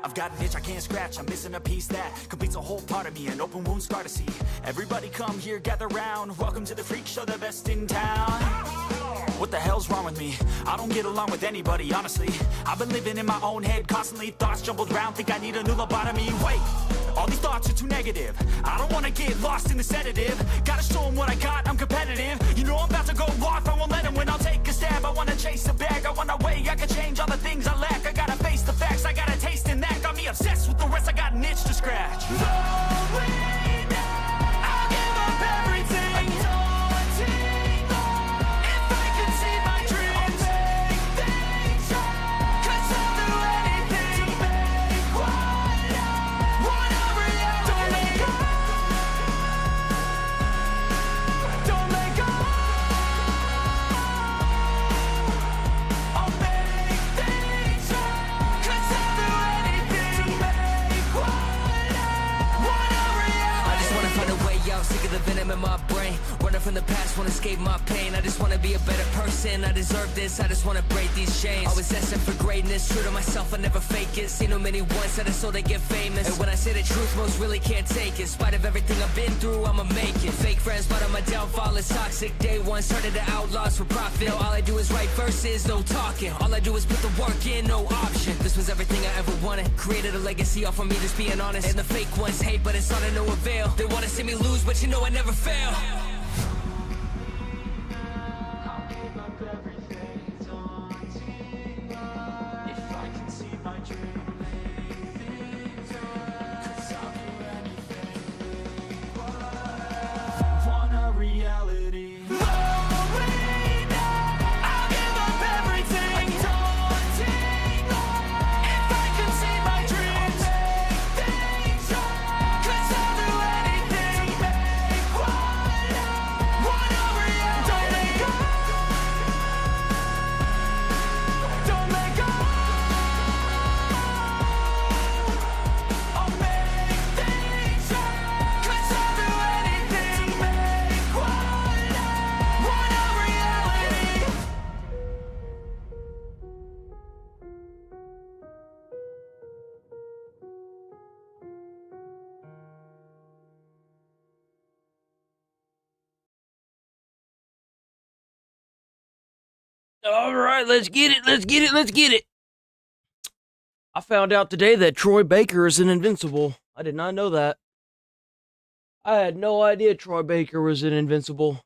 I've got an itch I can't scratch, I'm missing a piece that completes a whole part of me, an open wound scar to see. Everybody come here, gather round, welcome to the freak show, the best in town. What the hell's wrong with me? I don't get along with anybody, honestly. I've been living in my own head constantly, thoughts jumbled round, think I need a new lobotomy. Wait, all these thoughts are too negative. I don't wanna get lost in the sedative. Gotta show them what I got, I'm competitive. You know I'm about to go off, I won't let them win, I'll take a stab. I wanna chase a bag, I wanna weigh, I can change all the things I lack. I gotta face the facts, I got a taste in that. Got me obsessed with the rest, I got an itch to scratch. No way now, I'll give up everything. The venom in my brain, running from the past, wanna escape my pain. I just wanna be a better person, I deserve this, I just wanna break these chains. Always asking for greatness, true to myself, I never fake it. Seen too many once that I so they get famous. And when I say the truth, most really can't take it. In spite of everything I've been through, I'ma make it. Fake friends, but on my downfall is toxic. Day one, started the outlaws for profit. Now all I do is write verses, no talking. All I do is put the work in, no option. This was everything I ever wanted. Created a legacy off of me, just being honest. And the fake ones hate, but it's all to no avail. They wanna see me lose, but you know I never fail. I'll give up everything, daunting if I can see my dream. Cause I'll do anything. Want a reality. No way now, I'll give up everything, daunting if I can see my dreams. Things right, cause I'll do anything. Want a reality. Don't let go. Don't let go. I'll make things right, cause I'll do anything to make want a reality. All right, let's get it. Let's get it. Let's get it. I found out today that Troy Baker is an Invincible. I did not know that. I had no idea Troy Baker was an Invincible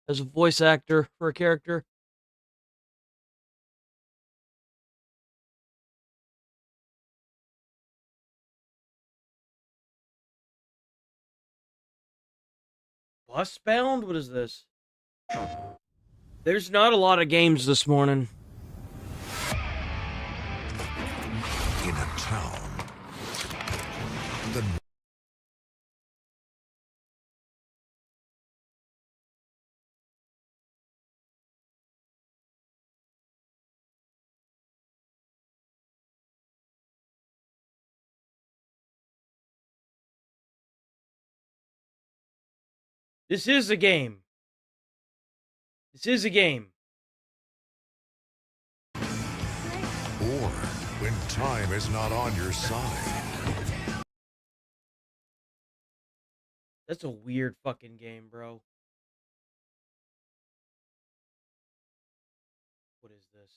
as a voice actor for a character. Busbound? What is this? There's not a lot of games this morning. In a town, the This is a game. This is a game. or when time is not on your side. That's a weird fucking game, bro. What is this?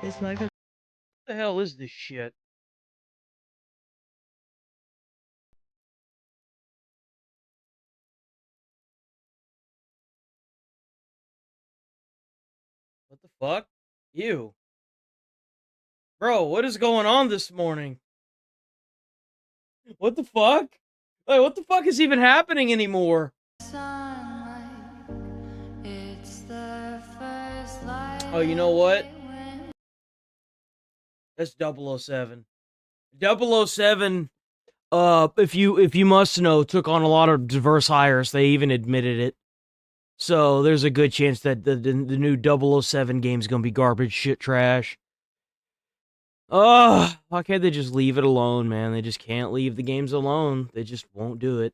It's like a What the hell is this shit? What the fuck? Ew. Bro, what is going on this morning? What the fuck? Like, what the fuck is even happening anymore? Oh, you know what? That's 007. 007, if you must know, took on a lot of diverse hires. They even admitted it. So there's a good chance that the new 007 game is going to be garbage, shit, trash. Oh, why can't they just leave it alone, man? They just can't leave the games alone. They just won't do it.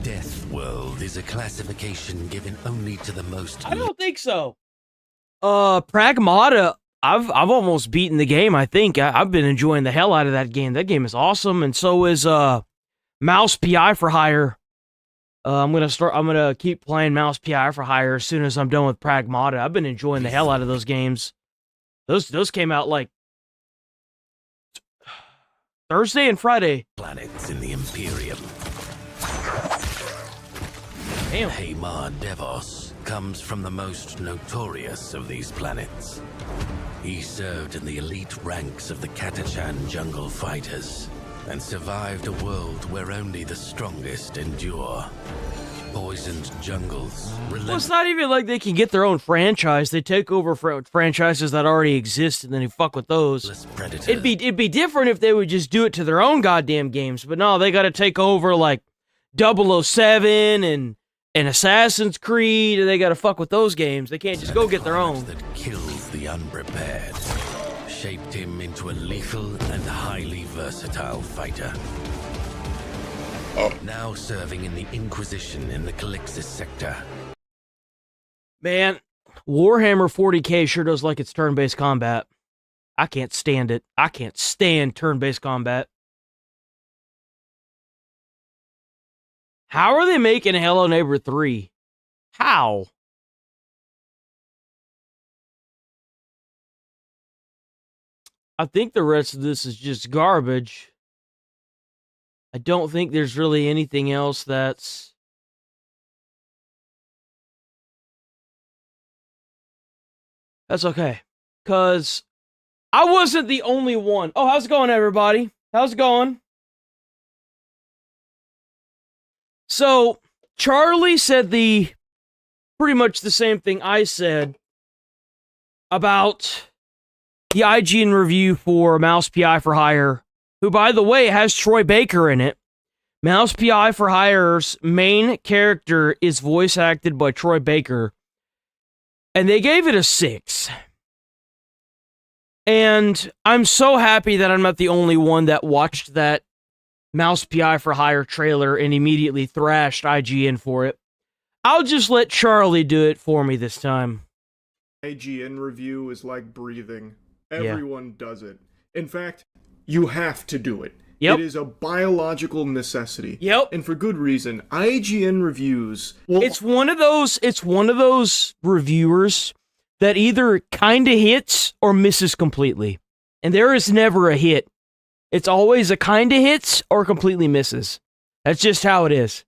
Death World is a classification given only to the most... I don't think so. Pragmata, I've almost beaten the game, I think. I've been enjoying the hell out of that game. That game is awesome, and so is Mouse PI for Hire. I'm gonna keep playing Mouse PI for Hire as soon as I'm done with Pragmata. I've been enjoying the hell out of those games. Those came out like Thursday and Friday. Planets in the Imperium. Damn. Haymar Devos comes from the most notorious of these planets. He served in the elite ranks of the Catachan jungle fighters and survived a world where only the strongest endure. Poisoned jungles. Well, it's not even like they can get their own franchise. They take over franchises that already exist and then they fuck with those. Predators. It'd be different if they would just do it to their own goddamn games, but no, they got to take over like 007 and Assassin's Creed, and they got to fuck with those games. They can't just go get their own. That kills the unprepared, shaped him into a lethal and highly versatile fighter. Now serving in the Inquisition in the Calixis sector. Man, Warhammer 40k sure does like its turn-based combat. I can't stand it. I can't stand turn-based combat. How are they making Hello Neighbor 3? How? I think the rest of this is just garbage. I don't think there's really anything else that's... That's okay. Because I wasn't the only one. Oh, how's it going, everybody? How's it going? So, Charlie said pretty much the same thing I said about the IGN review for Mouse PI for Hire, who, by the way, has Troy Baker in it. Mouse PI for Hire's main character is voice acted by Troy Baker, and they gave it a 6. And I'm so happy that I'm not the only one that watched that Mouse PI for Hire trailer and immediately thrashed IGN for it. I'll just let Charlie do it for me this time. IGN review is like breathing. Everyone does it. In fact, you have to do it. Yep. It is a biological necessity. Yep. And for good reason. IGN reviews... Well, It's one of those reviewers that either kind of hits or misses completely. And there is never a hit. It's always a kind of hits or completely misses. That's just how it is.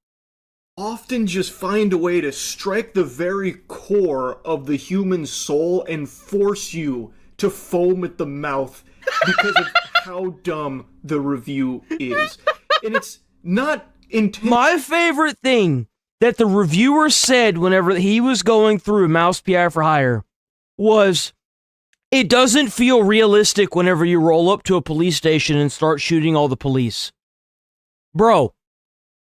often just find a way to strike the very core of the human soul and force you to foam at the mouth because of how dumb the review is. And it's not intentional. My favorite thing that the reviewer said whenever he was going through Mouse PI for Hire was, it doesn't feel realistic whenever you roll up to a police station and start shooting all the police. Bro,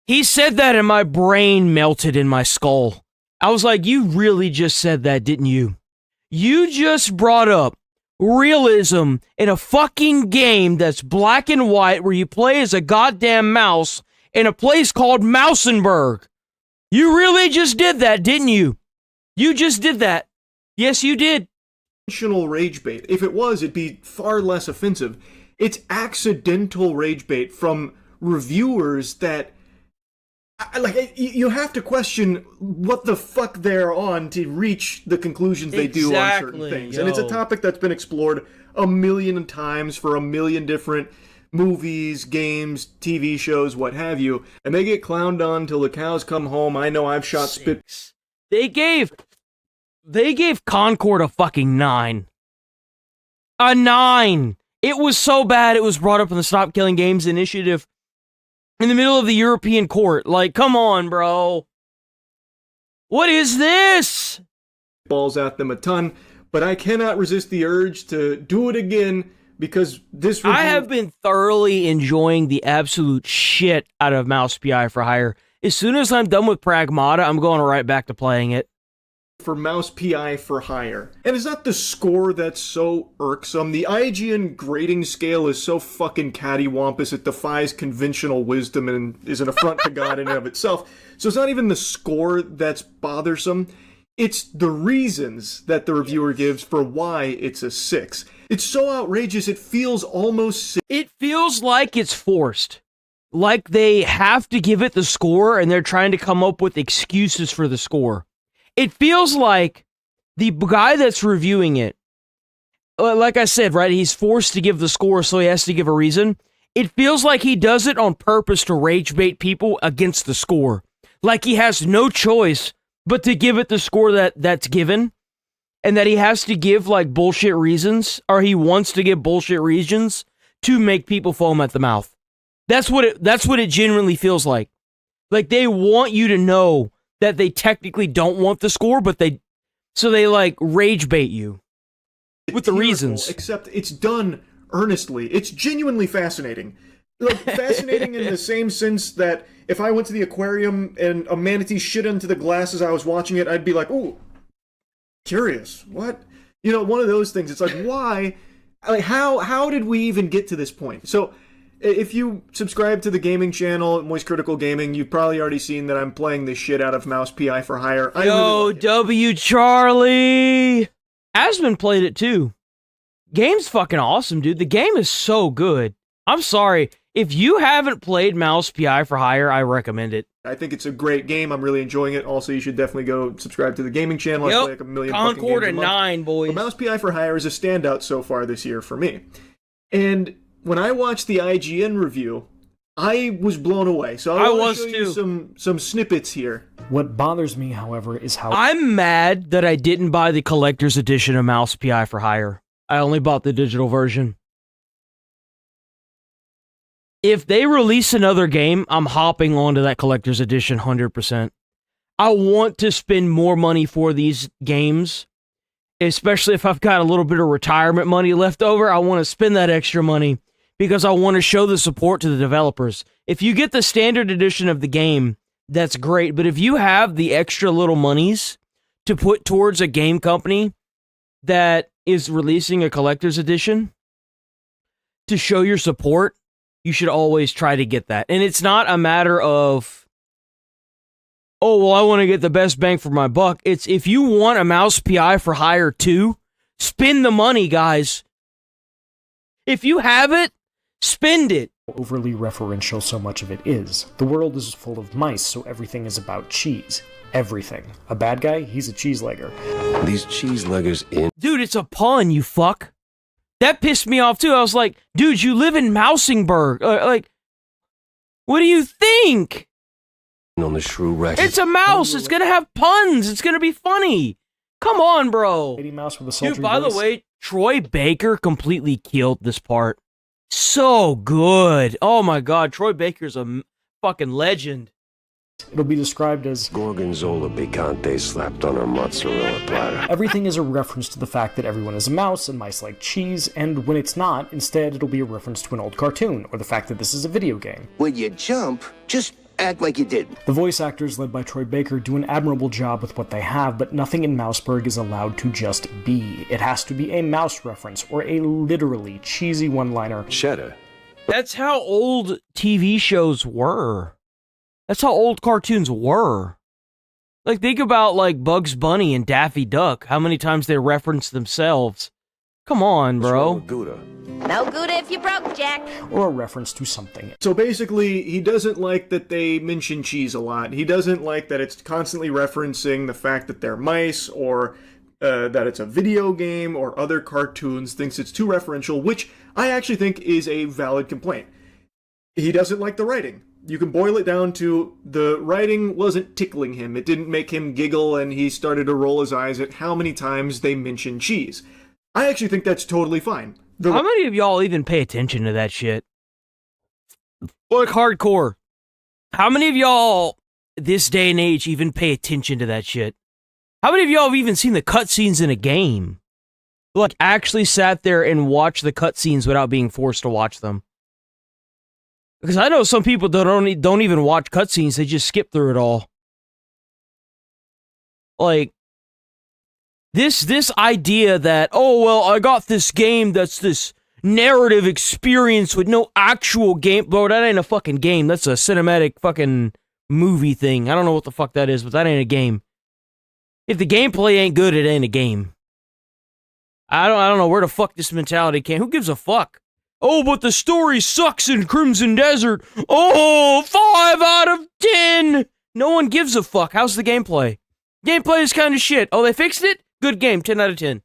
he said that and my brain melted in my skull. I was like, you really just said that, didn't you? You just brought up realism in a fucking game that's black and white where you play as a goddamn mouse in a place called Mousenburg. You really just did that, didn't you? You just did that. Yes, you did. Intentional rage bait. If it was, it'd be far less offensive. It's accidental rage bait from reviewers that, like, you have to question what the fuck they're on to reach the conclusions they do on certain things. And it's a topic that's been explored a million times for a million different movies, games, TV shows, what have you. And they get clowned on till the cows come home. I know I've shot spit. They gave Concord a fucking 9. A 9! It was so bad it was brought up in the Stop Killing Games initiative in the middle of the European court. Like, come on, bro. What is this? Balls at them a ton. but I cannot resist the urge to do it again because this review... I have been thoroughly enjoying the absolute shit out of Mouse PI for Hire. As soon as I'm done with Pragmata, I'm going right back to playing it. For Mouse PI for Hire. And it's not the score that's so irksome. The IGN grading scale is so fucking cattywampus it defies conventional wisdom and is an affront to God in and of itself. So it's not even the score that's bothersome. It's the reasons that the reviewer gives for why it's a 6. It's so outrageous it feels almost sick. It feels like it's forced. Like they have to give it the score and they're trying to come up with excuses for the score. It feels like the guy that's reviewing it, like I said, right, he's forced to give the score, so he has to give a reason. It feels like he does it on purpose to rage bait people against the score. Like he has no choice but to give it the score that's given, and that he has to give, like, bullshit reasons, or he wants to give bullshit reasons to make people foam at the mouth. That's what it genuinely feels like. Like, they want you to know that they technically don't want the score, but they like rage bait you with the reasons. Except it's done earnestly. It's genuinely fascinating. Like, fascinating in the same sense that if I went to the aquarium and a manatee shit into the glass as I was watching it, I'd be like, ooh, curious. What? You know, one of those things. It's like, why? Like, how did we even get to this point? So, if you subscribe to the gaming channel, Moist Critical Gaming, you've probably already seen that I'm playing the shit out of Mouse PI for Hire. Yo, W. Charlie! Asmon played it too. Game's fucking awesome, dude. The game is so good. I'm sorry. If you haven't played Mouse PI for Hire, I recommend it. I think it's a great game. I'm really enjoying it. Also, you should definitely go subscribe to the gaming channel. Yep. I play like a million Concord fucking games a at month. 9, boys. But Mouse PI for Hire is a standout so far this year for me. And when I watched the IGN review, I was blown away. So I want to show you some snippets here. What bothers me, however, is how... I'm mad that I didn't buy the collector's edition of Mouse PI for Hire. I only bought the digital version. If they release another game, I'm hopping onto that collector's edition 100%. I want to spend more money for these games, especially if I've got a little bit of retirement money left over. I want to spend that extra money because I want to show the support to the developers. If you get the standard edition of the game, that's great. But if you have the extra little monies to put towards a game company that is releasing a collector's edition to show your support, you should always try to get that. And it's not a matter of, oh, well, I want to get the best bang for my buck. It's if you want a Mouse PI for Hire 2, spend the money, guys. If you have it, spend it. Overly referential so much of it is. The world is full of mice, so everything is about cheese. Everything. A bad guy, he's a cheeselegger. These cheeseleggers in... Dude, it's a pun, you fuck. That pissed me off, too. I was like, dude, you live in Mousingburg. Like, what do you think? On the shrew racket. It's a mouse. It's going to have puns. It's going to be funny. Come on, bro. Lady Mouse with a sultry Dude, by voice. the way, Troy Baker completely killed this part. So good. Oh my god, Troy Baker's a fucking legend. It'll be described as Gorgonzola picante slapped on a mozzarella platter. everything is a reference to the fact that everyone is a mouse and mice like cheese, and when it's not, instead it'll be a reference to an old cartoon, or the fact that this is a video game. When you jump, just act like you didn't. The voice actors, led by Troy Baker, do an admirable job with what they have, but nothing in Mouseburg is allowed to just be. It has to be a mouse reference, or a literally cheesy one-liner. Cheddar. That's how old TV shows were. That's how old cartoons were. Like, think about, like, Bugs Bunny and Daffy Duck. How many times they reference themselves. Come on, bro. Gouda. No good if you broke, Jack. Or a reference to something. So basically, he doesn't like that they mention cheese a lot. He doesn't like that it's constantly referencing the fact that they're mice, or that it's a video game, or other cartoons. Thinks it's too referential, which I actually think is a valid complaint. He doesn't like the writing. You can boil it down to the writing wasn't tickling him. It didn't make him giggle, and he started to roll his eyes at how many times they mention cheese. I actually think that's totally fine. How many of y'all even pay attention to that shit? Like, hardcore. How many of y'all, this day and age, even pay attention to that shit? How many of y'all have even seen the cutscenes in a game? like actually sat there and watched the cutscenes without being forced to watch them. Because I know some people don't even watch cutscenes, they just skip through it all. Like, this idea that, oh, well, I got this game that's this narrative experience with no actual game. Bro, that ain't a fucking game. That's a cinematic fucking movie thing. I don't know what the fuck that is, but that ain't a game. If the gameplay ain't good, it ain't a game. I don't know where the fuck this mentality came. Who gives a fuck? Oh, but the story sucks in Crimson Desert. Oh, 5 out of 10. No one gives a fuck. How's the gameplay? Gameplay is kind of shit. Oh, they fixed it? Good game. 10 out of 10.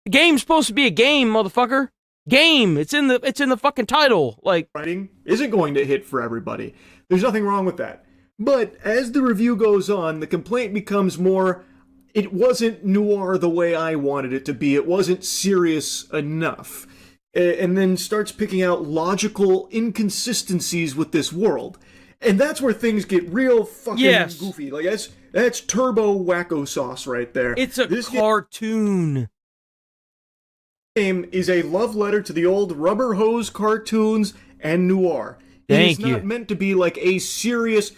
The game's supposed to be a game, motherfucker. Game. It's in the fucking title. Like, writing isn't going to hit for everybody. There's nothing wrong with that. But as the review goes on, the complaint becomes more, it wasn't noir the way I wanted it to be. It wasn't serious enough. And then starts picking out logical inconsistencies with this world. And that's where things get real fucking goofy. Like, that's turbo wacko sauce right there. It's a cartoon. Game is a love letter to the old rubber hose cartoons and noir. It is not meant to be like a serious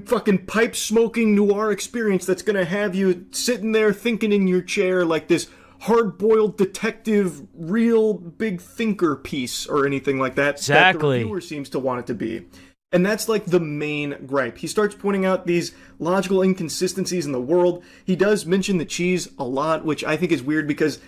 fucking pipe-smoking noir experience that's gonna have you sitting there thinking in your chair like this hard-boiled detective, real big thinker piece or anything like that. Exactly. That the reviewer seems to want it to be. And that's like the main gripe. He starts pointing out these logical inconsistencies in the world. He does mention the cheese a lot, which I think is weird because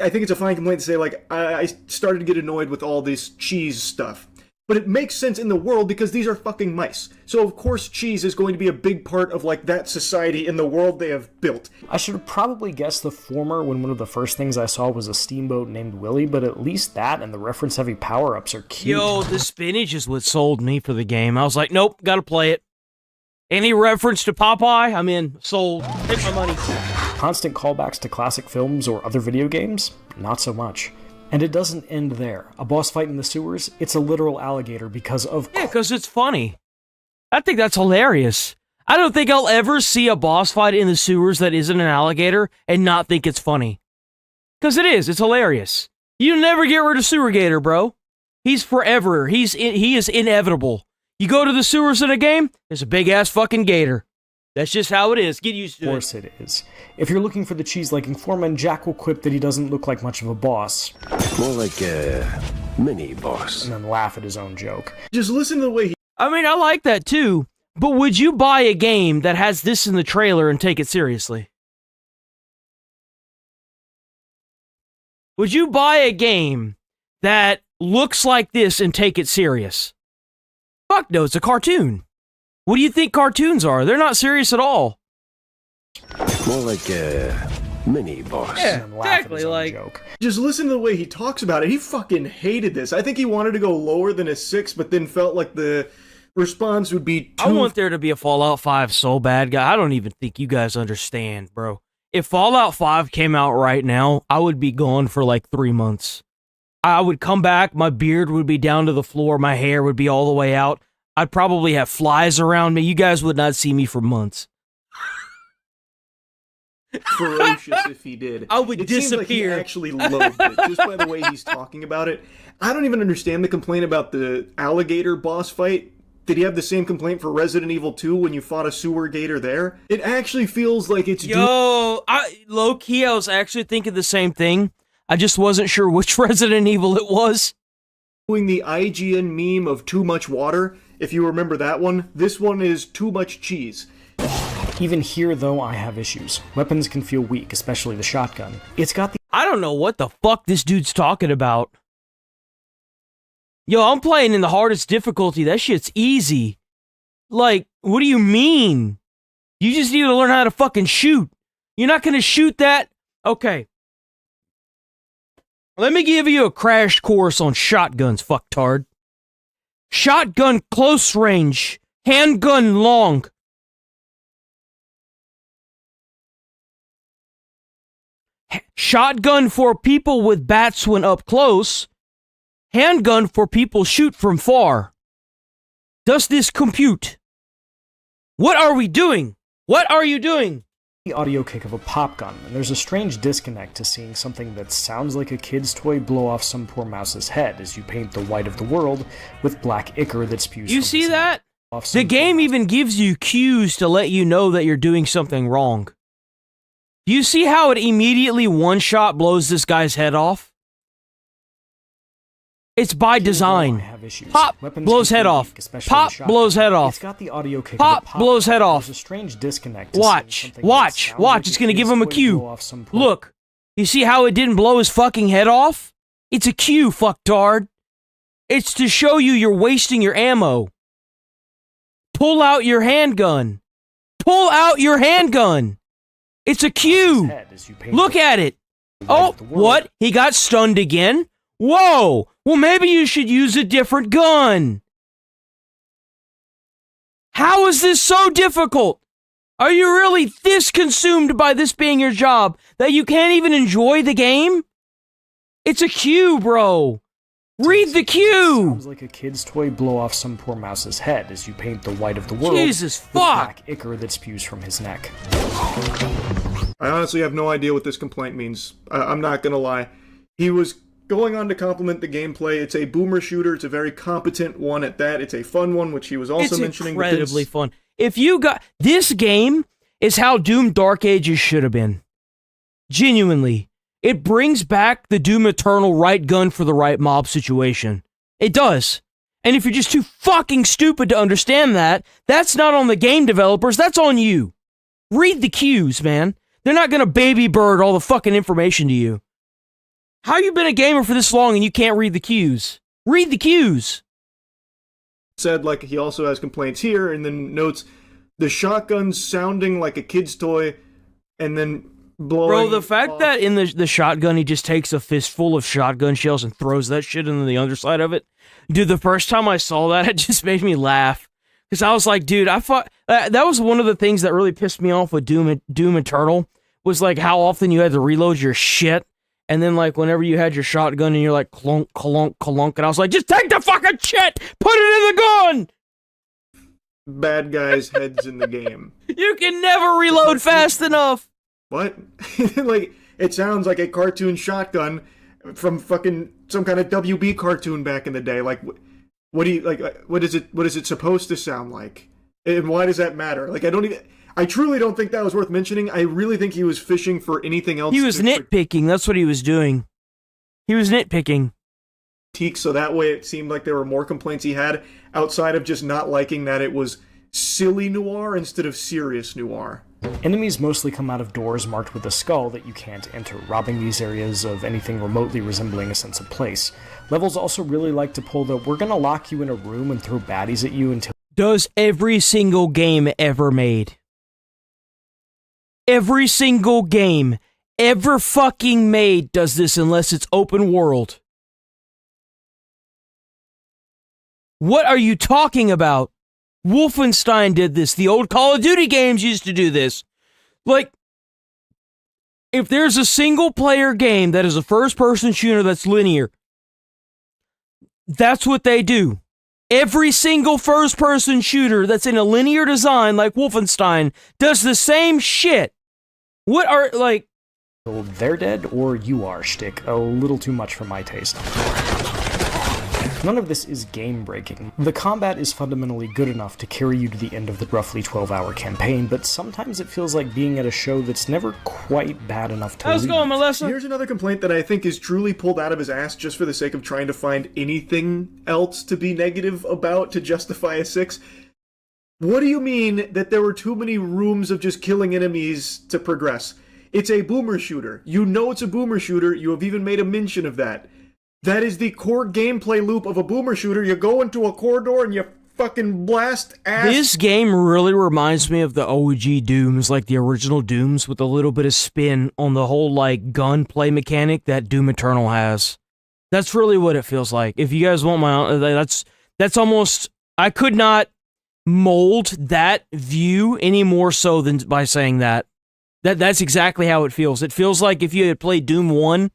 I think it's a fine complaint to say, like, I started to get annoyed with all this cheese stuff. But it makes sense in the world because these are fucking mice. So of course cheese is going to be a big part of like that society in the world they have built. I should have probably guessed the former when one of the first things I saw was a steamboat named Willie, but at least that and the reference-heavy power-ups are cute. Yo, the spinach is what sold me for the game. I was like, nope, gotta play it. Any reference to Popeye? I'm in. Sold. Take my money. Constant callbacks to classic films or other video games? Not so much. And it doesn't end there. A boss fight in the sewers, it's a literal alligator because of... Yeah, because it's funny. I think that's hilarious. I don't think I'll ever see a boss fight in the sewers that isn't an alligator and not think it's funny. Because it is. It's hilarious. You never get rid of Sewer Gator, bro. He's forever. He is inevitable. You go to the sewers in a game, there's a big-ass fucking gator. That's just how it is. Get used to it. Of course it is. If you're looking for the cheese-liking foreman, Jack will quip that he doesn't look like much of a boss. More like a mini-boss. And then laugh at his own joke. Just listen to the way he... I mean, I like that too, but would you buy a game that has this in the trailer and take it seriously? Would you buy a game that looks like this and take it serious? Fuck no, it's a cartoon. What do you think cartoons are? They're not serious at all. More like a mini-boss. Yeah, exactly, like... Joke. Just listen to the way he talks about it. He fucking hated this. I think he wanted to go lower than a 6, but then felt like the response would be too... I want there to be a Fallout 5 so bad, guy. I don't even think you guys understand, bro. If Fallout 5 came out right now, I would be gone for like 3 months. I would come back, my beard would be down to the floor, my hair would be all the way out. I'd probably have flies around me. You guys would not see me for months. Ferocious if he did. I would disappear. Seems like he actually loathed it, just by the way he's talking about it. I don't even understand the complaint about the alligator boss fight. Did he have the same complaint for Resident Evil 2 when you fought a sewer gator there? It actually feels like it's... low-key, I was actually thinking the same thing. I just wasn't sure which Resident Evil it was. Doing the IGN meme of too much water, if you remember that one. This one is too much cheese. Even here, though, I have issues. Weapons can feel weak, especially the shotgun. It's got the... I don't know what the fuck this dude's talking about. Yo, I'm playing in the hardest difficulty. That shit's easy. Like, what do you mean? You just need to learn how to fucking shoot. You're not gonna shoot that? Okay. Let me give you a crash course on shotguns, fucktard. Shotgun close range. Handgun long. Shotgun for people with bats when up close. Handgun for people shoot from far. Does this compute? What are we doing? What are you doing? The audio kick of a pop gun, and there's a strange disconnect to seeing something that sounds like a kid's toy blow off some poor mouse's head as you paint the white of the world with black ichor that spews. You see that? The game even gives you cues to let you know that you're doing something wrong. Do you see how it immediately one-shot blows this guy's head off? It's by design. Pop, blows head off. Pop, blows head off. It's got the audio kick Pop, blows head off. There's a strange disconnect. Watch. It's gonna give him a cue. Look. You see how it didn't blow his fucking head off? It's a cue, fucktard. It's to show you you're wasting your ammo. Pull out your handgun. Pull out your handgun. It's a cue. Look at it. Oh, what? He got stunned again? Whoa! Well, maybe you should use a different gun. How is this so difficult? Are you really this consumed by this being your job that you can't even enjoy the game? It's a cue, bro. Read the cue. Sounds like a kid's toy blow off some poor mouse's head as you paint the white of the world. Jesus fuck! With black ichor that spews from his neck. I honestly have no idea what this complaint means. I'm not gonna lie. He was going on to compliment the gameplay. It's a boomer shooter. It's a very competent one at that. It's a fun one, which he was also mentioning. It's incredibly fun. If you got... This game is how Doom Dark Ages should have been. Genuinely. It brings back the Doom Eternal right gun for the right mob situation. It does. And if you're just too fucking stupid to understand that, that's not on the game developers, that's on you. Read the cues, man. They're not gonna baby bird all the fucking information to you. How you been a gamer for this long and you can't read the cues? Read the cues! Said, like, he also has complaints here, and then notes the shotgun sounding like a kid's toy, and then blowing. Bro, the fact off. that in the shotgun he just takes a fistful of shotgun shells and throws that shit into the underside of it. Dude, the first time I saw that, it just made me laugh. Because I was like, dude, I thought... that was one of the things that really pissed me off with Doom Eternal, was like how often you had to reload your shit. And then, like, whenever you had your shotgun and you're like, clunk, clunk, clunk, and I was like, just take the fucking shit! Put it in the gun! Bad guys' heads in the game. You can never reload fast enough! What? Like, it sounds like a cartoon shotgun from fucking some kind of WB cartoon back in the day. Like, what do you, like, what is it supposed to sound like? And why does that matter? Like, I truly don't think that was worth mentioning. I really think he was fishing for anything else. He was nitpicking. That's what he was doing. He was nitpicking. So that way it seemed like there were more complaints he had outside of just not liking that it was silly noir instead of serious noir. Enemies mostly come out of doors marked with a skull that you can't enter, robbing these areas of anything remotely resembling a sense of place. Levels also really like to pull the "we're gonna lock you in a room and throw baddies at you until..." Does every single game ever made. Every single game ever fucking made does this unless it's open world. What are you talking about? Wolfenstein did this. The old Call of Duty games used to do this. Like, if there's a single player game that is a first-person shooter that's linear, that's what they do. Every single first-person shooter that's in a linear design like Wolfenstein does the same shit. What are, like... "they're dead" or "you are" shtick, a little too much for my taste. None of this is game-breaking. The combat is fundamentally good enough to carry you to the end of the roughly 12-hour campaign, but sometimes it feels like being at a show that's never quite bad enough to How's it going, Melissa? Here's another complaint that I think is truly pulled out of his ass just for the sake of trying to find anything else to be negative about to justify a 6. What do you mean that there were too many rooms of just killing enemies to progress? It's a boomer shooter. You know it's a boomer shooter. You have even made a mention of that. That is the core gameplay loop of a boomer shooter. You go into a corridor and you fucking blast ass. This game really reminds me of the OG Dooms, like the original Dooms, with a little bit of spin on the whole, like, gunplay mechanic that Doom Eternal has. That's really what it feels like. If you guys want my... That's almost... I could not mold that view any more so than by saying that. That's exactly how it feels. It feels like if you had played Doom 1...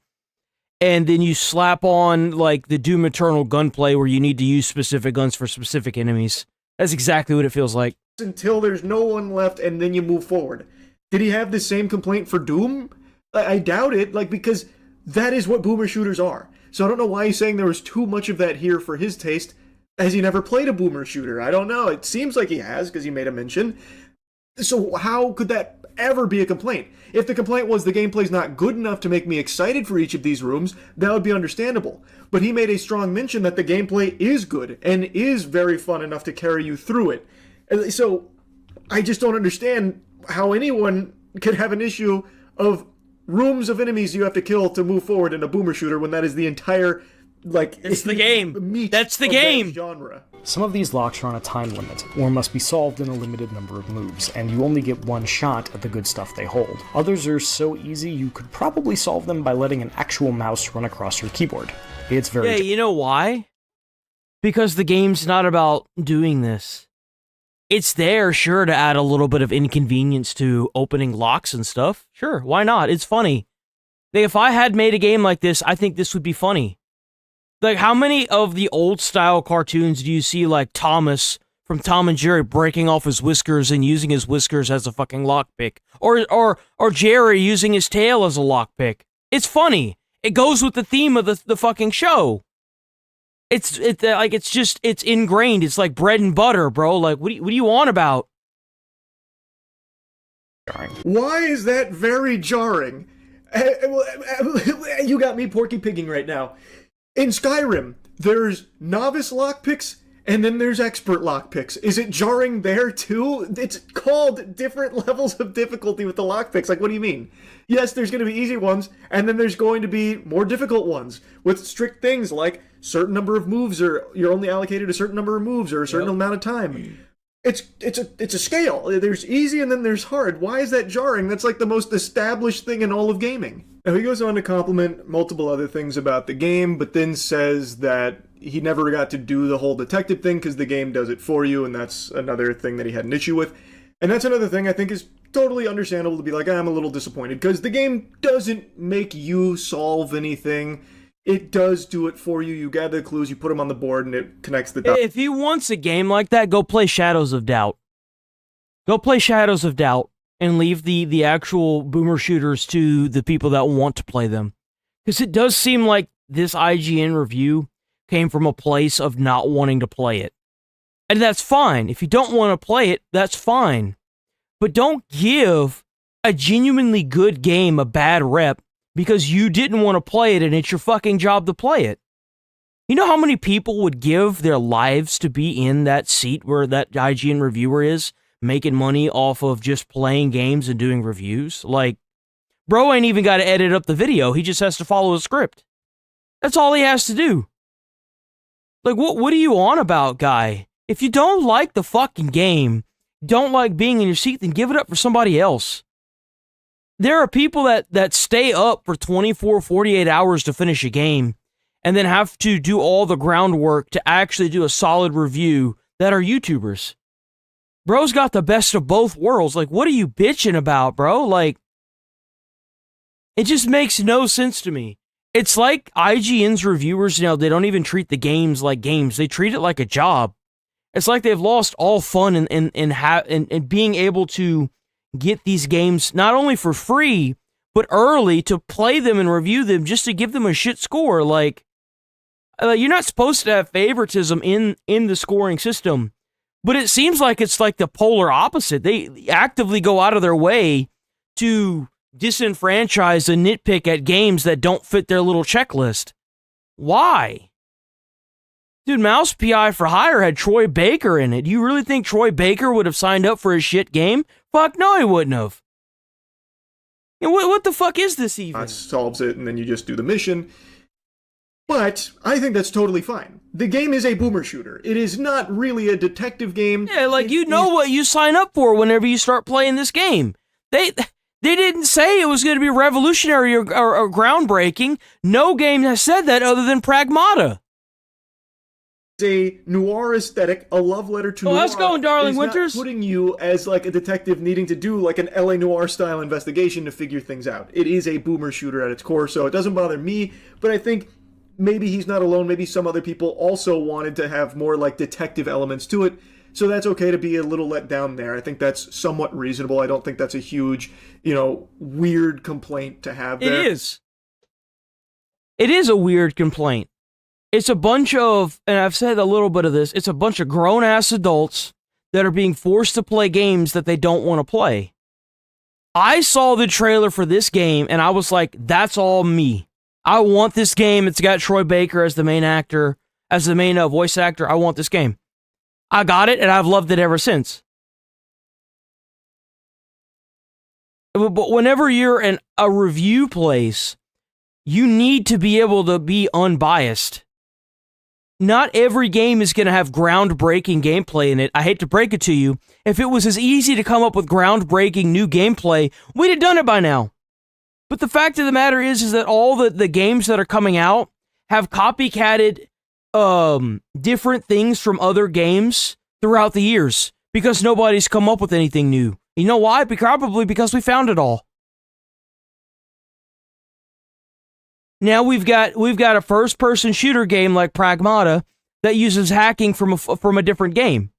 and then you slap on, like, the Doom Eternal gunplay where you need to use specific guns for specific enemies. That's exactly what it feels like. Until there's no one left, and then you move forward. Did he have the same complaint for Doom? I doubt it, like, because that is what boomer shooters are. So I don't know why he's saying there was too much of that here for his taste. Has he never played a boomer shooter? I don't know. It seems like he has, because he made a mention. So how could that ever be a complaint? If the complaint was the gameplay's not good enough to make me excited for each of these rooms, that would be understandable. But he made a strong mention that the gameplay is good and is very fun enough to carry you through it. So I just don't understand how anyone could have an issue of rooms of enemies you have to kill to move forward in a boomer shooter when that is the entire, like... It's the game. Meat That's the of game. that genre. Some of these locks are on a time limit, or must be solved in a limited number of moves, and you only get one shot at the good stuff they hold. Others are so easy you could probably solve them by letting an actual mouse run across your keyboard. It's very... Yeah, you know why? Because the game's not about doing this. It's there, sure, to add a little bit of inconvenience to opening locks and stuff. Sure, why not? It's funny. Like, if I had made a game like this, I think this would be funny. Like, how many of the old-style cartoons do you see, like Thomas from Tom and Jerry breaking off his whiskers and using his whiskers as a fucking lockpick? Or Jerry using his tail as a lockpick? It's funny. It goes with the theme of the fucking show. It's ingrained. It's like bread and butter, bro. Like, what do you on about? Why is that very jarring? You got me porky pigging right now. In Skyrim, there's novice lockpicks, and then there's expert lockpicks. Is it jarring there, too? It's called different levels of difficulty with the lockpicks. Like, what do you mean? Yes, there's going to be easy ones, and then there's going to be more difficult ones, with strict things like certain number of moves, or you're only allocated a certain number of moves, or a certain amount of time. It's a scale. There's easy, and then there's hard. Why is that jarring? That's like the most established thing in all of gaming. Now, he goes on to compliment multiple other things about the game, but then says that he never got to do the whole detective thing because the game does it for you, and that's another thing that he had an issue with. And that's another thing I think is totally understandable to be like, I'm a little disappointed, because the game doesn't make you solve anything. It does do it for you. You gather the clues, you put them on the board, and it connects the dots. If he wants a game like that, go play Shadows of Doubt. Go play Shadows of Doubt. And leave the actual boomer shooters to the people that want to play them. Because it does seem like this IGN review came from a place of not wanting to play it. And that's fine. If you don't want to play it, that's fine. But don't give a genuinely good game a bad rep because you didn't want to play it and it's your fucking job to play it. You know how many people would give their lives to be in that seat where that IGN reviewer is? Making money off of just playing games and doing reviews. Like, bro ain't even got to edit up the video. He just has to follow a script. That's all he has to do. Like, what are you on about, guy? If you don't like the fucking game, don't like being in your seat, then give it up for somebody else. There are people that stay up for 24, 48 hours to finish a game and then have to do all the groundwork to actually do a solid review that are YouTubers. Bro's got the best of both worlds. Like, what are you bitching about, bro? Like, it just makes no sense to me. It's like IGN's reviewers, they don't even treat the games like games. They treat it like a job. It's like they've lost all fun in being able to get these games not only for free, but early to play them and review them just to give them a shit score. Like you're not supposed to have favoritism in the scoring system. But it seems like it's like the polar opposite. They actively go out of their way to disenfranchise and nitpick at games that don't fit their little checklist. Why? Dude, Mouse PI for Hire had Troy Baker in it. Do you really think Troy Baker would have signed up for a shit game? Fuck no, he wouldn't have. And what the fuck is this even? That solves it, and then you just do the mission. But I think that's totally fine. The game is a boomer shooter. It is not really a detective game. Yeah, like you know what you sign up for whenever you start playing this game. They didn't say it was going to be revolutionary or groundbreaking. No game has said that other than Pragmata. It's a noir aesthetic, a love letter to noir. How's it going, Darling It's Winters? not putting you as like a detective needing to do like an LA Noire style investigation to figure things out. It is a boomer shooter at its core, so it doesn't bother me, but I think maybe he's not alone. Maybe some other people also wanted to have more like detective elements to it. So that's okay to be a little let down there. I think that's somewhat reasonable. I don't think that's a huge, weird complaint to have there. It is. It is a weird complaint. It's a bunch of, and I've said a little bit of this, it's a bunch of grown-ass adults that are being forced to play games that they don't want to play. I saw the trailer for this game, and I was like, that's all me. I want this game. It's got Troy Baker as the main actor, as the main voice actor. I want this game. I got it, and I've loved it ever since. But whenever you're in a review place, you need to be able to be unbiased. Not every game is going to have groundbreaking gameplay in it. I hate to break it to you. If it was as easy to come up with groundbreaking new gameplay, we'd have done it by now. But the fact of the matter is that all the games that are coming out have copycatted different things from other games throughout the years because nobody's come up with anything new. You know why? Probably because we found it all. Now we've got a first-person shooter game like Pragmata that uses hacking from a different game.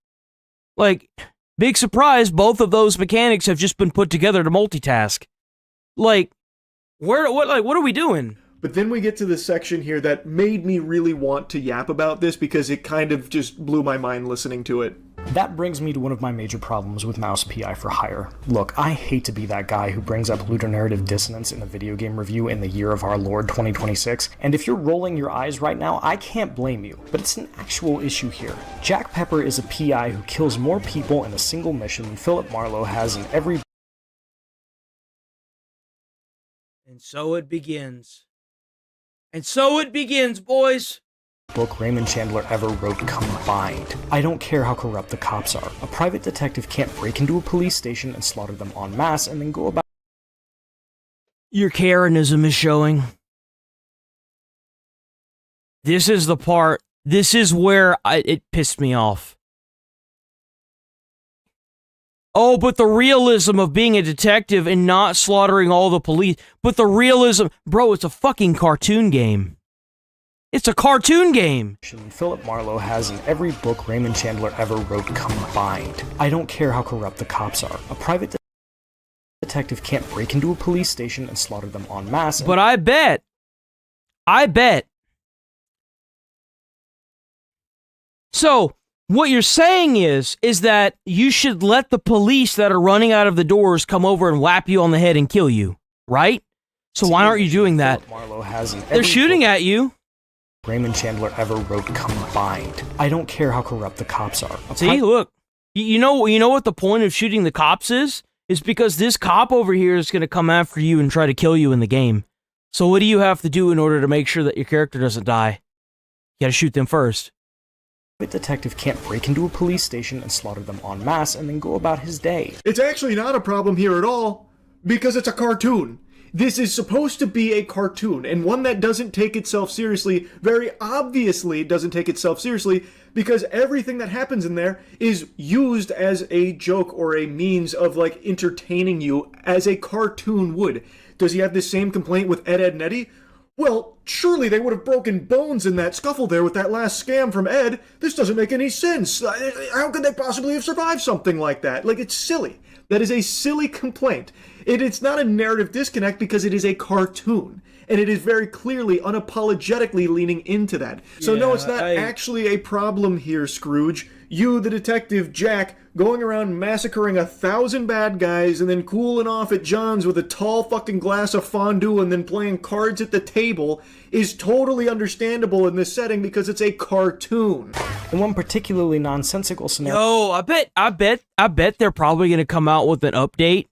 Like, big surprise, both of those mechanics have just been put together to multitask. Like, what are we doing? But then we get to this section here that made me really want to yap about this because it kind of just blew my mind listening to it. That brings me to one of my major problems with Mouse PI for Hire. Look, I hate to be that guy who brings up ludonarrative dissonance in a video game review in the year of our Lord 2026, and if you're rolling your eyes right now, I can't blame you, but it's an actual issue here. Jack Pepper is a PI who kills more people in a single mission than Philip Marlowe has in every... And so it begins. And so it begins, boys! book Raymond Chandler ever wrote combined. I don't care how corrupt the cops are. A private detective can't break into a police station and slaughter them en masse and then go about... Your Karenism is showing. This is the part, this is where it pissed me off. Oh, but the realism of being a detective and not slaughtering all the police. But the realism... Bro, it's a fucking cartoon game. It's a cartoon game! Philip Marlowe has in every book Raymond Chandler ever wrote combined. I don't care how corrupt the cops are. A private detective can't break into a police station and slaughter them en masse. But I bet. So, what you're saying is that you should let the police that are running out of the doors come over and whap you on the head and kill you, right? So why aren't you doing that? Marlowe has in They're shooting at you. Raymond Chandler ever wrote combined. I don't care how corrupt the cops are. See, look, you know what the point of shooting the cops is? It's because this cop over here is going to come after you and try to kill you in the game. So what do you have to do in order to make sure that your character doesn't die? You got to shoot them first. A detective can't break into a police station and slaughter them en masse and then go about his day. It's actually not a problem here at all, because it's a cartoon. This is supposed to be a cartoon, and one that doesn't take itself seriously, very obviously doesn't take itself seriously, because everything that happens in there is used as a joke or a means of, like, entertaining you as a cartoon would. Does he have this same complaint with Ed, Edd, and Eddy? Well, surely they would have broken bones in that scuffle there with that last scam from Ed. This doesn't make any sense. How could they possibly have survived something like that? Like, it's silly. That is a silly complaint. It's not a narrative disconnect because it is a cartoon. And it is very clearly, unapologetically leaning into that. So no, it's not actually a problem here, Scrooge. You, the detective Jack, going around massacring 1,000 bad guys and then cooling off at John's with a tall fucking glass of fondue and then playing cards at the table is totally understandable in this setting because it's a cartoon. In one particularly nonsensical scenario... Yo, I bet they're probably going to come out with an update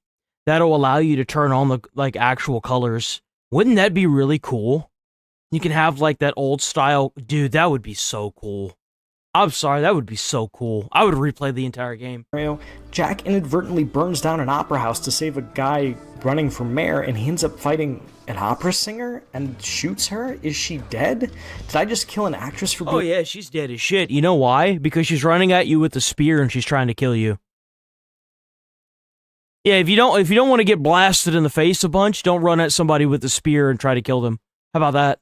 that'll allow you to turn on the, like, actual colors. Wouldn't that be really cool? You can have, like, that old style... Dude, that would be so cool. I'm sorry, that would be so cool. I would replay the entire game. Jack inadvertently burns down an opera house to save a guy running for mayor, and he ends up fighting an opera singer and shoots her? Is she dead? Did I just kill an actress for being... Oh yeah, she's dead as shit. You know why? Because she's running at you with a spear and she's trying to kill you. Yeah, if you don't want to get blasted in the face a bunch, don't run at somebody with a spear and try to kill them. How about that?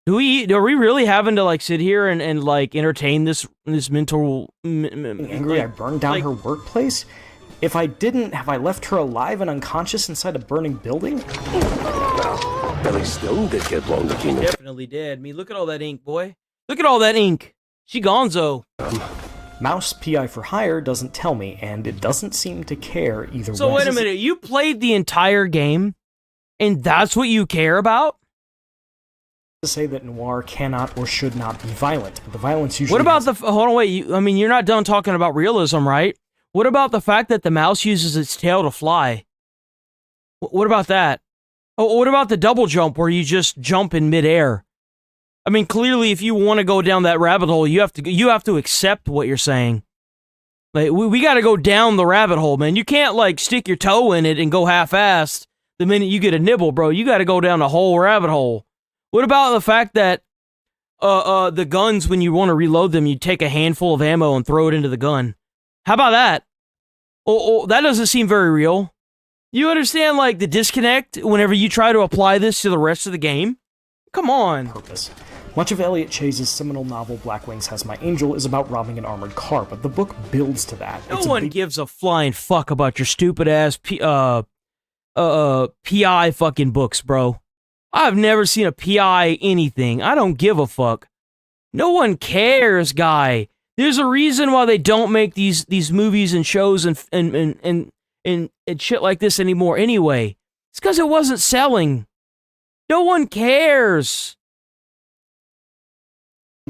Are we really having to like sit here and like entertain this mental angry I burned down her workplace? If I didn't, have I left her alive and unconscious inside a burning building? Well, Billy still did get blown to Kingdom. Definitely did. I mean, look at all that ink, boy. Look at all that ink. She gonzo. Mouse PI for hire doesn't tell me, and it doesn't seem to care either way. So wait a minute, you played the entire game, and that's what you care about? To say that noir cannot or should not be violent. The violence usually. What about hold on, wait. I mean, you're not done talking about realism, right? What about the fact that the mouse uses its tail to fly? What about that? Oh, what about the double jump where you just jump in midair? I mean, clearly, if you want to go down that rabbit hole, you have to accept what you're saying. Like, we got to go down the rabbit hole, man. You can't like stick your toe in it and go half-assed the minute you get a nibble, bro. You got to go down the whole rabbit hole. What about the fact that the guns, when you want to reload them, you take a handful of ammo and throw it into the gun? How about that? Oh, that doesn't seem very real. You understand, like, the disconnect whenever you try to apply this to the rest of the game? Come on. Purpose. Much of Elliot Chase's seminal novel Black Wings Has My Angel is about robbing an armored car, but the book builds to that. No one gives a flying fuck about your stupid-ass PI fucking books, bro. I've never seen a PI anything. I don't give a fuck. No one cares, guy. There's a reason why they don't make these movies and shows and shit like this anymore anyway. It's because it wasn't selling. No one cares.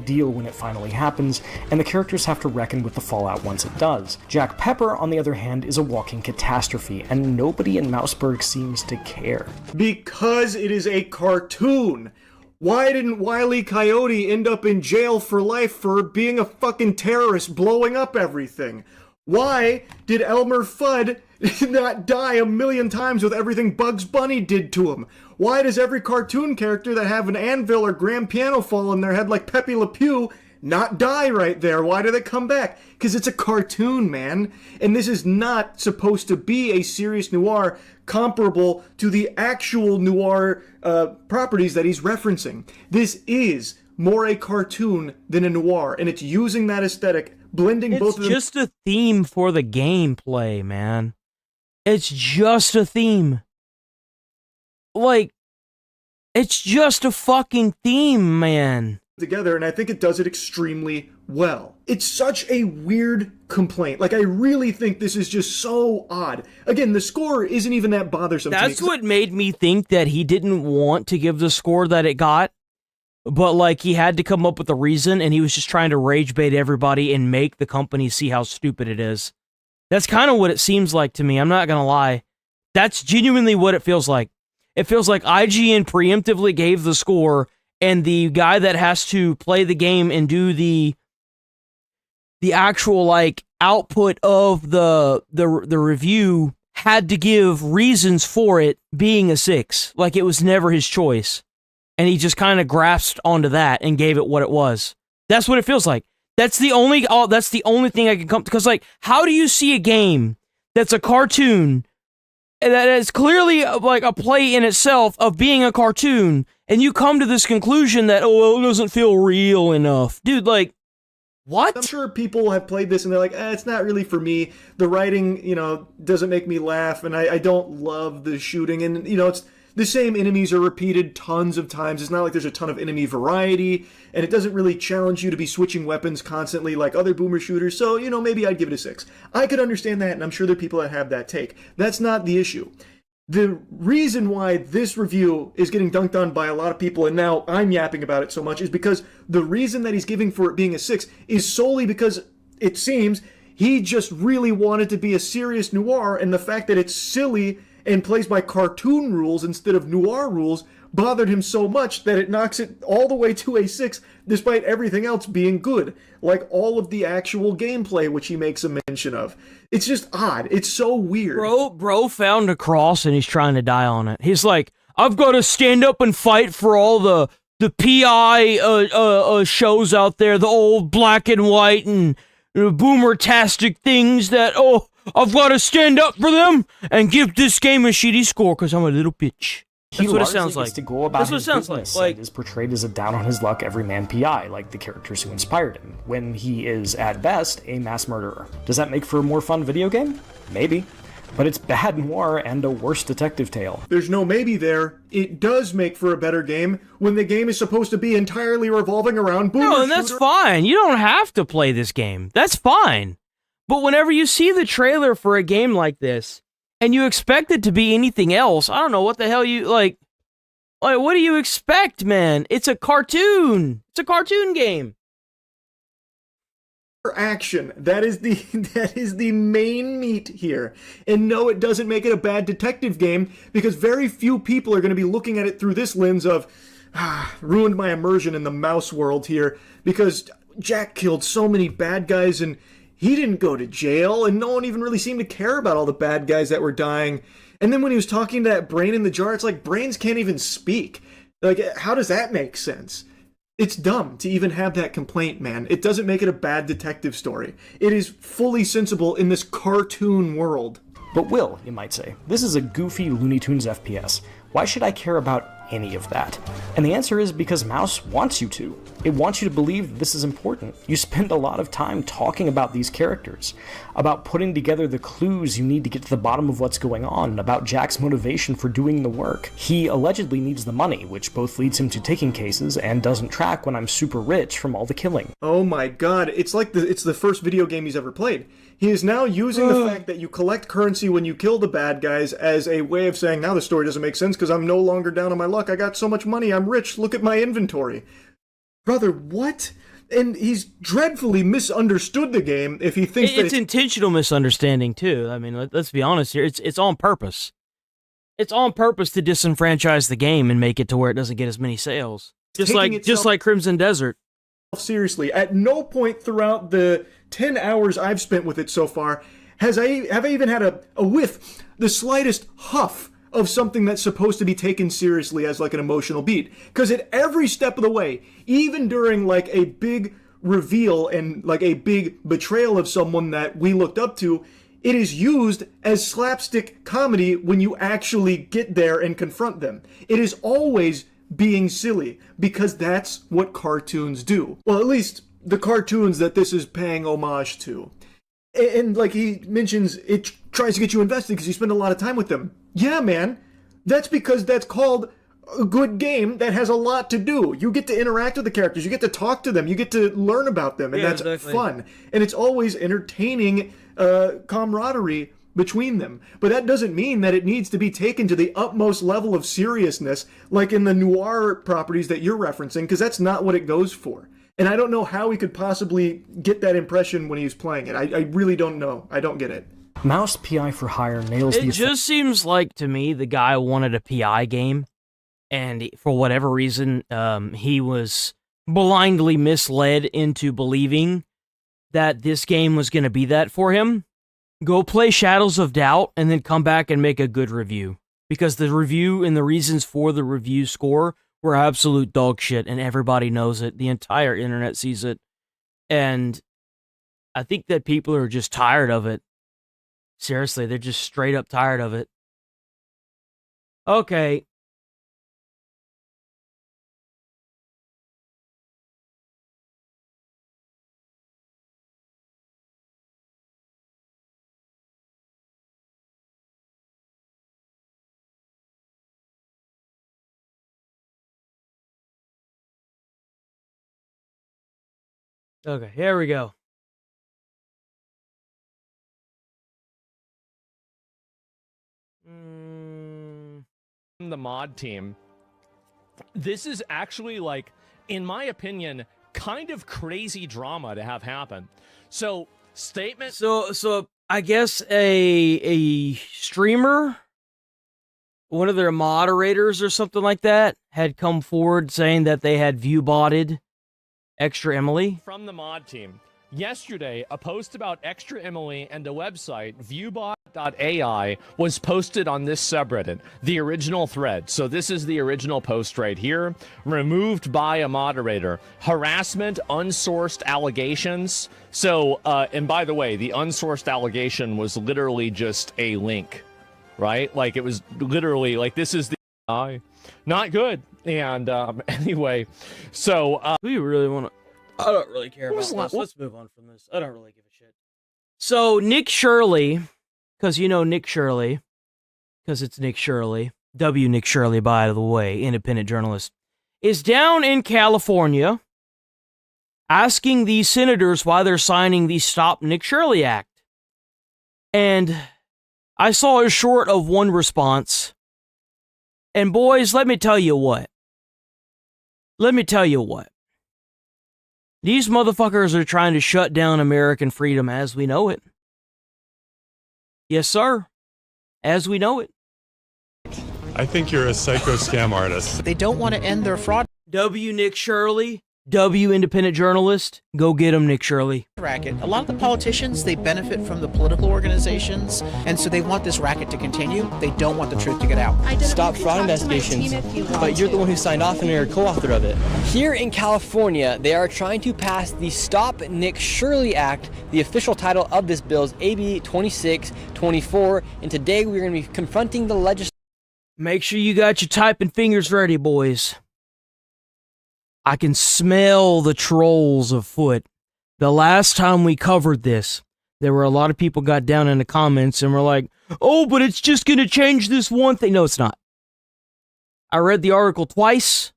Deal when it finally happens, and the characters have to reckon with the fallout once it does. Jack Pepper, on the other hand, is a walking catastrophe, and nobody in Mouseburg seems to care. Because it is a cartoon. Why didn't Wile E. Coyote end up in jail for life for being a fucking terrorist blowing up everything? Why did Elmer Fudd not die a million times with everything Bugs Bunny did to him? Why does every cartoon character that have an anvil or grand piano fall on their head like Pepe Le Pew not die right there? Why do they come back? Because it's a cartoon, man. And this is not supposed to be a serious noir comparable to the actual noir properties that he's referencing. This is more a cartoon than a noir, and it's using that aesthetic, blending both of them. It's just a theme for the gameplay, man. It's just a theme. Like, it's just a fucking theme, man. Together, and I think it does it extremely well. It's such a weird complaint. Like, I really think this is just so odd. Again, the score isn't even that bothersome to me. That's what made me think that he didn't want to give the score that it got, but like he had to come up with a reason, and he was just trying to rage bait everybody and make the company see how stupid it is. That's kind of what it seems like to me. I'm not gonna lie. That's genuinely what it feels like. It feels like IGN preemptively gave the score, and the guy that has to play the game and do the actual like output of the review had to give reasons for it being a 6. Like it was never his choice. And he just kind of grasped onto that and gave it what it was. That's what it feels like. That's the only thing I can come to. Because like, how do you see a game that's a cartoon that is clearly like a play in itself of being a cartoon, and you come to this conclusion that, oh, well, it doesn't feel real enough? Dude, like, what? I'm sure people have played this and they're like, it's not really for me. The writing, doesn't make me laugh, and I don't love the shooting, and, it's the same enemies are repeated tons of times. It's not like there's a ton of enemy variety, and it doesn't really challenge you to be switching weapons constantly like other boomer shooters, so, maybe I'd give it a 6. I could understand that, and I'm sure there are people that have that take. That's not the issue. The reason why this review is getting dunked on by a lot of people, and now I'm yapping about it so much, is because the reason that he's giving for it being a 6 is solely because it seems he just really wanted to be a serious noir, and the fact that it's silly and plays by cartoon rules instead of noir rules bothered him so much that it knocks it all the way to a 6, despite everything else being good, like all of the actual gameplay, which he makes a mention of. It's just odd. It's so weird. Bro found a cross and he's trying to die on it. He's like, I've got to stand up and fight for all the PI shows out there, the old black and white and boomer-tastic things that, I've got to stand up for them and give this game a shitty score because I'm a little bitch. That's what it sounds like. To go about That's what it his sounds business like. and is portrayed as a down-on-his-luck everyman PI, like the characters who inspired him, when he is, at best, a mass murderer. Does that make for a more fun video game? Maybe. But it's bad noir and a worse detective tale. There's no maybe there. It does make for a better game when the game is supposed to be entirely revolving around boomer No, and that's shooter. fine. You don't have to play this game. That's fine. But whenever you see the trailer for a game like this, and you expect it to be anything else, I don't know what the hell you, like, what do you expect, man? It's a cartoon. It's a cartoon game. Action. That is the main meat here. And no, it doesn't make it a bad detective game, because very few people are going to be looking at it through this lens of, ruined my immersion in the mouse world here, because Jack killed so many bad guys and he didn't go to jail, and no one even really seemed to care about all the bad guys that were dying. And then when he was talking to that brain in the jar, it's like brains can't even speak. Like, how does that make sense? It's dumb to even have that complaint, man. It doesn't make it a bad detective story. It is fully sensible in this cartoon world. But Will, you might say, this is a goofy Looney Tunes FPS. Why should I care about any of that? And the answer is because Mouse wants you to. It wants you to believe that this is important. You spend a lot of time talking about these characters, about putting together the clues you need to get to the bottom of what's going on, about Jack's motivation for doing the work. He allegedly needs the money, which both leads him to taking cases and doesn't track when I'm super rich from all the killing. Oh my god, it's like it's the first video game he's ever played. He is now using the fact that you collect currency when you kill the bad guys as a way of saying, now the story doesn't make sense because I'm no longer down on my luck. I got so much money, I'm rich, look at my inventory. Brother, what? And he's dreadfully misunderstood the game if he thinks that it's intentional misunderstanding, too. I mean, let's be honest here. It's on purpose. It's on purpose to disenfranchise the game and make it to where it doesn't get as many sales. Just like Crimson Desert. Seriously, at no point throughout the 10 hours I've spent with it so far have I even had a whiff, the slightest huff of something that's supposed to be taken seriously as like an emotional beat. Because at every step of the way, even during like a big reveal and like a big betrayal of someone that we looked up to, it is used as slapstick comedy when you actually get there and confront them. It is always being silly, because that's what cartoons do. Well, at least the cartoons that this is paying homage to. And like he mentions, it tries to get you invested because you spend a lot of time with them. Yeah, man. That's because that's called a good game that has a lot to do. You get to interact with the characters. You get to talk to them. You get to learn about them. And that's exactly fun. And it's always entertaining camaraderie between them. But that doesn't mean that it needs to be taken to the utmost level of seriousness, like in the noir properties that you're referencing, because that's not what it goes for. And I don't know how he could possibly get that impression when he was playing it. I really don't know. I don't get it. Mouse PI for Hire nails It just seems like, to me, the guy wanted a PI game, and for whatever reason, he was blindly misled into believing that this game was going to be that for him. Go play Shadows of Doubt, and then come back and make a good review. Because the review and the reasons for the review score were absolute dog shit, and everybody knows it. The entire internet sees it. And I think that people are just tired of it. Seriously, they're just straight up tired of it. Okay. Okay, here we go. The mod team. This is actually, like, in my opinion, kind of crazy drama to have happen. So, statement. So I guess a streamer, one of their moderators or something like that, had come forward saying that they had view-botted Extra Emily. From the mod team. Yesterday, a post about Extra Emily and a website, viewbot.ai, was posted on this subreddit, the original thread. So this is the original post right here. Removed by a moderator. Harassment, unsourced allegations. So, and by the way, the unsourced allegation was literally just a link, right? Like, it was literally, like, this is the Not good. And anyway, so we really want to. I don't really care about this. Let's move on from this. I don't really give a shit. So Nick Shirley, because you know Nick Shirley, because it's Nick Shirley, Nick Shirley, by the way, independent journalist, is down in California asking these senators why they're signing the Stop Nick Shirley Act. And I saw a short of one response. And boys, let me tell you what. These motherfuckers are trying to shut down American freedom as we know it. Yes, sir. As we know it. I think you're a psycho scam artist. They don't want to end their fraud Nick Shirley. Independent journalist. Go get him, Nick Shirley. racket. A lot of the politicians, they benefit from the political organizations, and so they want this racket to continue. They don't want the truth to get out. Stop fraud investigations, but you're the one who signed off and you're a co-author of it. Here in California, they are trying to pass the Stop Nick Shirley Act. The official title of this bill is AB 2624, and today we're going to be confronting the legislature. Make sure you got your typing fingers ready, boys. I can smell the trolls afoot. The last time we covered this, there were a lot of people got down in the comments and were like, oh, but it's just going to change this one thing. No, it's not. I read the article twice.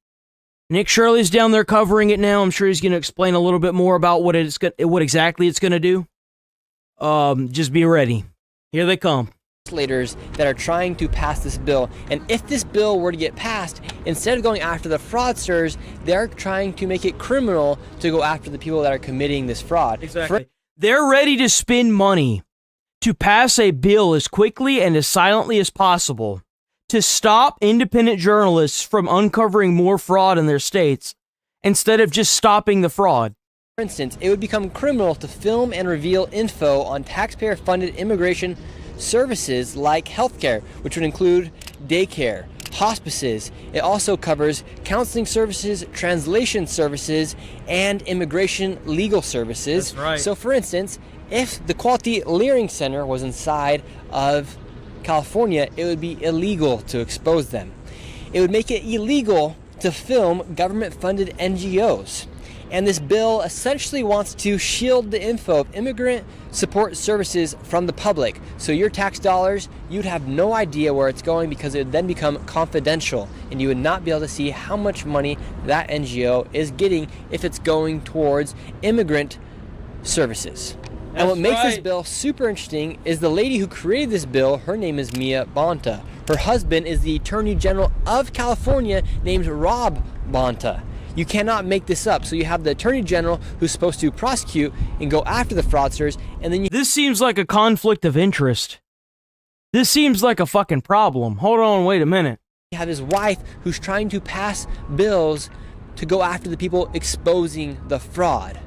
Nick Shirley's down there covering it now. I'm sure he's going to explain a little bit more about what exactly it's going to do. Just be ready. Here they come. Legislators that are trying to pass this bill, and if this bill were to get passed, instead of going after the fraudsters, they're trying to make it criminal to go after the people that are committing this fraud. Exactly. They're ready to spend money to pass a bill as quickly and as silently as possible to stop independent journalists from uncovering more fraud in their states instead of just stopping the fraud. For instance, it would become criminal to film and reveal info on taxpayer-funded immigration services like healthcare, which would include daycare, hospices. It also covers counseling services, translation services, and immigration legal services. That's right. So for instance, if the Quality Learning Center was inside of California, it would be illegal to expose them. It would make it illegal to film government-funded NGOs. And this bill essentially wants to shield the info of immigrant support services from the public. So your tax dollars, you'd have no idea where it's going because it would then become confidential and you would not be able to see how much money that NGO is getting if it's going towards immigrant services. And what makes this bill super interesting is the lady who created this bill, her name is Mia Bonta. Her husband is the Attorney General of California named Rob Bonta. You cannot make this up. So you have the Attorney General who's supposed to prosecute and go after the fraudsters, and then This seems like a conflict of interest. This seems like a fucking problem. Hold on, wait a minute. you have his wife who's trying to pass bills to go after the people exposing the fraud.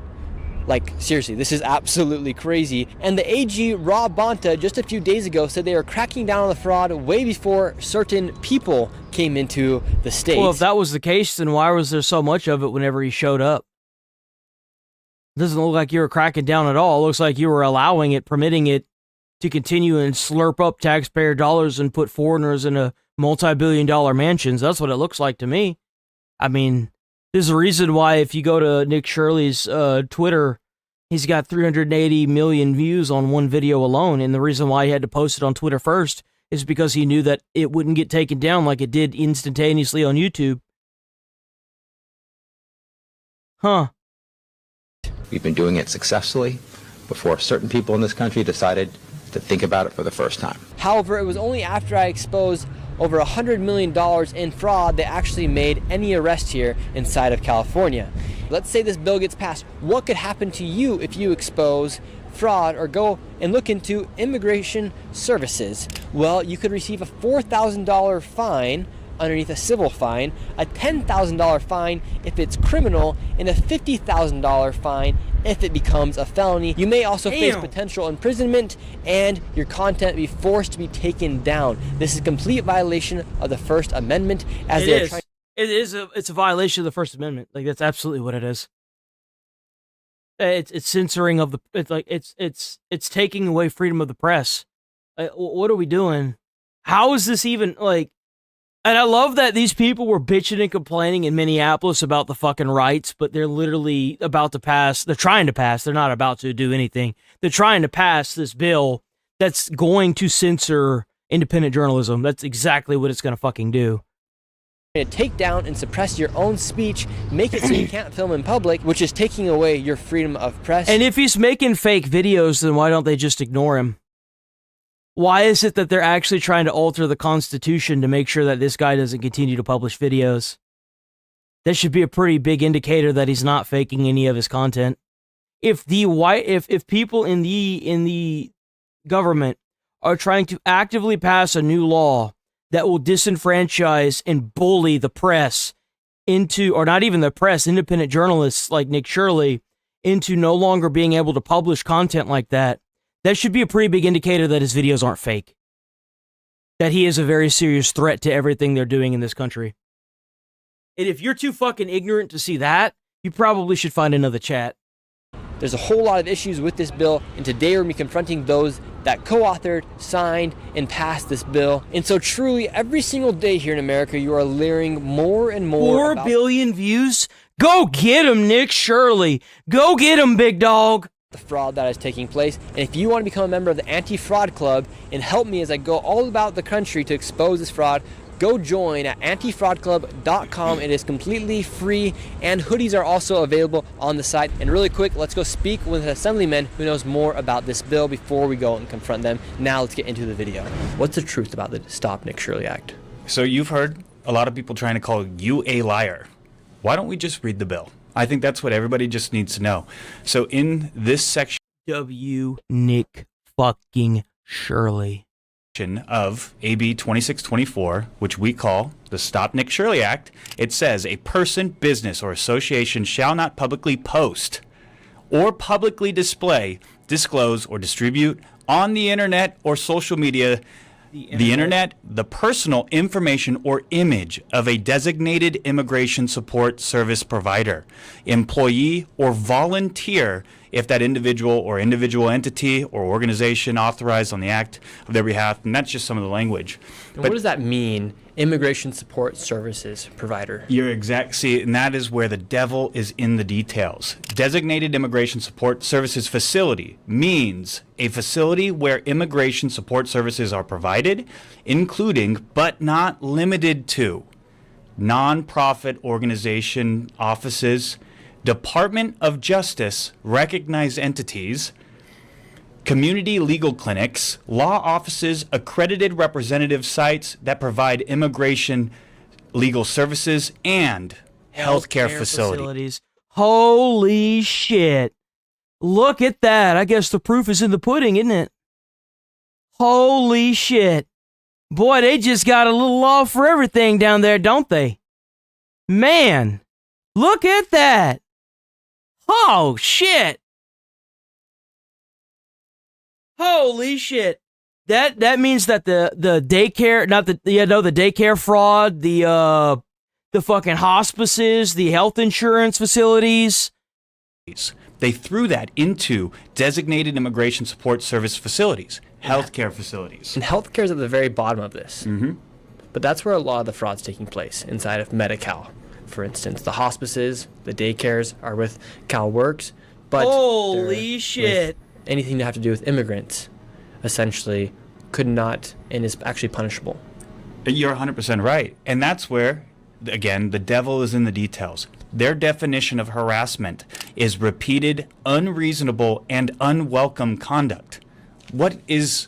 Like, seriously, this is absolutely crazy. And the AG, Rob Bonta, just a few days ago said they were cracking down on the fraud way before certain people came into the States. Well, if that was the case, then why was there so much of it whenever he showed up? It doesn't look like you were cracking down at all. It looks like you were allowing it, permitting it to continue and slurp up taxpayer dollars and put foreigners into multi-billion-dollar mansions. That's what it looks like to me. I mean, there's a reason why if you go to Nick Shirley's Twitter, he's got 380 million views on one video alone. And the reason why he had to post it on Twitter first is because he knew that it wouldn't get taken down like it did instantaneously on YouTube. Huh. We've been doing it successfully before certain people in this country decided to think about it for the first time. However, it was only after I exposed over $100 million in fraud that actually made any arrest here inside of California. Let's say this bill gets passed. What could happen to you if you expose fraud or go and look into immigration services? Well, you could receive a $4,000 fine underneath a civil fine, a $10,000 fine if it's criminal, and a $50,000 fine if it becomes a felony. You may also face potential imprisonment and your content be forced to be taken down. This is a complete violation of the First Amendment. It's a violation of the First Amendment. Like, that's absolutely what it is. It's censoring of the. It's taking away freedom of the press. What are we doing? How is this even like? And I love that these people were bitching and complaining in Minneapolis about the fucking rights, but they're literally about to pass. They're trying to pass. They're not about to do anything. They're trying to pass this bill that's going to censor independent journalism. That's exactly what it's going to fucking do. To take down and suppress your own speech, make it so you can't film in public, which is taking away your freedom of press. And if he's making fake videos, then why don't they just ignore him? Why is it that they're actually trying to alter the Constitution to make sure that this guy doesn't continue to publish videos? That should be a pretty big indicator that he's not faking any of his content. If people in the government are trying to actively pass a new law that will disenfranchise and bully the press into, or not even the press, independent journalists like Nick Shirley, into no longer being able to publish content like that, that should be a pretty big indicator that his videos aren't fake. That he is a very serious threat to everything they're doing in this country. And if you're too fucking ignorant to see that, you probably should find another chat. There's a whole lot of issues with this bill, and today we're going to be confronting those that co-authored, signed, and passed this bill. And so truly, every single day here in America, you are learning more and more 4 billion views? Go get him, Nick Shirley. Go get him, big dog. The fraud that is taking place. And if you want to become a member of the Anti-Fraud Club and help me as I go all about the country to expose this fraud, go join at antifraudclub.com. It is completely free, and hoodies are also available on the site. And really quick, let's go speak with an assemblyman who knows more about this bill before we go and confront them. Now let's get into the video. What's the truth about the Stop Nick Shirley Act? So you've heard a lot of people trying to call you a liar. Why don't we just read the bill? I think that's what everybody just needs to know. So in this section Nick fucking Shirley of AB 2624, which we call the Stop Nick Shirley Act, it says a person, business, or association shall not publicly post or publicly display, disclose, or distribute on the internet or social media the internet, the personal information or image of a designated immigration support service provider, employee, or volunteer if that individual or individual entity or organization authorized on the act of their behalf. And that's just some of the language. And what does that mean, immigration support services provider? You're exact. See, and that is where the devil is in the details. Designated Immigration Support Services Facility means a facility where immigration support services are provided, including but not limited to nonprofit organization offices, Department of Justice recognized entities, community legal clinics, law offices, accredited representative sites that provide immigration legal services, and healthcare facilities. Holy shit. Look at that. I guess the proof is in the pudding, isn't it? Holy shit. Boy, they just got a little law for everything down there, don't they? Man, look at that. Oh, shit. Holy shit. That means that the daycare, the daycare fraud, the fucking hospices, the health insurance facilities. They threw that into designated immigration support service facilities, healthcare facilities. And healthcare is at the very bottom of this. Mm-hmm. But that's where a lot of the fraud's taking place, inside of Medi-Cal. For instance, the hospices, the daycares are with CalWorks, but holy shit. Anything to have to do with immigrants, essentially, could not and is actually punishable. You're 100% right. And that's where, again, the devil is in the details. Their definition of harassment is repeated, unreasonable, and unwelcome conduct. What is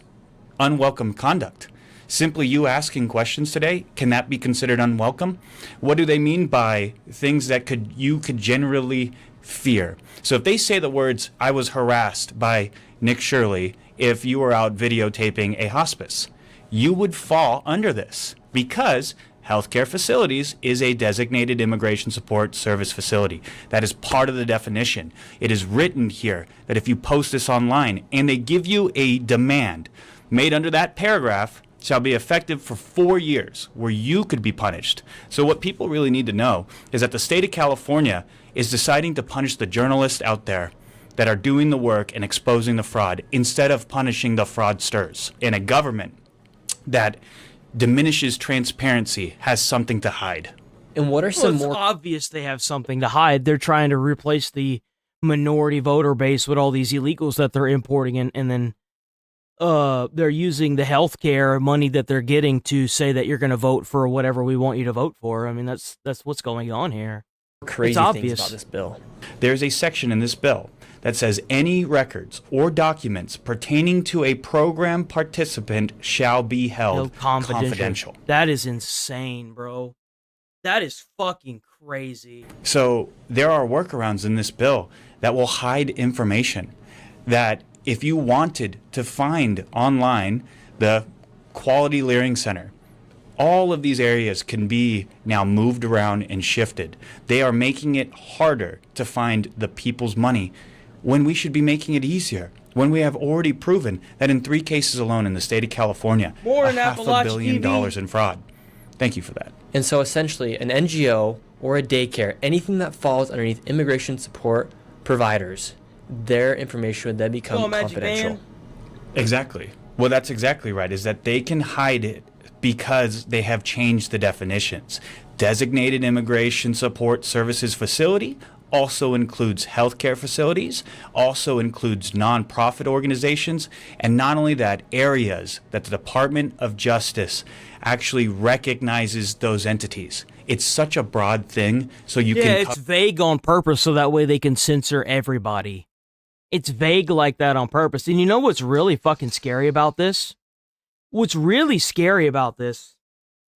unwelcome conduct? Simply you asking questions today, can that be considered unwelcome? What do they mean by things that you could generally fear? So if they say the words, I was harassed by Nick Shirley, if you were out videotaping a hospice, you would fall under this because healthcare facilities is a designated immigration support service facility. That is part of the definition. It is written here that if you post this online and they give you a demand made under that paragraph, shall be effective for 4 years, where you could be punished. So what people really need to know is that the state of California is deciding to punish the journalists out there that are doing the work and exposing the fraud instead of punishing the fraudsters. In a government that diminishes transparency, has something to hide. And what are some it's more obvious they have something to hide. They're trying to replace the minority voter base with all these illegals that they're importing in, and then they're using the healthcare money that they're getting to say that you're going to vote for whatever we want you to vote for. I mean, that's what's going on here. crazy it's things obvious about this bill? There's a section in this bill that says any records or documents pertaining to a program participant shall be held confidential. That is insane, bro. That is fucking crazy. So there are workarounds in this bill that will hide information that if you wanted to find online the Quality Learning Center, all of these areas can be now moved around and shifted. They are making it harder to find the people's money when we should be making it easier. When we have already proven that in 3 cases alone in the state of California, More than $500 million in fraud. Thank you for that. And so essentially, an NGO or a daycare, anything that falls underneath immigration support providers, their information would then become confidential. Exactly. Well, that's exactly right, is that they can hide it because they have changed the definitions. Designated Immigration Support Services Facility also includes healthcare facilities, also includes nonprofit organizations, and not only that, areas that the Department of Justice actually recognizes those entities. It's such a broad thing, so you can... Yeah, it's vague on purpose so that way they can censor everybody. It's vague like that on purpose. And you know what's really fucking scary about this? What's really scary about this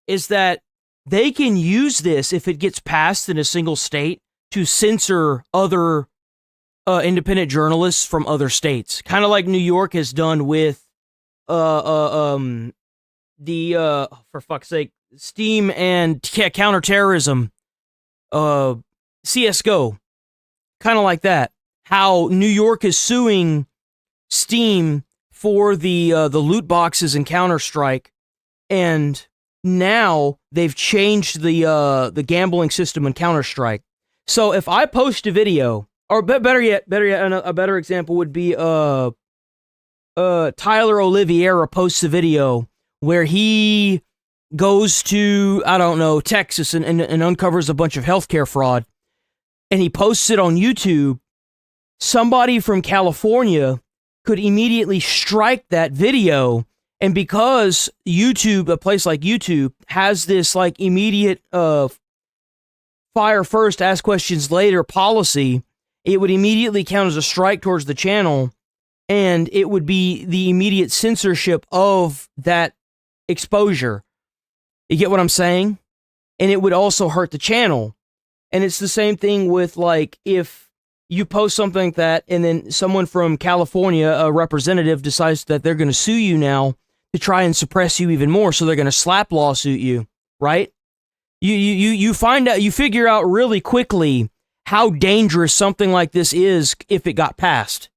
is that they can use this, if it gets passed in a single state, to censor other independent journalists from other states. Kind of like New York has done with for fuck's sake, Steam and counterterrorism, CSGO. Kind of like that. How New York is suing Steam for the loot boxes in Counter-Strike, and now they've changed the gambling system in Counter-Strike. So if I post a video, or better yet, a better example would be Tyler Oliveira posts a video where he goes to, I don't know, Texas and uncovers a bunch of healthcare fraud, and he posts it on YouTube. Somebody from California could immediately strike that video, and because YouTube, a place like YouTube, has this like immediate fire first, ask questions later policy, it would immediately count as a strike towards the channel, and it would be the immediate censorship of that exposure. You get what I'm saying? And it would also hurt the channel. And it's the same thing with, like, if you post something like that and then someone from California, a representative, decides that they're going to sue you now to try and suppress you even more, so they're going to slap lawsuit you, right? You find out, you figure out really quickly how dangerous something like this is if it got passed.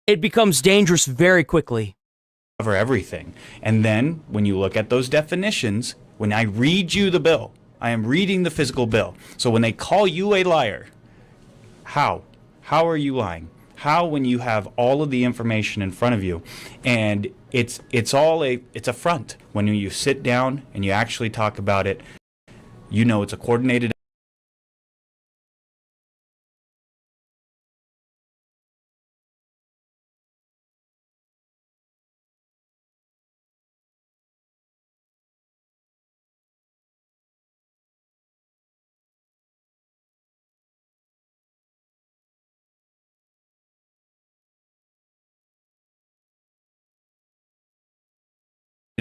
It becomes dangerous very quickly. Cover everything. And then when you look at those definitions, when I read you the bill, I am reading the physical bill. So when they call you a liar, how are you lying? How, when you have all of the information in front of you, and it's a front. When you sit down and you actually talk about it, you know it's a coordinated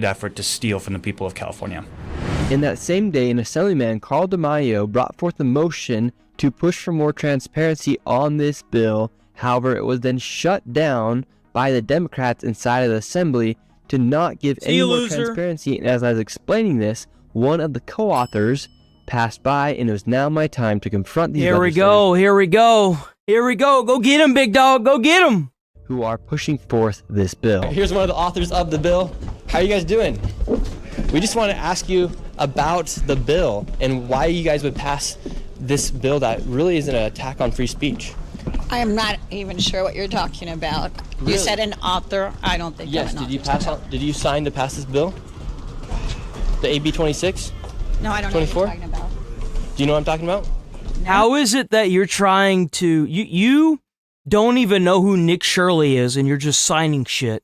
effort to steal from the people of California. In that same day, an assemblyman, Carl DeMaio, brought forth a motion to push for more transparency on this bill. However, it was then shut down by the Democrats inside of the assembly to not give any more transparency. And as I was explaining this, one of the co-authors passed by, and it was now my time to confront these Here we go. Go get him, big dog. Go get him. Who are pushing forth this bill. Here's one of the authors of the bill. How are you guys doing? We just want to ask you about the bill and why you guys would pass this bill that really is an attack on free speech. I am not even sure what you're talking about. Really? You said an author. I don't think yes, I'm an did you author. pass out? Did you sign to pass this bill? The AB 26? No, I don't know what you're talking about. Do you know what I'm talking about? How is it that you're trying to... You don't even know who Nick Shirley is, and you're just signing shit.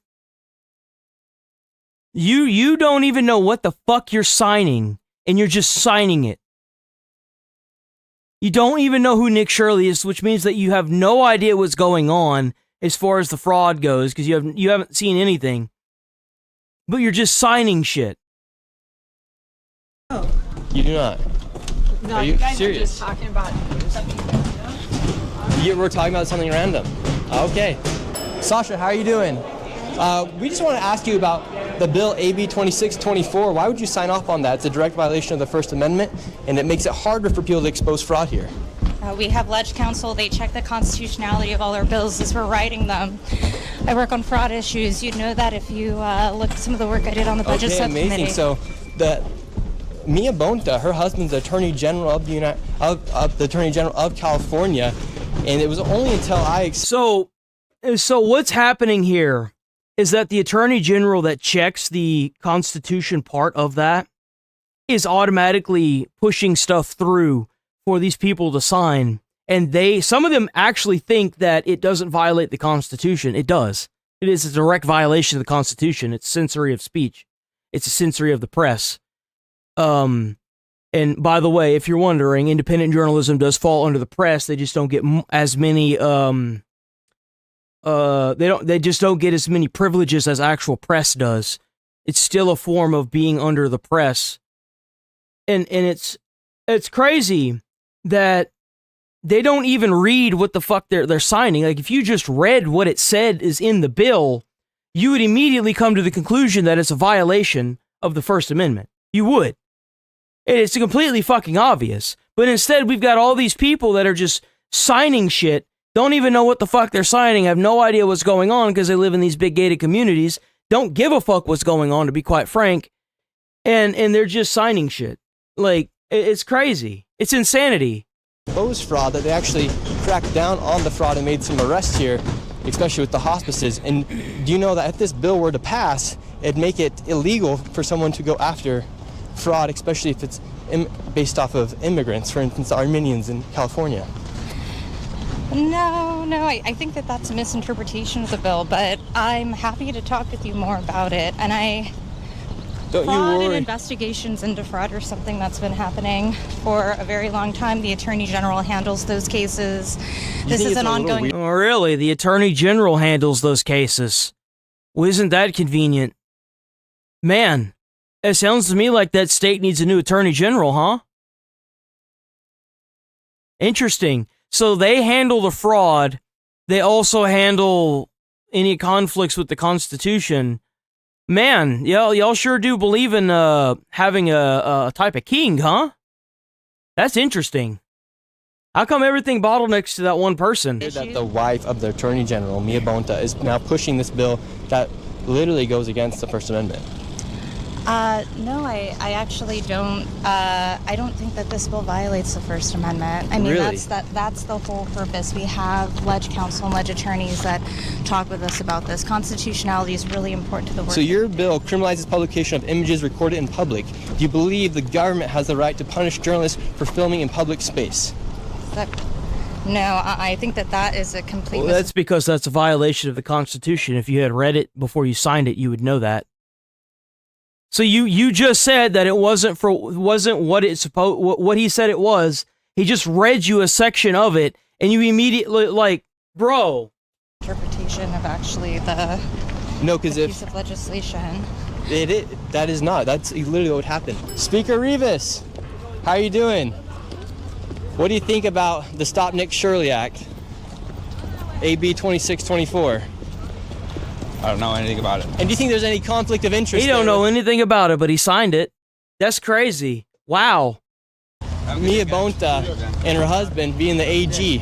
You don't even know what the fuck you're signing, and you're just signing it. You don't even know who Nick Shirley is, which means that you have no idea what's going on as far as the fraud goes, because you haven't seen anything. But you're just signing shit. Oh. You do not. No, Are you you guys serious? are just talking about something. We're talking about something random. Okay. Sasha, how are you doing? We just want to ask you about the bill AB 2624. Why would you sign off on that? It's a direct violation of the First Amendment, and it makes it harder for people to expose fraud here. We have Ledge Council. They check the constitutionality of all our bills as we're writing them. I work on fraud issues. You'd know that if you look at some of the work I did on the budget subcommittee. Amazing. So Mia Bonta, her husband's Attorney General of the Attorney General of California, and it was only until So what's happening here is that the Attorney General that checks the Constitution part of that is automatically pushing stuff through for these people to sign, and some of them actually think that it doesn't violate the Constitution. It does. It is a direct violation of the Constitution. It's censoring of speech. It's a censoring of the press. And by the way, if you're wondering, independent journalism does fall under the press. They just don't get as many they just don't get as many privileges as actual press does. It's still a form of being under the press. And it's crazy that they don't even read what the fuck they're signing. Like, if you just read what it said is in the bill, you would immediately come to the conclusion that it's a violation of the First Amendment. You would. It's completely fucking obvious. But instead, we've got all these people that are just signing shit, don't even know what the fuck they're signing, have no idea what's going on because they live in these big gated communities, don't give a fuck what's going on, to be quite frank, and they're just signing shit. Like, it's crazy. It's insanity. Expose fraud, that they actually cracked down on the fraud and made some arrests here, especially with the hospices. And do you know that if this bill were to pass, it'd make it illegal for someone to go after fraud, especially if it's based off of immigrants, for instance, Armenians in California? No, I think that that's a misinterpretation of the bill, but I'm happy to talk with you more about it. And fraud and investigations into fraud are something that's been happening for a very long time. The Attorney General handles those cases. This is an ongoing... Oh, really? The Attorney General handles those cases? Well, isn't that convenient? Man, it sounds to me like that state needs a new Attorney General, huh? Interesting. So they handle the fraud. They also handle any conflicts with the Constitution. Man, y'all sure do believe in having a type of king, huh? That's interesting. How come everything bottlenecks to that one person? That the wife of the Attorney General, Mia Bonta, is now pushing this bill that literally goes against the First Amendment. No, I actually don't. I don't think that this bill violates the First Amendment. I mean, really? that's the whole purpose. We have Ledge Council and Ledge attorneys that talk with us about this. Constitutionality is really important to the work. So your bill criminalizes publication of images recorded in public. Do you believe the government has the right to punish journalists for filming in public space? No, I think that is a complete... Well, that's because that's a violation of the Constitution. If you had read it before you signed it, you would know that. So you just said that it wasn't what what he said it was. He just read you a section of it, and you immediately like, bro. Interpretation of actually the piece of legislation. That is not. That's literally what happened. Speaker Rivas, how are you doing? What do you think about the Stop Nick Shirley Act, AB 2624? I don't know anything about it. And do you think there's any conflict of interest? He don't know anything about it, but he signed it. That's crazy. Wow. Mia Bonta and her husband being the AG.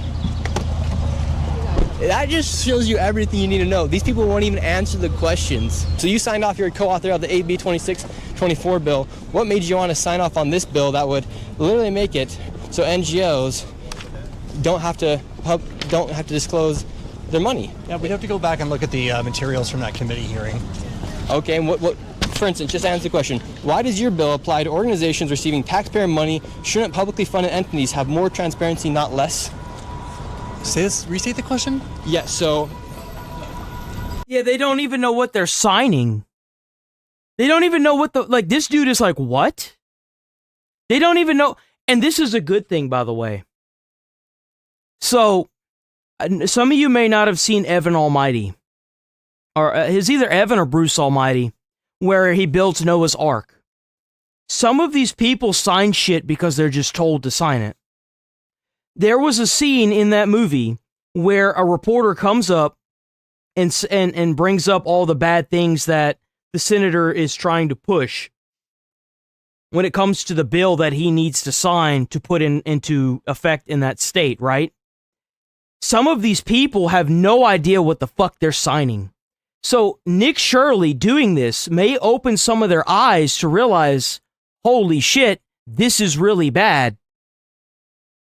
That just shows you everything you need to know. These people won't even answer the questions. So you signed off, you're a co-author of the AB 2624 bill. What made you want to sign off on this bill that would literally make it so NGOs don't have to disclose their money? Yeah, we'd have to go back and look at the materials from that committee hearing. Okay, and what for instance, just answer the question. Why does your bill apply to organizations receiving taxpayer money? Shouldn't publicly funded entities have more transparency, not less? Restate the question? Yeah, so... Yeah, they don't even know what they're signing. They don't even know what this dude is like, what? They don't even know. And this is a good thing, by the way. So, some of you may not have seen Evan Almighty. Or it's either Evan or Bruce Almighty, where he builds Noah's Ark. Some of these people sign shit because they're just told to sign it. There was a scene in that movie where a reporter comes up and brings up all the bad things that the senator is trying to push when it comes to the bill that he needs to sign to put into effect in that state, right? Some of these people have no idea what the fuck they're signing. So Nick Shirley doing this may open some of their eyes to realize, holy shit, this is really bad.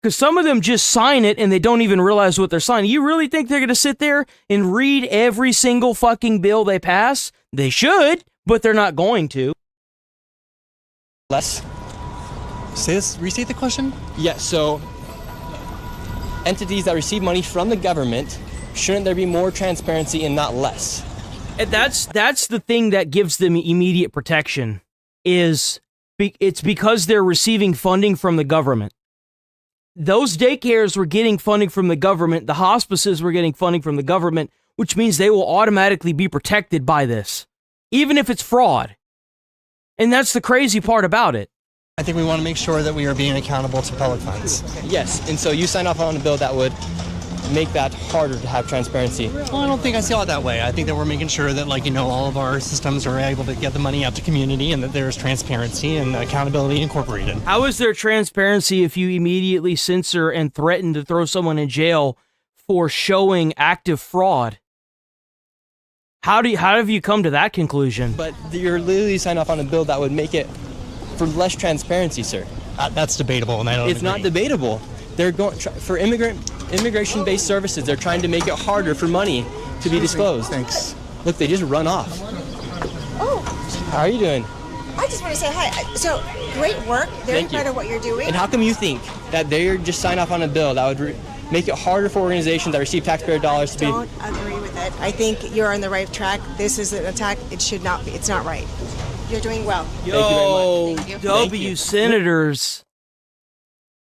Because some of them just sign it and they don't even realize what they're signing. You really think they're going to sit there and read every single fucking bill they pass? They should, but they're not going to. Less. Restate the question? Yeah, so entities that receive money from the government, shouldn't there be more transparency and not less? And that's the thing that gives them immediate protection, it's because they're receiving funding from the government. Those daycares were getting funding from the government, the hospices were getting funding from the government, which means they will automatically be protected by this, even if it's fraud. And that's the crazy part about it. I think we want to make sure that we are being accountable to public funds. Yes, and so you sign off on a bill that would make that harder to have transparency. Well, I don't think I see it that way. I think that we're making sure that, all of our systems are able to get the money out to community and that there's transparency and accountability incorporated. How is there transparency if you immediately censor and threaten to throw someone in jail for showing active fraud? How have you come to that conclusion? But you're literally signed off on a bill that would make it for less transparency, sir. That's debatable, and I don't It's agree. not debatable. They're going for immigration-based services. They're trying to make it harder for money to be disclosed. Thanks. Look, they just run off. Oh, How are you doing? I just want to say hi. So, great work. Very Thank you. proud of what you're doing. And how come you think that they're just signed off on a bill that would make it harder for organizations that receive taxpayer dollars to be... Don't agree with it. I think you're on the right track. This is an attack. It should not be. It's not right. You're doing well. Yo, Thank you. W senators.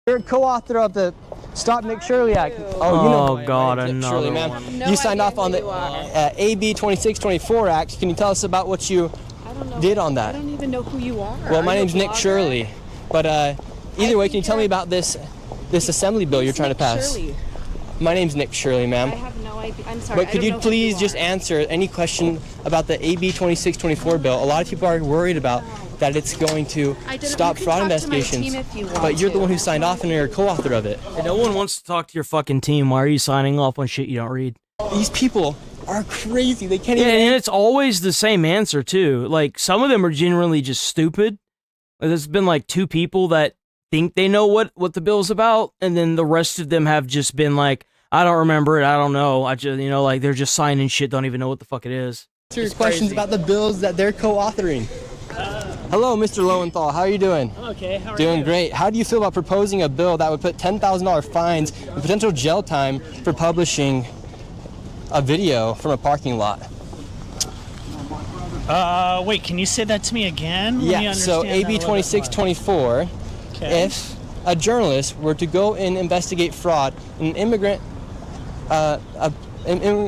You're a co-author of the Stop Nick Shirley Act. Oh, God, Nick another Shirley, man. one. You signed off on the AB 2624 Act. Can you tell us about what you did on that? I don't even know who you are. Well, my name's Nick Shirley. But either way, can you tell me about this assembly bill you're trying to pass? Shirley? My name's Nick Shirley, ma'am. I have no idea. I'm sorry. But could you please just answer any question about the AB 2624 bill? A lot of people are worried about that it's going to stop fraud investigations. But you're the one who signed off and you're a co-author of it. And no one wants to talk to your fucking team. Why are you signing off on shit you don't read? These people are crazy. They can't even... and it's always the same answer, too. Like, some of them are genuinely just stupid. There's been, like, 2 people that think they know what the bill's about, and then the rest of them have just been like, I don't remember it, I don't know. I just, they're just signing shit, don't even know what the fuck it is. Answer your questions about the bills that they're co-authoring. Hello, Mr. Lowenthal. How are you doing? Okay, how are you? Doing great. How do you feel about proposing a bill that would put $10,000 fines and potential jail time for publishing a video from a parking lot? Wait, can you say that to me again? Let me Yeah, so understand AB that a little bit 2624, Okay. if a journalist were to go and investigate fraud in an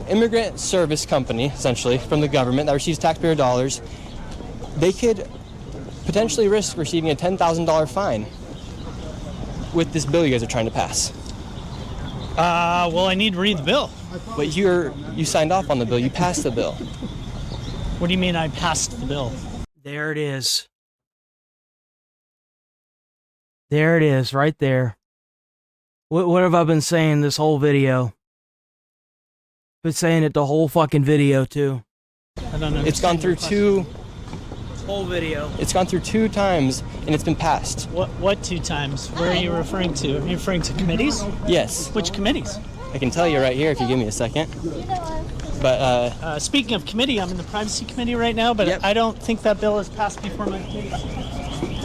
immigrant service company, essentially, from the government that receives taxpayer dollars, they could potentially risk receiving a $10,000 fine with this bill you guys are trying to pass. Well, I need to read the bill. But you signed off on the bill. You passed the bill. What do you mean I passed the bill? There it is. There it is, right there. What have I been saying this whole video? Been saying it the whole fucking video, too. I don't know. It's gone through two... Whole video. It's gone through 2 times, and it's been passed. What 2 times? Where are you referring to? Are you referring to committees? Yes. Which committees? I can tell you right here if you give me a second. But speaking of committee, I'm in the privacy committee right now, but I don't think that bill has passed before my committee.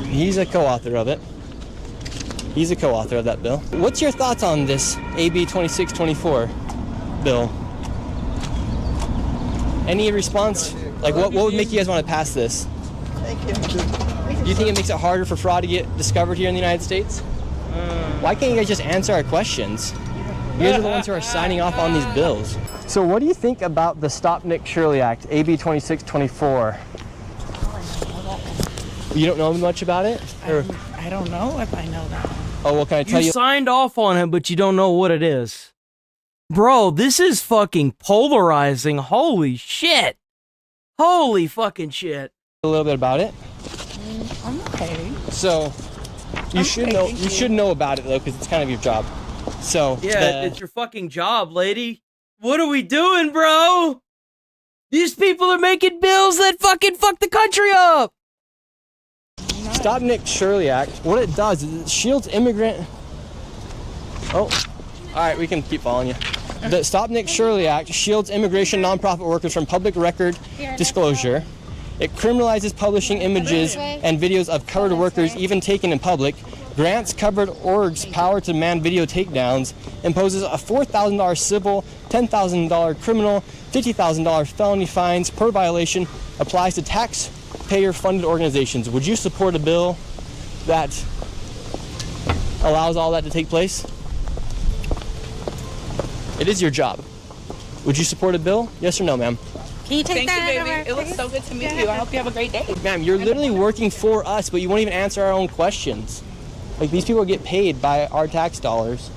he's a co-author of it. He's a co-author of that bill. What's your thoughts on this AB 2624 bill? Any response? Like, what would make you guys want to pass this? Thank you. Do you think it makes it harder for fraud to get discovered here in the United States? Why can't you guys just answer our questions? You guys are the ones who are signing off on these bills. So what do you think about the Stop Nick Shirley Act, AB 2624? You don't know much about it? Or? I don't know if I know that. Oh, well, can I tell you? You signed off on it, but you don't know what it is. Bro, this is fucking polarizing. Holy shit. Holy fucking shit. A little bit about it. I'm okay. So, you should know about it, though, because it's kind of your job. So, yeah, it's your fucking job, lady. What are we doing, bro? These people are making bills that fucking fuck the country up. Stop Nick Shirley Act, what it does is it shields immigrant... Oh, all right, we can keep following you. The Stop Nick Shirley Act shields immigration nonprofit workers from public record disclosure. It criminalizes publishing images and videos of covered workers, even taken in public, grants covered orgs power to demand video takedowns, imposes a $4,000 civil, $10,000 criminal, $50,000 felony fines per violation, applies to taxpayer-funded organizations. Would you support a bill that allows all that to take place? It is your job. Would you support a bill? Yes or no, ma'am? Can you take that? Thank you, baby. It was so good to meet you. I hope you have a great day. Ma'am, you're literally working for us, but you won't even answer our own questions. Like, these people get paid by our tax dollars,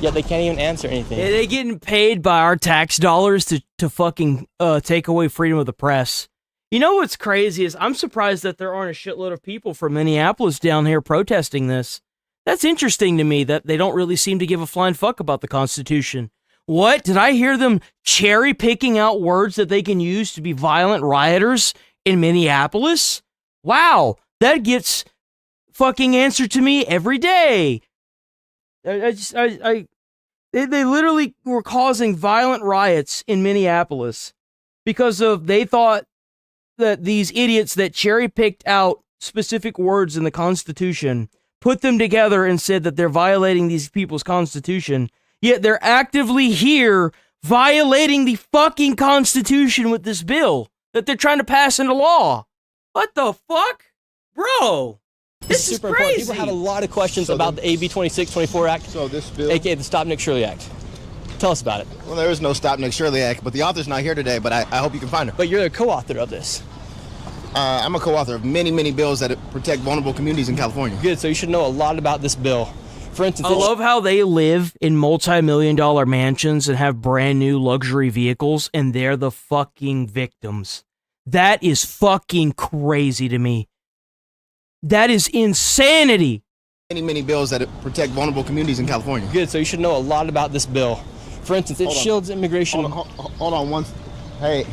yet they can't even answer anything. Yeah, they getting paid by our tax dollars to fucking take away freedom of the press. You know what's crazy is I'm surprised that there aren't a shitload of people from Minneapolis down here protesting this. That's interesting to me that they don't really seem to give a flying fuck about the Constitution. What? Did I hear them cherry picking out words that they can use to be violent rioters in Minneapolis? Wow, that gets fucking answered to me every day. They literally were causing violent riots in Minneapolis because they thought that these idiots that cherry picked out specific words in the Constitution, put them together and said that they're violating these people's Constitution. Yet they're actively here violating the fucking Constitution with this bill that they're trying to pass into law. What the fuck? Bro, this is super crazy. Important. People have a lot of questions about the AB 2624 Act, So this bill... aka the Stop Nick Shirley Act. Tell us about it. Well, there is no Stop Nick Shirley Act, but the author's not here today, but I hope you can find her. But you're a co-author of this. I'm a co-author of many, many bills that protect vulnerable communities in California. Good, so you should know a lot about this bill. For instance, I love how they live in multi-million-dollar mansions and have brand new luxury vehicles, and they're the fucking victims. That is fucking crazy to me. That is insanity. Many, many bills that protect vulnerable communities in California. Good, so you should know a lot about this bill. For instance, it shields immigration... Hold on one... Hey.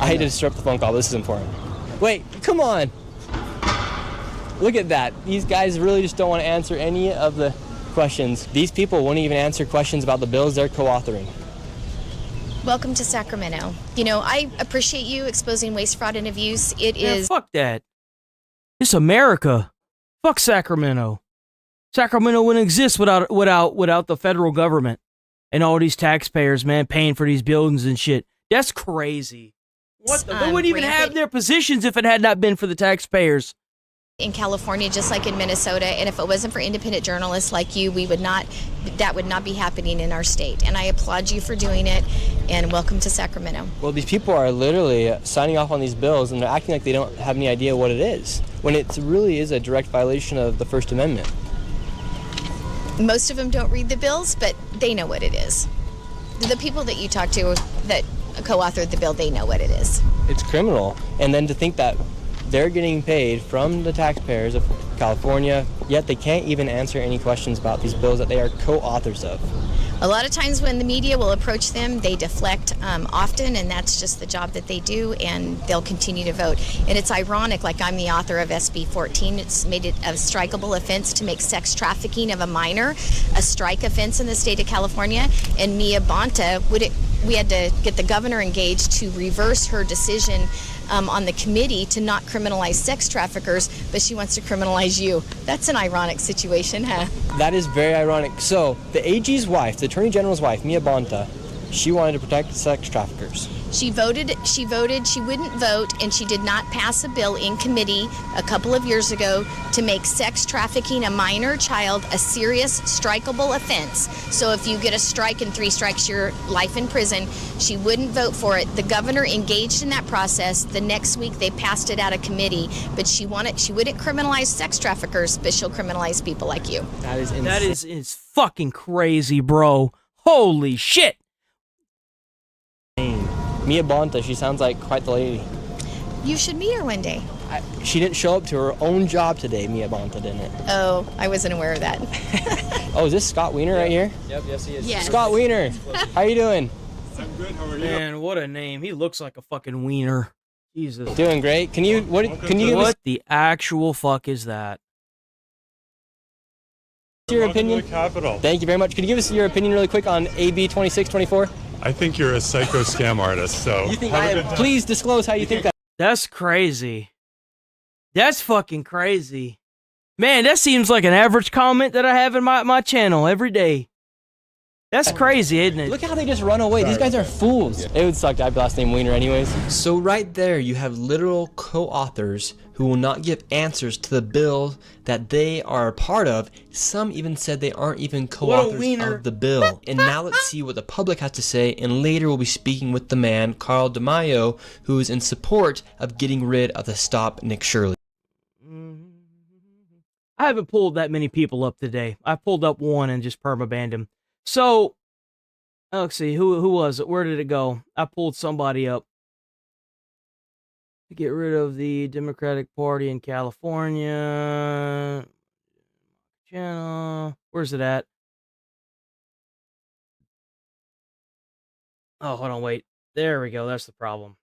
I hate to disrupt the phone call, but this is important. Wait, come on! Look at that. These guys really just don't want to answer any of the questions. These people won't even answer questions about the bills they're co-authoring. Welcome to Sacramento. You know, I appreciate you exposing waste, fraud, and abuse. It is... Fuck that. It's America. Fuck Sacramento. Sacramento wouldn't exist without the federal government and all these taxpayers, man, paying for these buildings and shit. That's crazy. What the? They wouldn't even have their positions if it had not been for the taxpayers. In California, just like in Minnesota, and if it wasn't for independent journalists like you, that would not be happening in our state. And I applaud you for doing it, and welcome to Sacramento. Well, these people are literally signing off on these bills, and they're acting like they don't have any idea what it is, when it really is a direct violation of the First Amendment. Most of them don't read the bills, but they know what it is. The people that you talk to that co-authored the bill, they know what it is. It's criminal. And then to think that they're getting paid from the taxpayers of California, yet they can't even answer any questions about these bills that they are co-authors of. A lot of times when the media will approach them, they deflect often, and that's just the job that they do, and they'll continue to vote. And it's ironic, like I'm the author of SB 14. It's made it a strikeable offense to make sex trafficking of a minor a strike offense in the state of California, and Mia Bonta we had to get the governor engaged to reverse her decision on the committee to not criminalize sex traffickers, but she wants to criminalize you. That's an ironic situation, huh? That is very ironic. So, the AG's wife, the Attorney General's wife, Mia Bonta, she wanted to protect sex traffickers. She wouldn't vote, and she did not pass a bill in committee a couple of years ago to make sex trafficking a minor child a serious strikeable offense. So if you get a strike and 3 strikes, your life in prison. She wouldn't vote for it. The governor engaged in that process. The next week they passed it out of committee, but she wouldn't criminalize sex traffickers, but she'll criminalize people like you. That is insane. That is fucking crazy, bro. Holy shit. Mia Bonta, she sounds like quite the lady. You should meet her one day. She didn't show up to her own job today, Mia Bonta, didn't it? Oh, I wasn't aware of that. Oh, is this Scott Wiener right here? Yep, yes he is. Yes. Scott Wiener, how you doing? I'm good. How are you? Man, what a name. He looks like a fucking wiener. Jesus. Doing great. Can you What the actual fuck is that? your Welcome opinion? to the Capitol. Thank you very much. Can you give us your opinion really quick on AB 2624? I think you're a psycho scam artist, so You think have I a am? good time. Please disclose how you think that. That's crazy. That's fucking crazy. Man, that seems like an average comment that I have in my channel every day. That's crazy, isn't it? Look how they just run away. These guys are fools. It would suck to have last name Wiener anyways. So right there, you have literal co-authors who will not give answers to the bill that they are a part of. Some even said they aren't even co-authors of the bill. And now let's see what the public has to say, and later we'll be speaking with the man, Carl DeMaio, who is in support of getting rid of the Stop Nick Shirley. I haven't pulled that many people up today. I pulled up one and just permabanned him. So, let's see, who was it? Where did it go? I pulled somebody up to get rid of the Democratic Party in California. Channel. Where's it at? Oh, hold on, wait. There we go. That's the problem.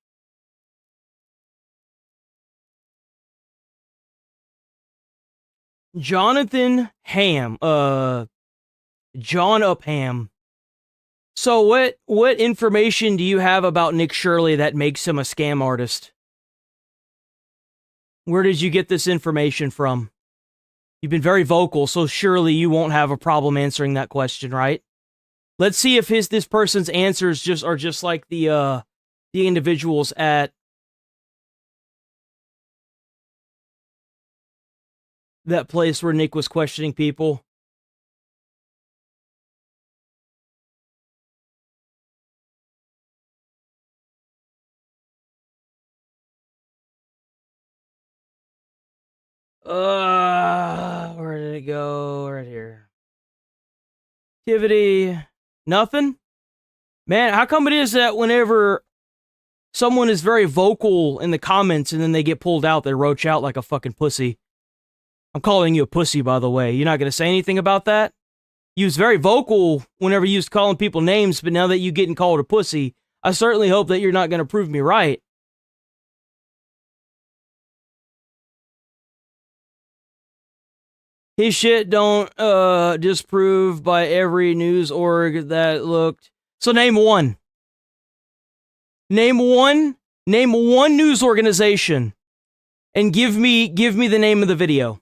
Jonathan Ham. John Upham. So what information do you have about Nick Shirley that makes him a scam artist? Where did you get this information from? You've been very vocal, so surely you won't have a problem answering that question, right? Let's see if this person's answers are just like the individuals at that place where Nick was questioning people. Where did it go? Right here. Activity. Nothing? Man, how come it is that whenever someone is very vocal in the comments and then they get pulled out, they roach out like a fucking pussy? I'm calling you a pussy, by the way. You're not going to say anything about that? You was very vocal whenever you was calling people names, but now that you're getting called a pussy, I certainly hope that you're not going to prove me right. His shit don't disprove by every news org that looked. So name one. Name one news organization and give me the name of the video.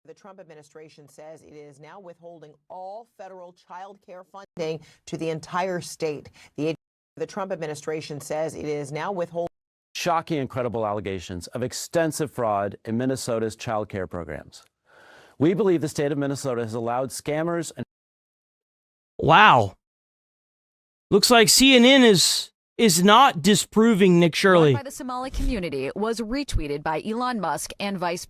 The Trump administration says it is now withholding all federal child care funding to the entire state. The Trump administration says it is now withholding shocking and credible allegations of extensive fraud in Minnesota's child care programs. We believe the state of Minnesota has allowed scammers and... Wow. Looks like CNN is not disproving Nick Shirley. By the Somali community was retweeted by Elon Musk and Vice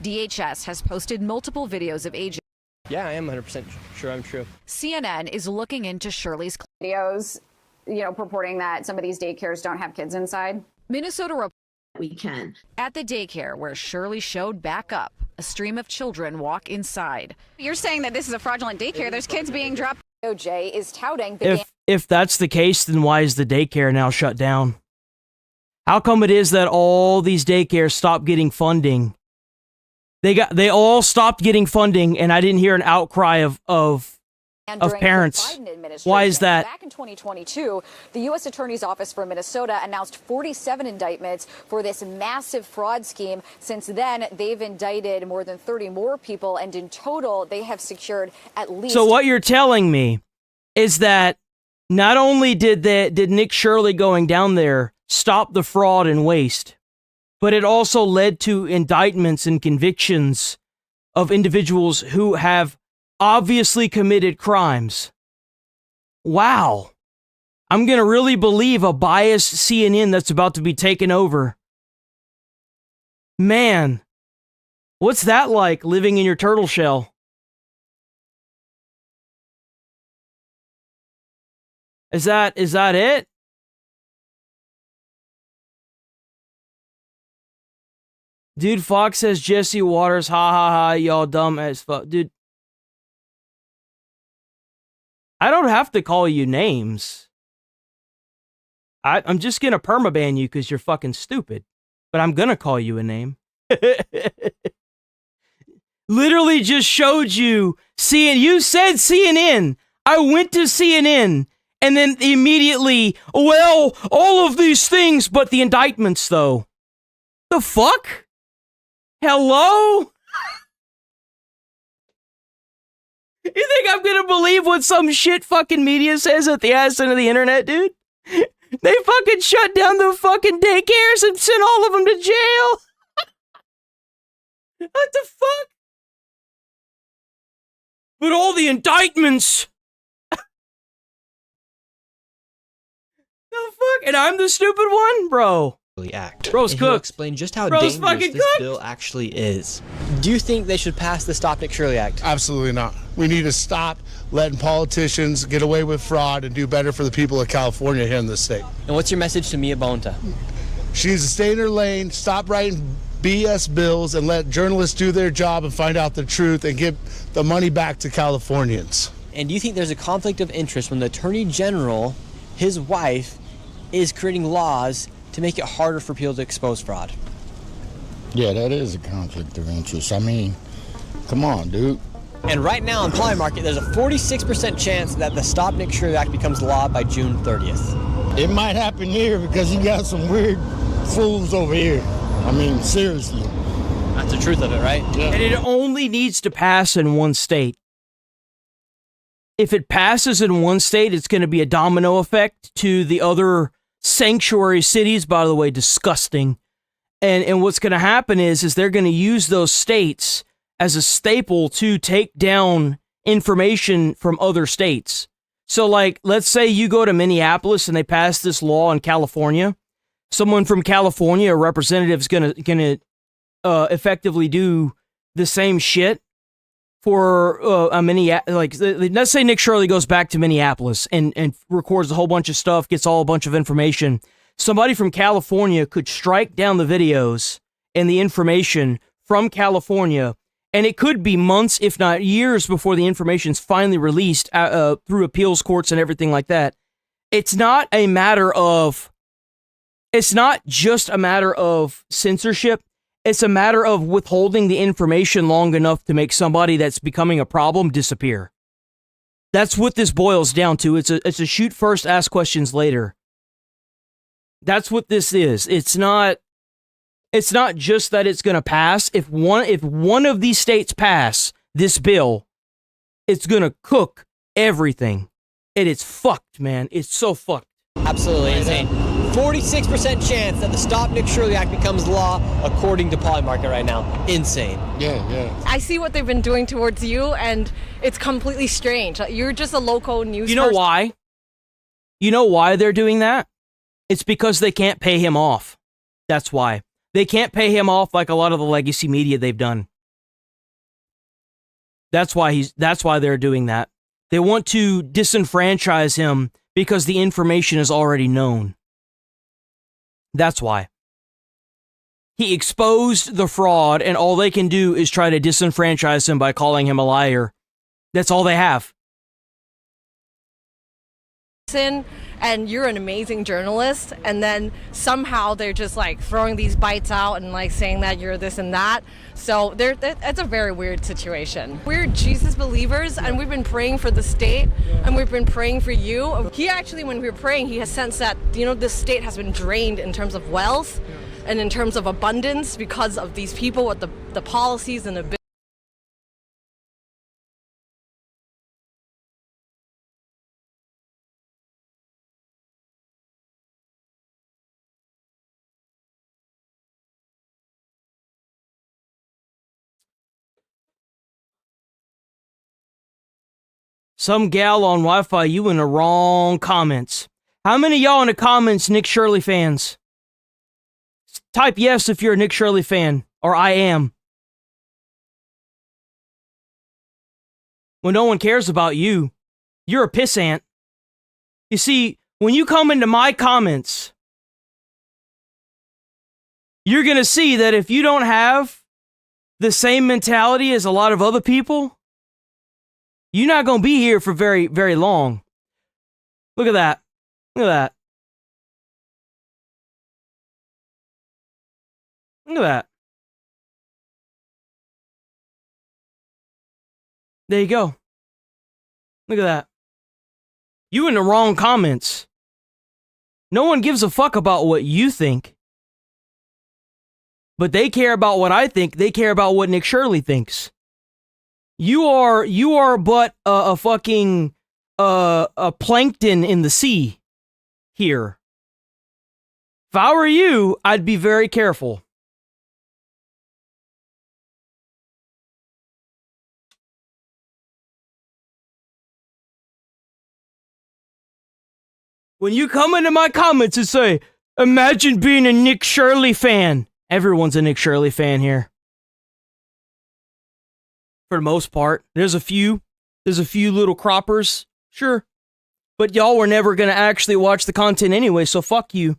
DHS has posted multiple videos of agents. Yeah, I am 100% sure I'm true. CNN is looking into Shirley's videos, purporting that some of these daycares don't have kids inside. Minnesota weekend at the daycare where Shirley showed back up. A stream of children walk inside. You're saying that this is a fraudulent daycare. There's kids being dropped. OJ is touting If that's the case, then why is the daycare now shut down? How come it is that all these daycares stopped getting funding? They all stopped getting funding, and I didn't hear an outcry of parents. Why is that? Back in 2022, the U.S. Attorney's Office for Minnesota announced 47 indictments for this massive fraud scheme. Since then, they've indicted more than 30 more people, and in total, they have secured at least... So what you're telling me is that not only did Nick Shirley going down there stop the fraud and waste, but it also led to indictments and convictions of individuals who have obviously committed crimes. Wow. I'm going to really believe a biased CNN that's about to be taken over. Man, what's that like, living in your turtle shell? Is that it? Dude, Fox says Jesse Waters, ha ha ha, y'all dumb as fuck. Dude, I don't have to call you names. I'm just gonna permaban you because you're fucking stupid. But I'm gonna call you a name. Literally just showed you you said CNN. I went to CNN and then immediately, well, all of these things, but the indictments though. The fuck? Hello? You think I'm gonna believe what some shit fucking media says at the ass end of the internet, dude? They fucking shut down the fucking daycares and sent all of them to jail? What the fuck? But all the indictments. The fuck? And I'm the stupid one? Bro. Act. Bro's and he'll cooked. Explain just how Bro's dangerous fucking this cooked. bill actually is. Do you think they should pass the Stop Nick Shirley Act? Absolutely not. We need to stop letting politicians get away with fraud and do better for the people of California here in the state. And what's your message to Mia Bonta? She needs to stay in her lane, stop writing BS bills, and let journalists do their job and find out the truth and give the money back to Californians. And do you think there's a conflict of interest when the Attorney General, his wife, is creating laws to make it harder for people to expose fraud? Yeah, that is a conflict of interest. I mean, come on, dude. And right now in Polymarket, there's a 46% chance that the Stop Nick Shirley Act becomes law by June 30th. It might happen here because you got some weird fools over here. I mean, seriously. That's the truth of it, right? Yeah. And it only needs to pass in one state. If it passes in one state, it's going to be a domino effect to the other sanctuary cities. By the way, disgusting. And what's going to happen is they're going to use those states as a staple to take down information from other states. So, like, let's say you go to Minneapolis and they pass this law in California. Someone from California, a representative, is gonna effectively do the same shit for a Minneapolis. Like, let's say Nick Shirley goes back to Minneapolis and records a whole bunch of stuff, gets all a bunch of information. Somebody from California could strike down the videos and the information from California, and it could be months, if not years, before the information's finally released through appeals courts and everything like that. It's not just a matter of censorship. It's a matter of withholding the information long enough to make somebody that's becoming a problem disappear. That's what this boils down to. It's a shoot first, ask questions later. That's what this is. It's not just that it's going to pass. If one of these states pass this bill, it's going to cook everything. And it's fucked, man. It's so fucked. Absolutely insane. 46% chance that the Stop Nick Shirley Act becomes law, according to Polymarket right now. Insane. Yeah. I see what they've been doing towards you, and it's completely strange. You're just a local news. You know why? You know why they're doing that? It's because they can't pay him off. That's why. They can't pay him off like a lot of the legacy media they've done. That's why they're doing that. They want to disenfranchise him because the information is already known. That's why. He exposed the fraud, and all they can do is try to disenfranchise him by calling him a liar. That's all they have. And you're an amazing journalist, and then somehow they're just like throwing these bites out and like saying that you're this and that. So that's a very weird situation. We're Jesus believers, and we've been praying for the state, and we've been praying for you. He actually, when we were praying, he has sensed that, you know, this state has been drained in terms of wealth and in terms of abundance because of these people with the policies and the Some gal on Wi-Fi, you in the wrong comments. How many of y'all in the comments Nick Shirley fans? Type yes if you're a Nick Shirley fan, or I am. When no one cares about you, you're a pissant. You see, when you come into my comments, you're going to see that if you don't have the same mentality as a lot of other people, you're not going to be here for very, very long. Look at that. Look at that. Look at that. There you go. Look at that. You in the wrong comments. No one gives a fuck about what you think. But they care about what I think. They care about what Nick Shirley thinks. You are but a fucking a plankton in the sea here. If I were you, I'd be very careful. When you come into my comments and say, imagine being a Nick Shirley fan. Everyone's a Nick Shirley fan here. For the most part. There's a few little croppers, sure. But y'all were never going to actually watch the content anyway, so fuck you.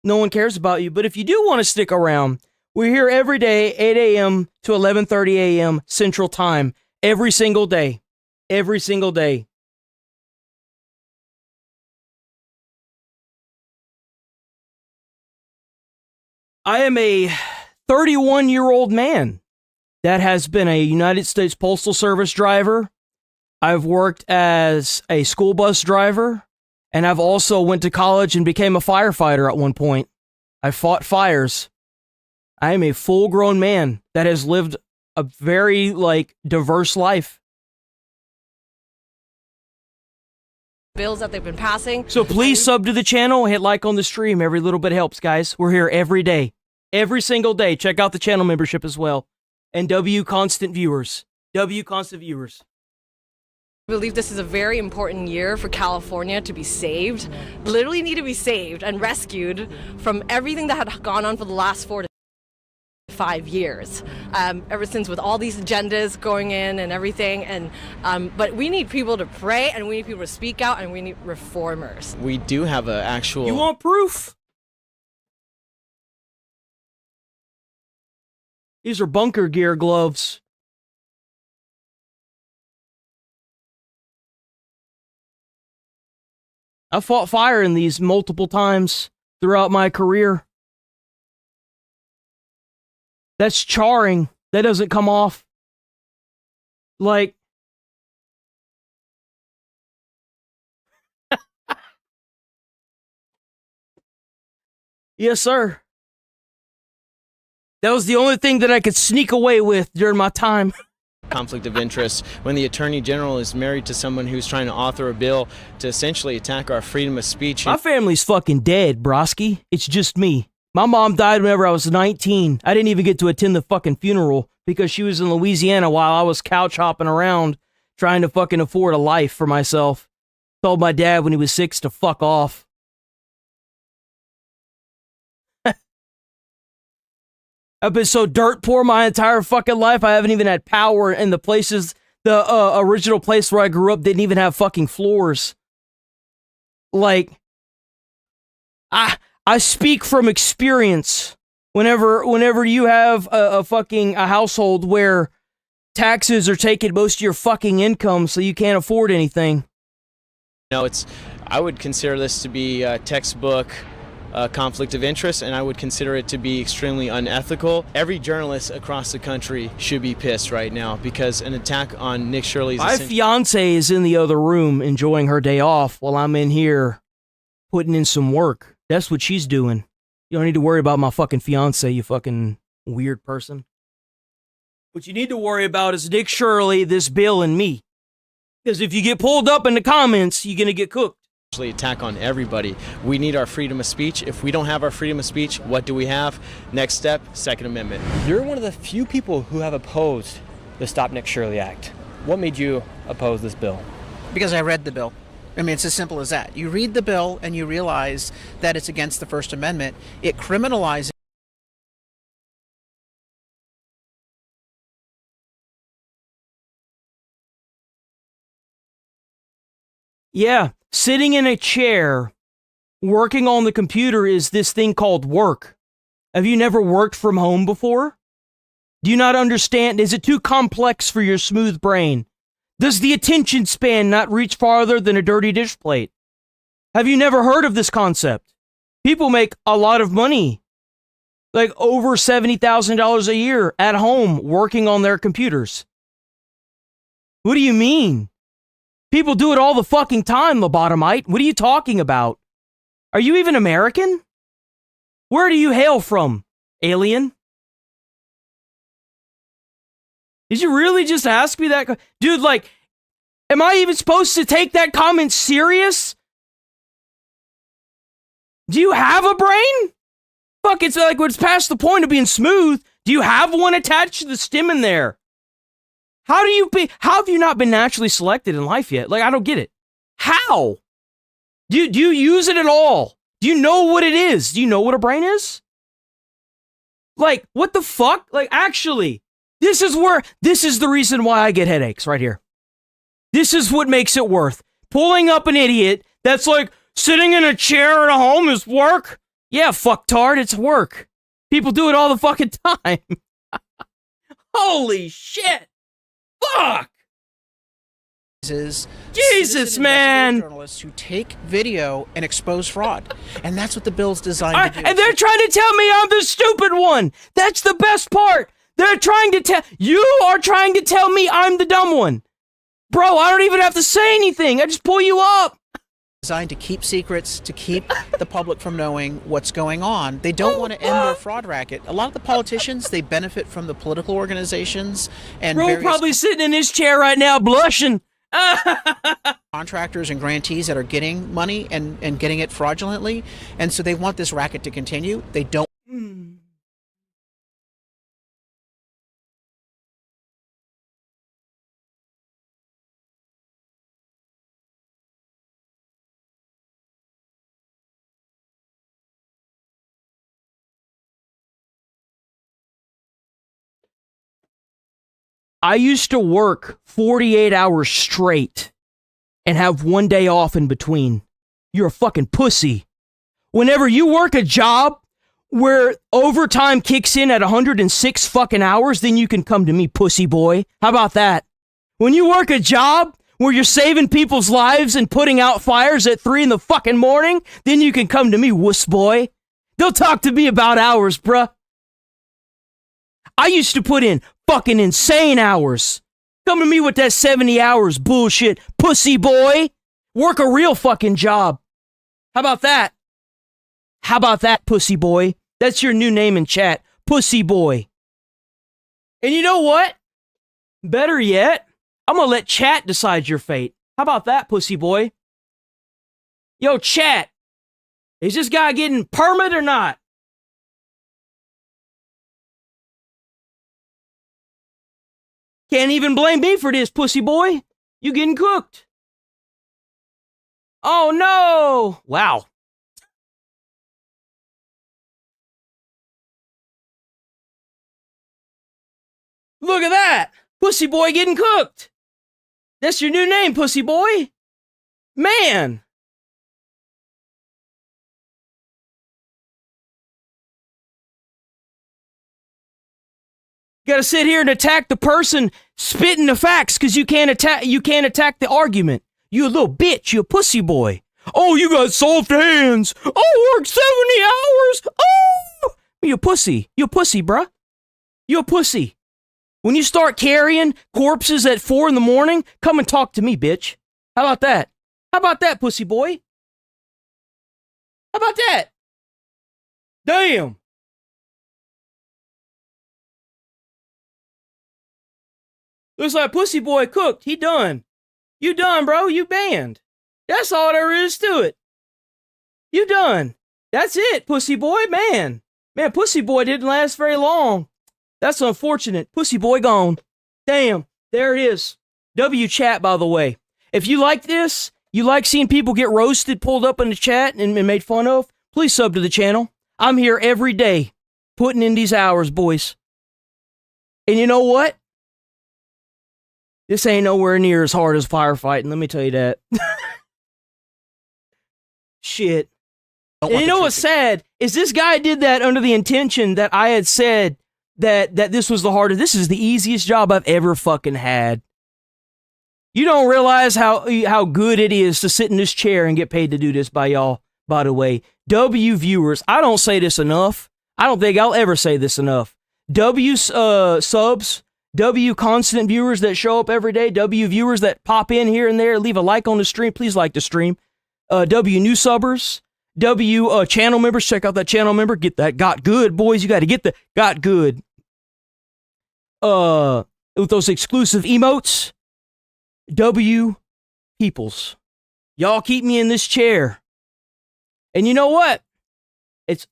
No one cares about you. But if you do want to stick around, we're here every day, 8 a.m. to 11:30 a.m. Central Time. Every single day. Every single day. I am a 31-year-old man that has been a United States Postal Service driver. I've worked as a school bus driver, and I've also went to college and became a firefighter at one point. I fought fires. I am a full-grown man that has lived a very, diverse life. bills that they've been passing. So please sub to the channel, hit like on the stream. Every little bit helps, guys. We're here every day. Every single day. Check out the channel membership as well. And W constant viewers. W constant viewers. I believe this is a very important year for California to be saved. Literally need to be saved and rescued from everything that had gone on for the last 4 to 5 years. Ever since with all these agendas going in and everything. And but we need people to pray, and we need people to speak out, and we need reformers. We do have an actual... You want proof? These are bunker gear gloves. I fought fire in these multiple times throughout my career. That's charring. That doesn't come off. Like... Yes, sir. That was the only thing that I could sneak away with during my time. Conflict of interest when the Attorney General is married to someone who's trying to author a bill to essentially attack our freedom of speech. My family's fucking dead, broski. It's just me. My mom died whenever I was 19. I didn't even get to attend the fucking funeral because she was in Louisiana while I was couch hopping around trying to fucking afford a life for myself. Told my dad when he was 6 to fuck off. I've been so dirt poor my entire fucking life. I haven't even had power in the places. The original place where I grew up didn't even have fucking floors. Like, I speak from experience. Whenever you have a household where taxes are taking most of your fucking income, so you can't afford anything. No, I would consider this to be a textbook conflict of interest, and I would consider it to be extremely unethical. Every journalist across the country should be pissed right now because an attack on Nick Shirley's... My fiance is in the other room enjoying her day off while I'm in here putting in some work. That's what she's doing. You don't need to worry about my fucking fiance, you fucking weird person. What you need to worry about is Nick Shirley, this bill, and me. Because if you get pulled up in the comments, you're going to get cooked. Attack on everybody. We need our freedom of speech. If we don't have our freedom of speech, what do we have? Next step, Second Amendment. You're one of the few people who have opposed the Stop Nick Shirley Act. What made you oppose this bill? Because I read the bill. I mean, it's as simple as that. You read the bill and you realize that it's against the First Amendment. It criminalizes... Yeah, sitting in a chair, working on the computer is this thing called work. Have you never worked from home before? Do you not understand? Is it too complex for your smooth brain? Does the attention span not reach farther than a dirty dish plate? Have you never heard of this concept? People make a lot of money, like over $70,000 a year at home working on their computers. What do you mean? People do it all the fucking time, lobotomite. What are you talking about? Are you even American? Where do you hail from, alien? Did you really just ask me that? Dude, like, am I even supposed to take that comment serious? Do you have a brain? Fuck, it's like when it's past the point of being smooth. Do you have one attached to the stem in there? How have you not been naturally selected in life yet? Like, I don't get it. How? Do you use it at all? Do you know what it is? Do you know what a brain is? Like, what the fuck? Like, actually, this is the reason why I get headaches right here. This is what makes it worth pulling up an idiot that's like, sitting in a chair at home is work? Yeah, fucktard, it's work. People do it all the fucking time. Holy shit. Fuck! Jesus, man! Journalists who take video and expose fraud. And that's what the bill's designed to do. And they're trying to tell me I'm the stupid one! That's the best part! You are trying to tell me I'm the dumb one! Bro, I don't even have to say anything, I just pull you up! Designed to keep secrets, to keep the public from knowing what's going on. They don't want to end their fraud racket. A lot of the politicians, they benefit from the political organizations and Bro probably sitting in his chair right now blushing. Contractors and grantees that are getting money and getting it fraudulently. And so they want this racket to continue. They don't. I used to work 48 hours straight and have one day off in between. You're a fucking pussy. Whenever you work a job where overtime kicks in at 106 fucking hours, then you can come to me, pussy boy. How about that? When you work a job where you're saving people's lives and putting out fires at 3 in the fucking morning, then you can come to me, wuss boy. Don't talk to me about hours, bruh. I used to put in fucking insane hours. Come to me with that 70 hours bullshit, pussy boy. Work a real fucking job. How about that? How about that, pussy boy? That's your new name in chat, pussy boy. And you know what? Better yet, I'm gonna let chat decide your fate. How about that, pussy boy? Yo, chat. Is this guy getting permit or not? Can't even blame me for this, pussy boy. You getting cooked. Oh no! Wow. Look at that. Pussy boy getting cooked. That's your new name, pussy boy. Man. You gotta sit here and attack the person spitting the facts because you can't attack the argument. You a little bitch, you a pussy boy. Oh, you got soft hands. Oh, work 70 hours. Oh, you a pussy. You a pussy, bruh. You a pussy. When you start carrying corpses at 4 a.m, come and talk to me, bitch. How about that? How about that, pussy boy? How about that? Damn. Looks like pussy boy cooked. He done. You done, bro. You banned. That's all there is to it. You done. That's it, pussy boy. Man, pussy boy didn't last very long. That's unfortunate. Pussy boy gone. Damn. There it is. W chat, by the way. If you like this, you like seeing people get roasted, pulled up in the chat, and made fun of, please sub to the channel. I'm here every day, putting in these hours, boys. And you know what? This ain't nowhere near as hard as firefighting, let me tell you that. Shit. And you know what's sad? Is this guy did that under the intention that I had said that this was the hardest. This is the easiest job I've ever fucking had. You don't realize how good it is to sit in this chair and get paid to do this by y'all, by the way. W viewers, I don't say this enough. I don't think I'll ever say this enough. W subs, W constant viewers that show up every day, W viewers that pop in here and there, leave a like on the stream, please like the stream. W new subbers, W channel members, check out that channel member, get that got good, boys, you got to get the got good. With those exclusive emotes, W peoples, y'all keep me in this chair. And you know what? It's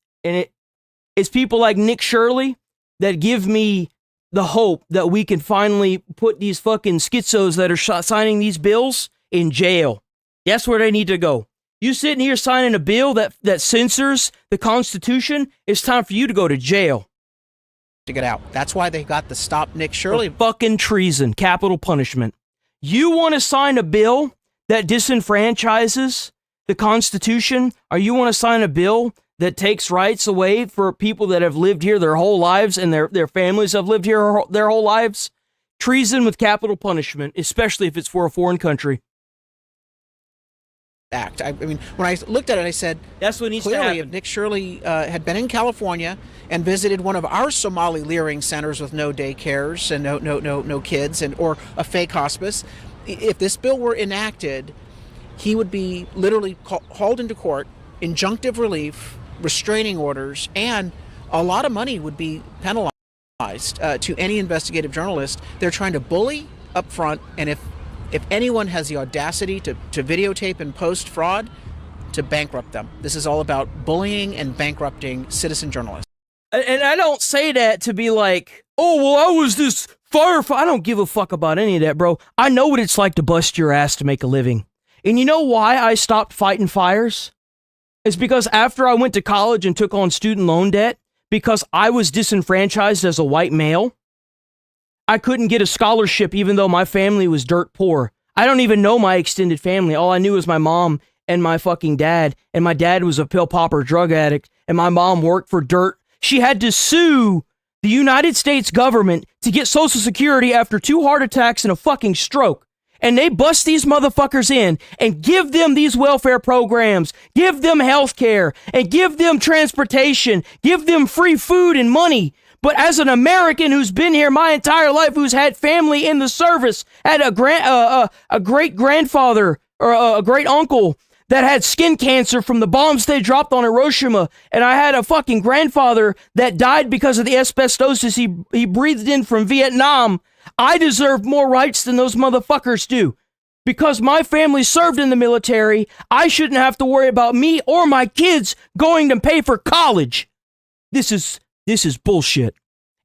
people like Nick Shirley that give me the hope that we can finally put these fucking schizos that are signing these bills in jail. That's where they need to go. You sitting here signing a bill that censors the Constitution, it's time for you to go to jail. To get out. That's why they got the Stop Nick Shirley. For fucking treason, capital punishment. You want to sign a bill that disenfranchises the Constitution, or you want to sign a bill that takes rights away for people that have lived here their whole lives and their families have lived here their whole lives? Treason with capital punishment, especially if it's for a foreign country. Act. I mean, when I looked at it, I said, that's what needs to clearly, happen. If Nick Shirley had been in California and visited one of our Somali leering centers with no daycares and no kids or a fake hospice, if this bill were enacted, he would be literally hauled into court, injunctive relief, restraining orders, and a lot of money would be penalized to any investigative journalist. They're trying to bully up front, and if anyone has the audacity to videotape and post fraud, to bankrupt them. This is all about bullying and bankrupting citizen journalists. And I don't say that to be like, oh, well, I was this firefighter. I don't give a fuck about any of that, bro. I know what it's like to bust your ass to make a living. And you know why I stopped fighting fires? It's because after I went to college and took on student loan debt, because I was disenfranchised as a white male, I couldn't get a scholarship even though my family was dirt poor. I don't even know my extended family. All I knew was my mom and my fucking dad. And my dad was a pill popper drug addict. And my mom worked for dirt. She had to sue the United States government to get Social Security after 2 heart attacks and a fucking stroke. And they bust these motherfuckers in and give them these welfare programs, give them health care, and give them transportation, give them free food and money. But as an American who's been here my entire life, who's had family in the service, had a great-grandfather or a great-uncle that had skin cancer from the bombs they dropped on Hiroshima, and I had a fucking grandfather that died because of the asbestosis he breathed in from Vietnam, I deserve more rights than those motherfuckers do. Because my family served in the military, I shouldn't have to worry about me or my kids going to pay for college. This is bullshit.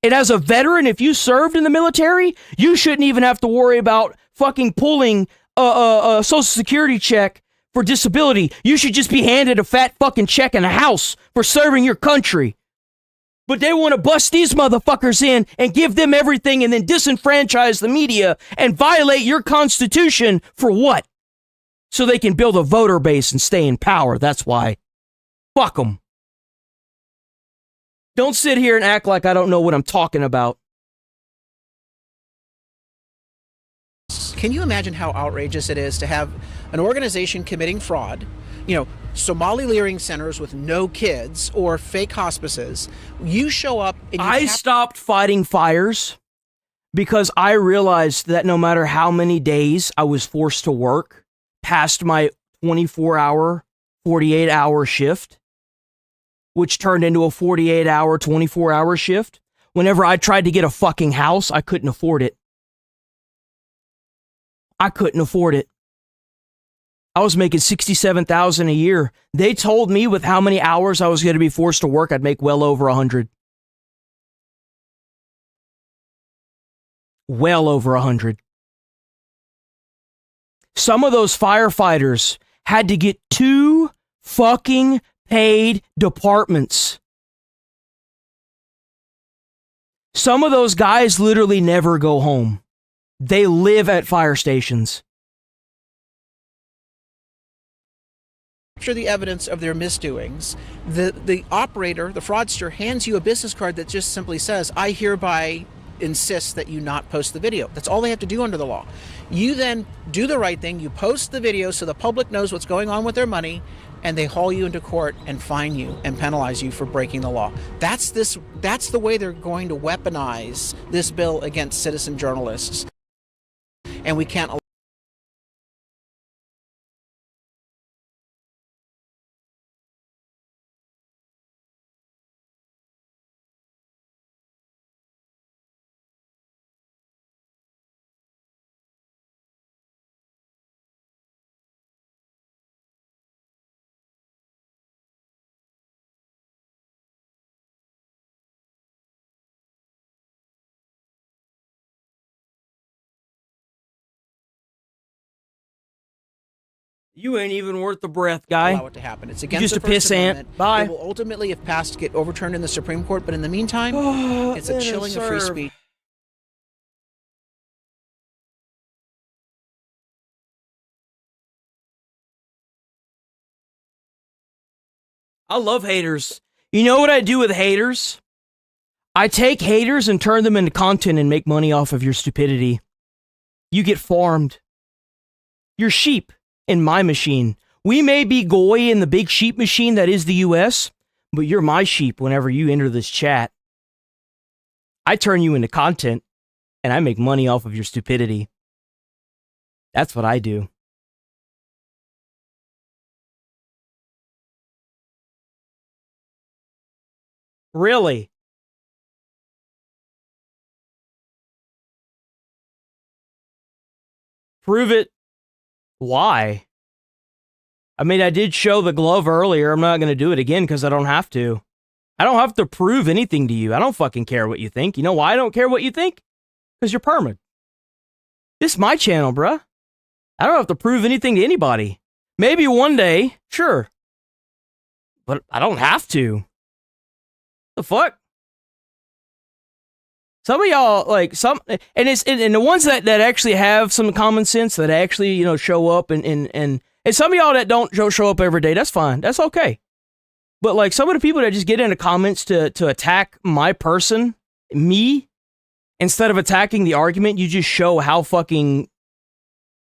And as a veteran, if you served in the military, you shouldn't even have to worry about fucking pulling a Social Security check for disability. You should just be handed a fat fucking check and a house for serving your country. But they want to bust these motherfuckers in and give them everything and then disenfranchise the media and violate your constitution for what? So they can build a voter base and stay in power. That's why. Fuck them. Don't sit here and act like I don't know what I'm talking about. Can you imagine how outrageous it is to have an organization committing fraud, Somali leering centers with no kids or fake hospices? You show up and I stopped fighting fires because I realized that no matter how many days I was forced to work past my 24-hour, 48-hour shift, which turned into a 48-hour, 24-hour shift, whenever I tried to get a fucking house, I couldn't afford it. I couldn't afford it. I was making $67,000 a year. They told me with how many hours I was going to be forced to work, I'd make well over 100. Well over 100. Some of those firefighters had to get 2 fucking paid departments. Some of those guys literally never go home. They live at fire stations. Capture the evidence of their misdoings. The operator, the fraudster, hands you a business card that just simply says, I hereby insist that you not post the video. That's all they have to do under the law. You then do the right thing. You post the video so the public knows what's going on with their money, and they haul you into court and fine you and penalize you for breaking the law. That's the way they're going to weaponize this bill against citizen journalists. And we can't. You ain't even worth the breath, guy. Allow it to happen. It's against just the a piss First ant. Amendment. Bye. It will ultimately, if passed, get overturned in the Supreme Court. But in the meantime, it's a chilling of free speech. I love haters. You know what I do with haters? I take haters and turn them into content and make money off of your stupidity. You get farmed. You're sheep in my machine. We may be goy in the big sheep machine that is the US, but you're my sheep whenever you enter this chat. I turn you into content and I make money off of your stupidity. That's what I do. Really? Prove it. Why? I mean, I did show the glove earlier. I'm not going to do it again because I don't have to. I don't have to prove anything to you. I don't fucking care what you think. You know why I don't care what you think? Because you're permanent. This is my channel, bruh. I don't have to prove anything to anybody. Maybe one day, sure. But I don't have to. The fuck? Some of y'all, like, and the ones that actually have some common sense, that actually, show up, and some of y'all that don't show up every day, that's fine. That's okay. But, like, some of the people that just get into comments to attack my person, me, instead of attacking the argument, you just show how fucking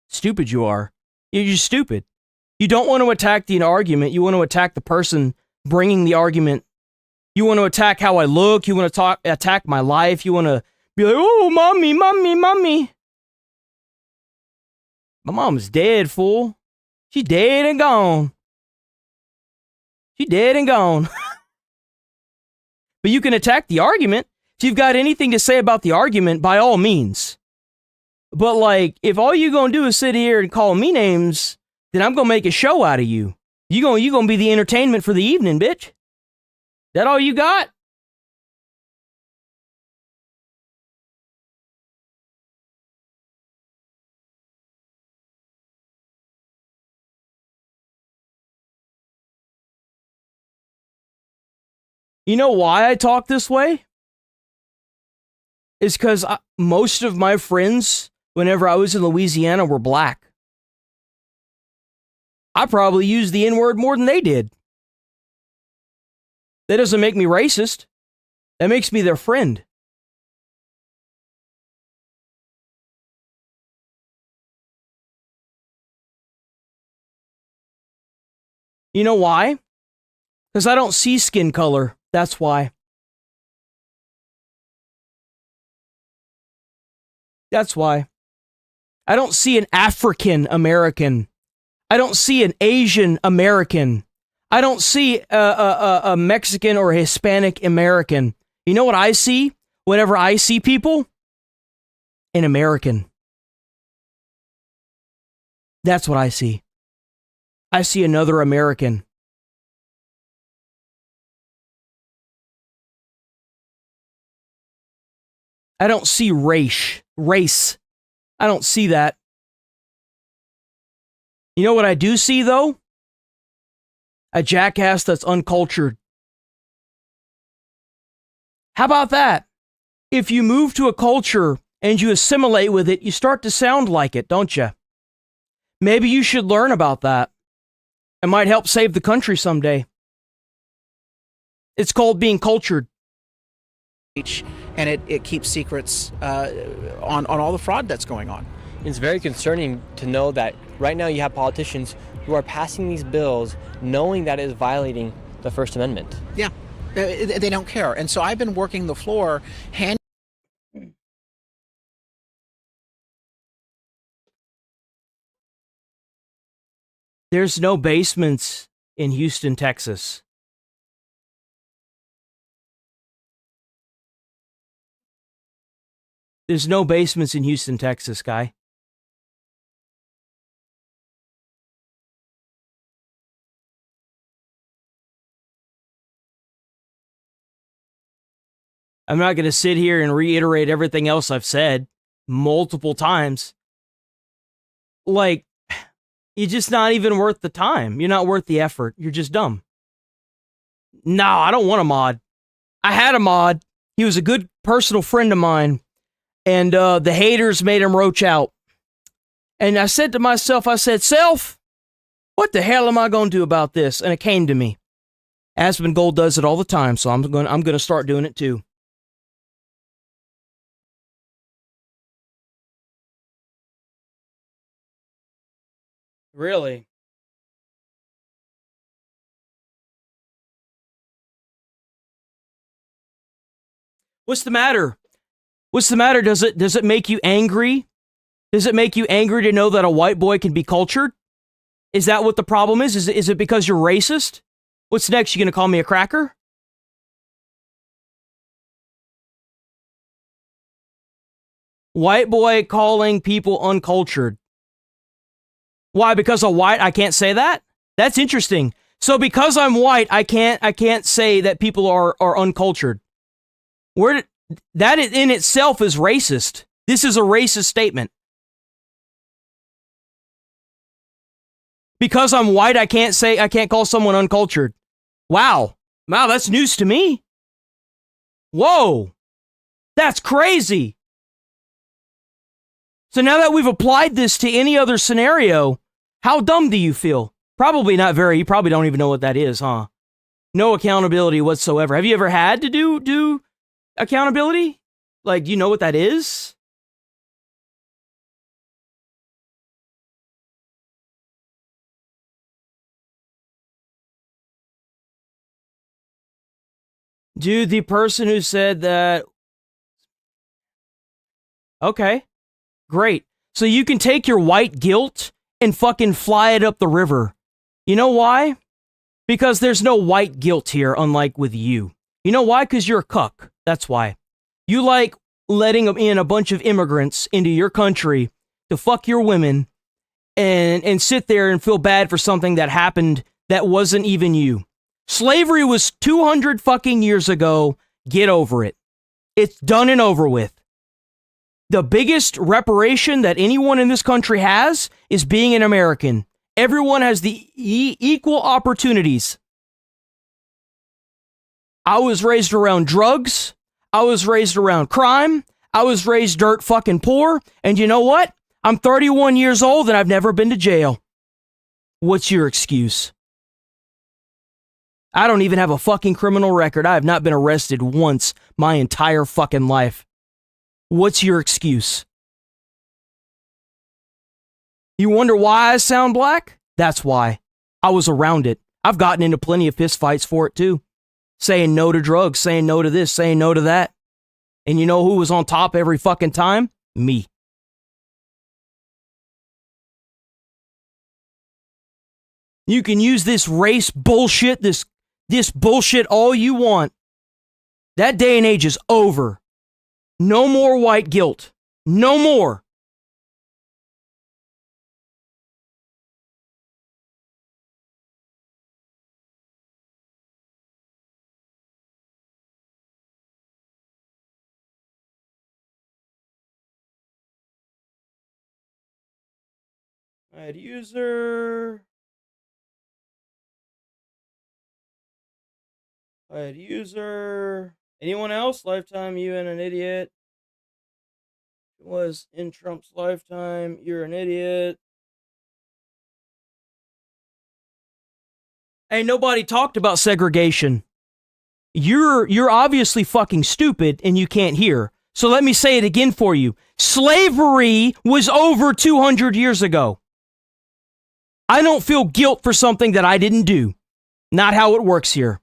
stupid you are. You're just stupid. You don't want to attack the argument. You want to attack the person bringing the argument. You want to attack how I look. You want to attack my life. You want to be like, oh, mommy, mommy, mommy. My mom's dead, fool. She's dead and gone. She's dead and gone. But you can attack the argument. If you've got anything to say about the argument, by all means. But, like, if all you gonna do is sit here and call me names, then I'm gonna make a show out of you. You gonna be the entertainment for the evening, bitch. That all you got? You know why I talk this way? It's because most of my friends, whenever I was in Louisiana, were black. I probably used the N-word more than they did. That doesn't make me racist. That makes me their friend. You know why? Because I don't see skin color. That's why. That's why. I don't see an African American. I don't see an Asian American. I don't see a Mexican or Hispanic American. You know what I see whenever I see people? An American. That's what I see. I see another American. I don't see race. I don't see that. You know what I do see, though? A jackass that's uncultured. How about that? If you move to a culture and you assimilate with it, you start to sound like it, don't you? Maybe you should learn about that. It might help save the country someday. It's called being cultured. And it keeps secrets on all the fraud that's going on. It's very concerning to know that right now you have politicians who are passing these bills knowing that it is violating the First Amendment. Yeah, they don't care. And so I've been working the floor hand. There's no basements in Houston, Texas. There's no basements in Houston, Texas, guy. I'm not going to sit here and reiterate everything else I've said multiple times. Like, you're just not even worth the time. You're not worth the effort. You're just dumb. No, I don't want a mod. I had a mod. He was a good personal friend of mine. And the haters made him roach out. And I said to myself, I said, self, what the hell am I going to do about this? And it came to me. Aspen Gold does it all the time, so I'm going to start doing it too. Really? What's the matter? What's the matter? Does it make you angry? Does it make you angry to know that a white boy can be cultured? Is that what the problem is? Is it because you're racist? What's next? You gonna call me a cracker? White boy calling people uncultured. Why? Because I'm white, I can't say that? That's interesting. So because I'm white, I can't say that people are uncultured. That in itself is racist. This is a racist statement. Because I'm white, I can't call someone uncultured. Wow, that's news to me. Whoa, that's crazy. So now that we've applied this to any other scenario, how dumb do you feel? Probably not very. You probably don't even know what that is, huh? No accountability whatsoever. Have you ever had to do accountability? Like, do you know what that is? Dude, the person who said that... Okay. Great. So you can take your white guilt and fucking fly it up the river. You know why? Because there's no white guilt here, unlike with you. You know why? Because you're a cuck. That's why. You like letting in a bunch of immigrants into your country to fuck your women and sit there and feel bad for something that happened that wasn't even you. Slavery was 200 fucking years ago. Get over it. It's done and over with. The biggest reparation that anyone in this country has is being an American. Everyone has the equal opportunities. I was raised around drugs. I was raised around crime. I was raised dirt fucking poor. And you know what? I'm 31 years old and I've never been to jail. What's your excuse? I don't even have a fucking criminal record. I have not been arrested once my entire fucking life. What's your excuse? You wonder why I sound black? That's why. I was around it. I've gotten into plenty of fistfights for it too. Saying no to drugs, saying no to this, saying no to that. And you know who was on top every fucking time? Me. You can use this race bullshit, this bullshit all you want. That day and age is over. No more white guilt. No more. Add user. Add user. Anyone else? Lifetime, you and an idiot. It was in Trump's lifetime. You're an idiot. Hey, nobody talked about segregation. You're obviously fucking stupid and you can't hear. So let me say it again for you. Slavery was over 200 years ago. I don't feel guilt for something that I didn't do. Not how it works here.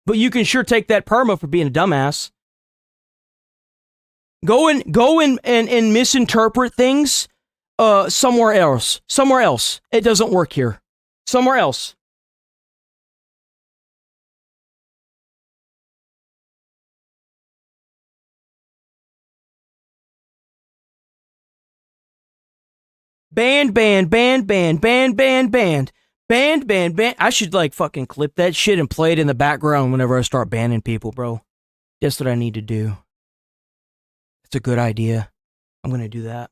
But you can sure take that perma for being a dumbass. Go and misinterpret things somewhere else. Somewhere else. It doesn't work here. Somewhere else. Banned. I should like fucking clip that shit and play it in the background whenever I start banning people, bro. That's what I need to do. It's a good idea. I'm gonna do that.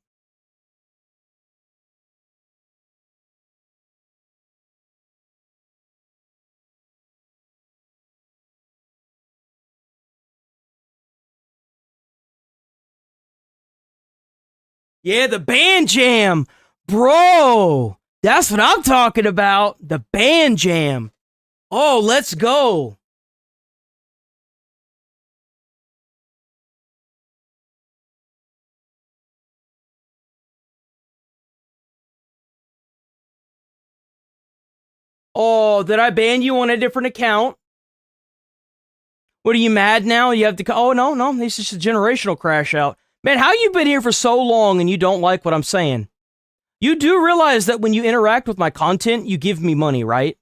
Yeah, the band jam. Bro, that's what I'm talking about. The band jam. Oh, let's go. Oh, did I ban you on a different account? What are you mad now? You have to... Oh, no. This is a generational crash out. Man, how you been here for so long and you don't like what I'm saying? You do realize that when you interact with my content, you give me money, right?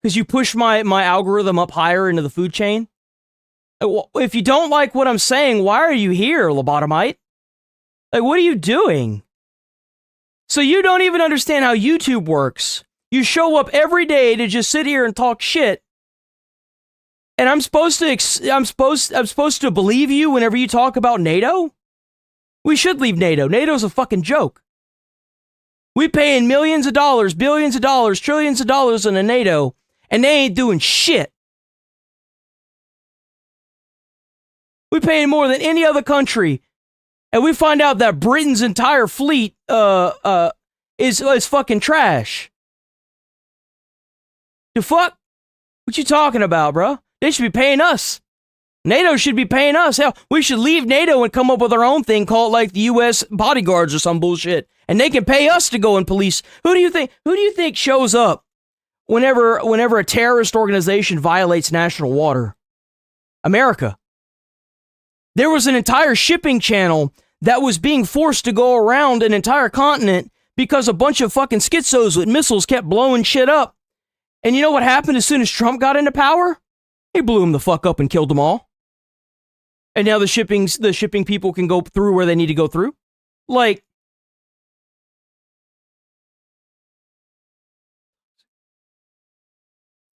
Because you push my algorithm up higher into the food chain. If you don't like what I'm saying, why are you here, lobotomite? Like, what are you doing? So you don't even understand how YouTube works. You show up every day to just sit here and talk shit. And I'm supposed to believe you whenever you talk about NATO? We should leave NATO. NATO's a fucking joke. We paying millions of dollars, billions of dollars, trillions of dollars in a NATO, and they ain't doing shit. We paying more than any other country, and we find out that Britain's entire fleet is fucking trash. The fuck? What you talking about, bro? They should be paying us. NATO should be paying us. Hell, we should leave NATO and come up with our own thing called like the U.S. bodyguards or some bullshit. And they can pay us to go and police. Who do you think shows up whenever a terrorist organization violates national water? America. There was an entire shipping channel that was being forced to go around an entire continent because a bunch of fucking schizos with missiles kept blowing shit up. And you know what happened as soon as Trump got into power? He blew them the fuck up and killed them all. And now the shipping people can go through where they need to go through. Like,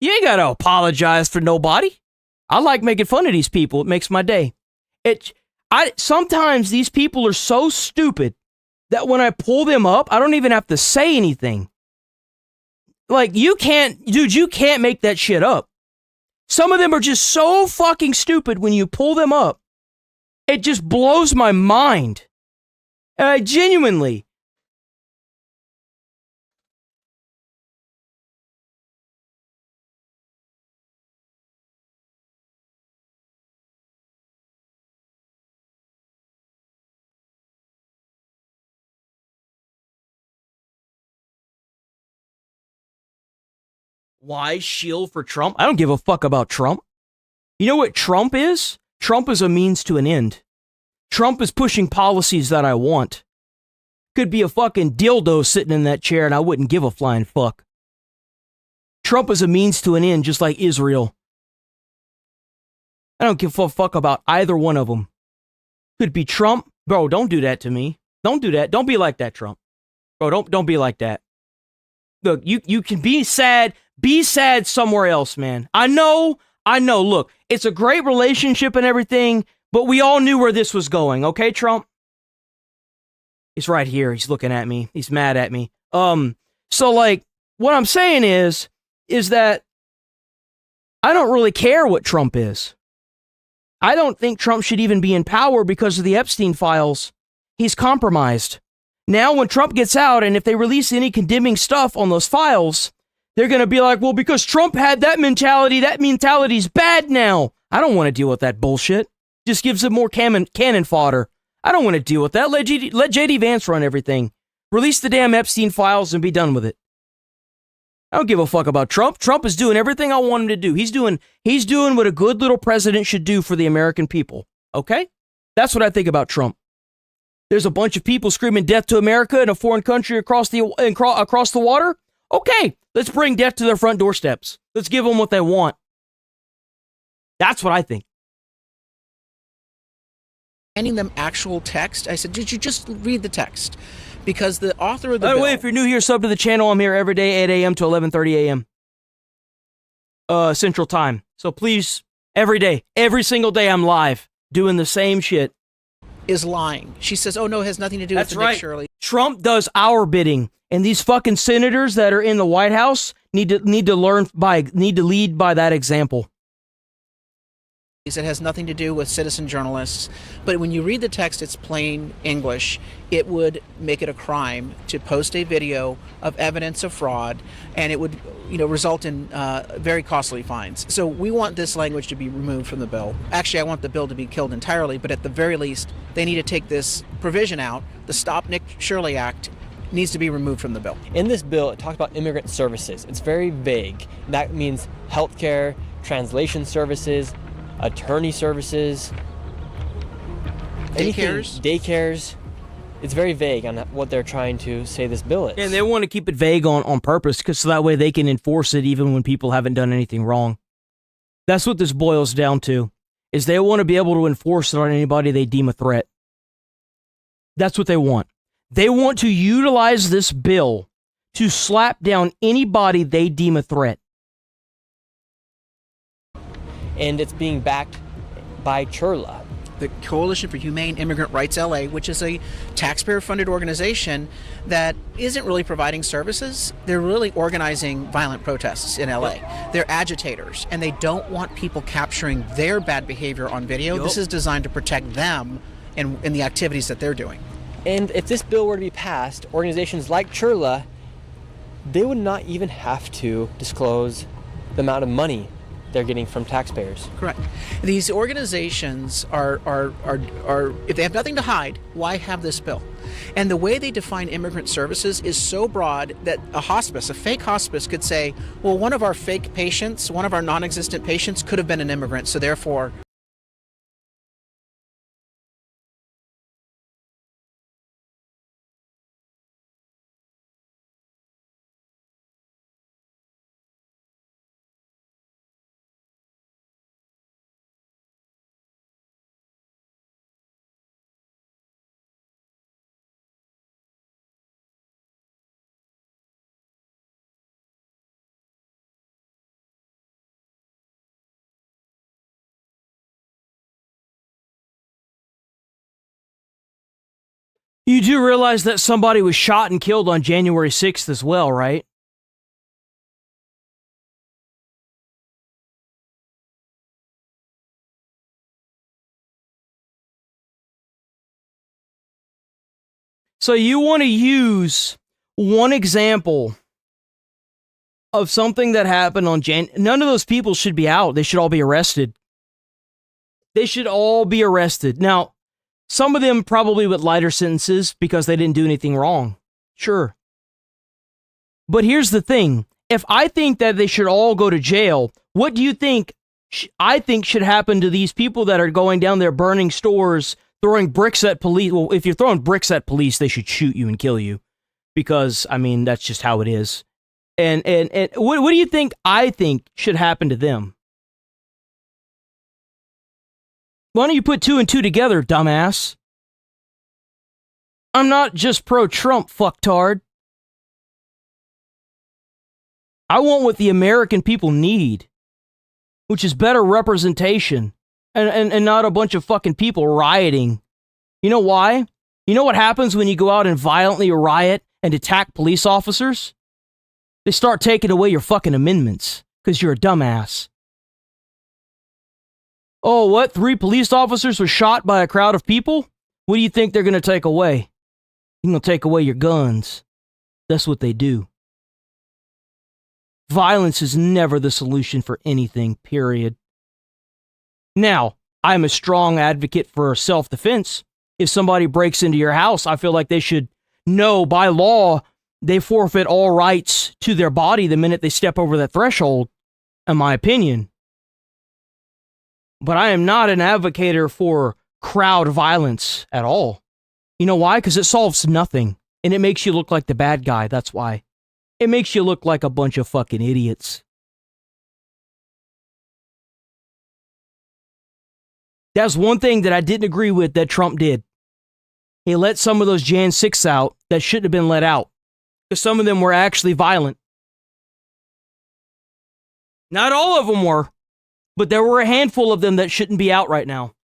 you ain't gotta apologize for nobody. I like making fun of these people. It makes my day. Sometimes these people are so stupid that when I pull them up, I don't even have to say anything. Like, you can't make that shit up. Some of them are just so fucking stupid when you pull them up. It just blows my mind. Genuinely. Why shield for Trump? I don't give a fuck about Trump. You know what Trump is? Trump is a means to an end. Trump is pushing policies that I want. Could be a fucking dildo sitting in that chair and I wouldn't give a flying fuck. Trump is a means to an end, just like Israel. I don't give a fuck about either one of them. Could be Trump. Bro, don't do that to me. Don't do that. Don't be like that, Trump. Bro, don't be like that. Look, you can be sad. Be sad somewhere else, man. I know. Look, it's a great relationship and everything, but we all knew where this was going, okay, Trump? He's right here. He's looking at me. He's mad at me. So, like, what I'm saying is that I don't really care what Trump is. I don't think Trump should even be in power because of the Epstein files. He's compromised. Now, when Trump gets out, and if they release any condemning stuff on those files, they're going to be like, well, because Trump had that mentality's bad now. I don't want to deal with that bullshit. Just gives them more cannon fodder. I don't want to deal with that. Let JD Vance run everything. Release the damn Epstein files and be done with it. I don't give a fuck about Trump. Trump is doing everything I want him to do. He's doing what a good little president should do for the American people. Okay? That's what I think about Trump. There's a bunch of people screaming death to America in a foreign country across the water. Okay, let's bring death to their front doorsteps. Let's give them what they want. That's what I think. Handing them actual text, I said, did you just read the text? Because the author of the By the bill... way, if you're new here, sub to the channel. I'm here every day, 8 a.m. to 11:30 a.m. Central Time. So please, every day, every single day, I'm live doing the same shit. Is lying. She says, oh, no, it has nothing to do with right. Nick Shirley. Trump does our bidding. And these fucking senators that are in the White House need to lead by that example. It has nothing to do with citizen journalists. But when you read the text, it's plain English. It would make it a crime to post a video of evidence of fraud, and it would, result in very costly fines. So we want this language to be removed from the bill. Actually, I want the bill to be killed entirely, but at the very least, they need to take this provision out. The Stop Nick Shirley Act needs to be removed from the bill. In this bill, it talks about immigrant services. It's very vague. That means healthcare, translation services, attorney services, daycares. It's very vague on what they're trying to say this bill is. And they want to keep it vague on purpose, because so that way they can enforce it even when people haven't done anything wrong. That's what this boils down to, is they want to be able to enforce it on anybody they deem a threat. That's what they want. They want to utilize this bill to slap down anybody they deem a threat. And it's being backed by CHRLA. The Coalition for Humane Immigrant Rights LA, which is a taxpayer-funded organization that isn't really providing services. They're really organizing violent protests in LA. They're agitators, and they don't want people capturing their bad behavior on video. This is designed to protect them in the activities that they're doing. And if this bill were to be passed, organizations like CHRLA, they would not even have to disclose the amount of money they're getting from taxpayers. Correct. These organizations are if they have nothing to hide, why have this bill? And the way they define immigrant services is so broad that a fake hospice could say, well, one of our fake patients, one of our non-existent patients could have been an immigrant, so therefore... You do realize that somebody was shot and killed on January 6th as well, right? So you want to use one example of something that happened on none of those people should be out. They should all be arrested. They should all be arrested. Now, some of them probably with lighter sentences because they didn't do anything wrong. Sure. But here's the thing. If I think that they should all go to jail, what do you think I think should happen to these people that are going down there burning stores, throwing bricks at police? Well, if you're throwing bricks at police, they should shoot you and kill you. Because, I mean, that's just how it is. And what do you think I think should happen to them? Why don't you put 2 and 2 together, dumbass? I'm not just pro-Trump, fucktard. I want what the American people need, which is better representation and not a bunch of fucking people rioting. You know why? You know what happens when you go out and violently riot and attack police officers? They start taking away your fucking amendments because you're a dumbass. Oh, what? 3 police officers were shot by a crowd of people? What do you think they're going to take away? They're going to take away your guns. That's what they do. Violence is never the solution for anything, period. Now, I'm a strong advocate for self-defense. If somebody breaks into your house, I feel like they should know by law they forfeit all rights to their body the minute they step over that threshold, in my opinion. But I am not an advocate for crowd violence at all. You know why? Because it solves nothing. And it makes you look like the bad guy, that's why. It makes you look like a bunch of fucking idiots. That's one thing that I didn't agree with that Trump did. He let some of those Jan 6 out that shouldn't have been let out. Because some of them were actually violent. Not all of them were. But there were a handful of them that shouldn't be out right now.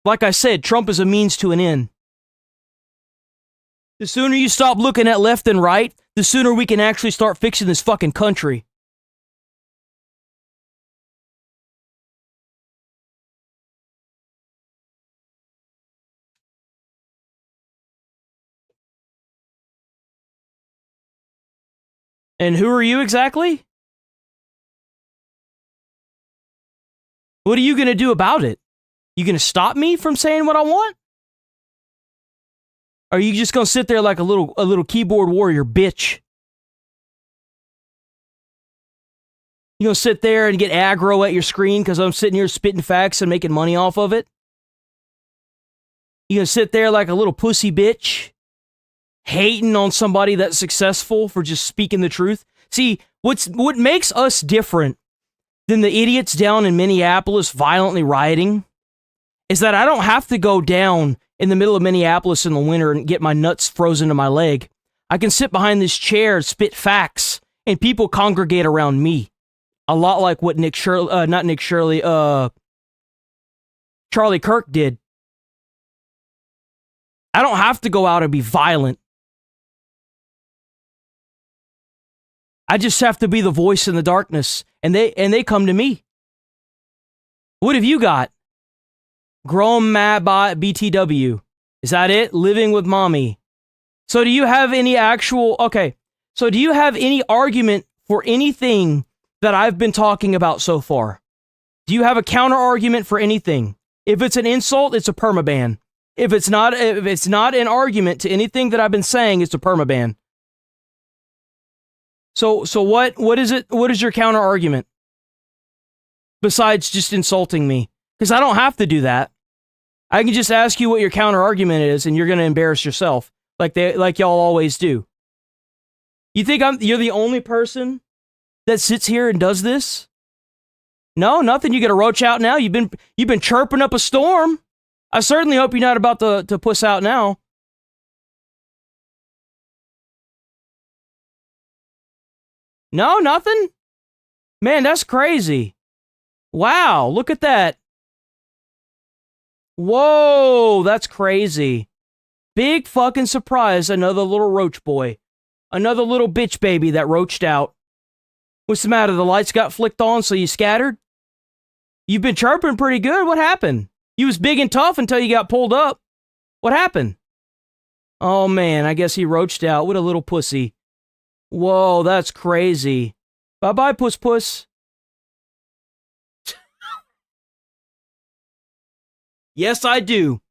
Like I said, Trump is a means to an end. The sooner you stop looking at left and right, the sooner we can actually start fixing this fucking country. And who are you exactly? What are you going to do about it? You going to stop me from saying what I want? Or are you just going to sit there like a little keyboard warrior bitch? You going to sit there and get aggro at your screen because I'm sitting here spitting facts and making money off of it? You going to sit there like a little pussy bitch? Hating on somebody that's successful for just speaking the truth? See, what makes us different than the idiots down in Minneapolis violently rioting is that I don't have to go down in the middle of Minneapolis in the winter and get my nuts frozen to my leg. I can sit behind this chair and spit facts and people congregate around me. A lot like what Charlie Kirk did. I don't have to go out and be violent. I just have to be the voice in the darkness, and they come to me. What have you got? Grown Mad Bot BTW. Is that it? Living with mommy. So do you have any so do you have any argument for anything that I've been talking about so far? Do you have a counter argument for anything? If it's an insult, it's a permaban. If it's not an argument to anything that I've been saying, it's a permaban. So what is it? What is your counter argument? Besides just insulting me? Because I don't have to do that. I can just ask you what your counter argument is and you're going to embarrass yourself like y'all always do. You think you're the only person that sits here and does this? No, nothing. You get a roach out now. You've been chirping up a storm. I certainly hope you're not about to puss out now. No, nothing? Man, that's crazy. Wow, look at that. Whoa, that's crazy. Big fucking surprise, another little roach boy. Another little bitch baby that roached out. What's the matter? The lights got flicked on, so you scattered? You've been chirping pretty good. What happened? You was big and tough until you got pulled up. What happened? Oh man, I guess he roached out. What a little pussy. Whoa, that's crazy. Bye-bye, puss. Yes, I do.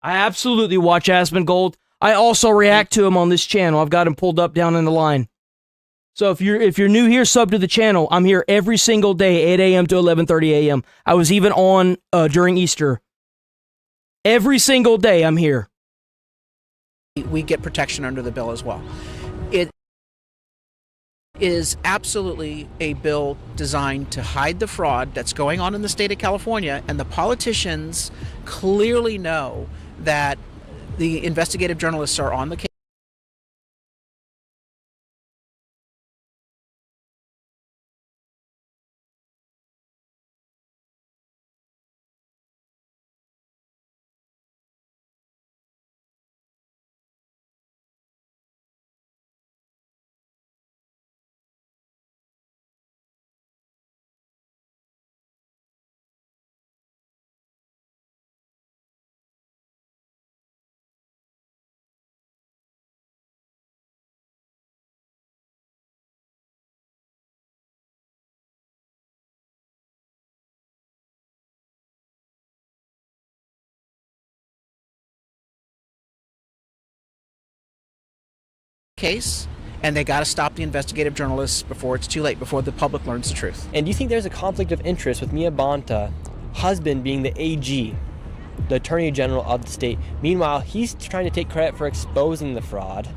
I absolutely watch Asmongold. I also react to him on this channel. I've got him pulled up down in the line. So if you're new here, sub to the channel. I'm here every single day, 8 a.m. to 11:30 a.m. I was even on during Easter. Every single day I'm here. We get protection under the bill as well. It is absolutely a bill designed to hide the fraud that's going on in the state of California, and the politicians clearly know that the investigative journalists are on the case. And they got to stop the investigative journalists before it's too late, before the public learns the truth. And do you think there's a conflict of interest with Mia Bonta, husband being the AG, the Attorney General of the state? Meanwhile, he's trying to take credit for exposing the fraud.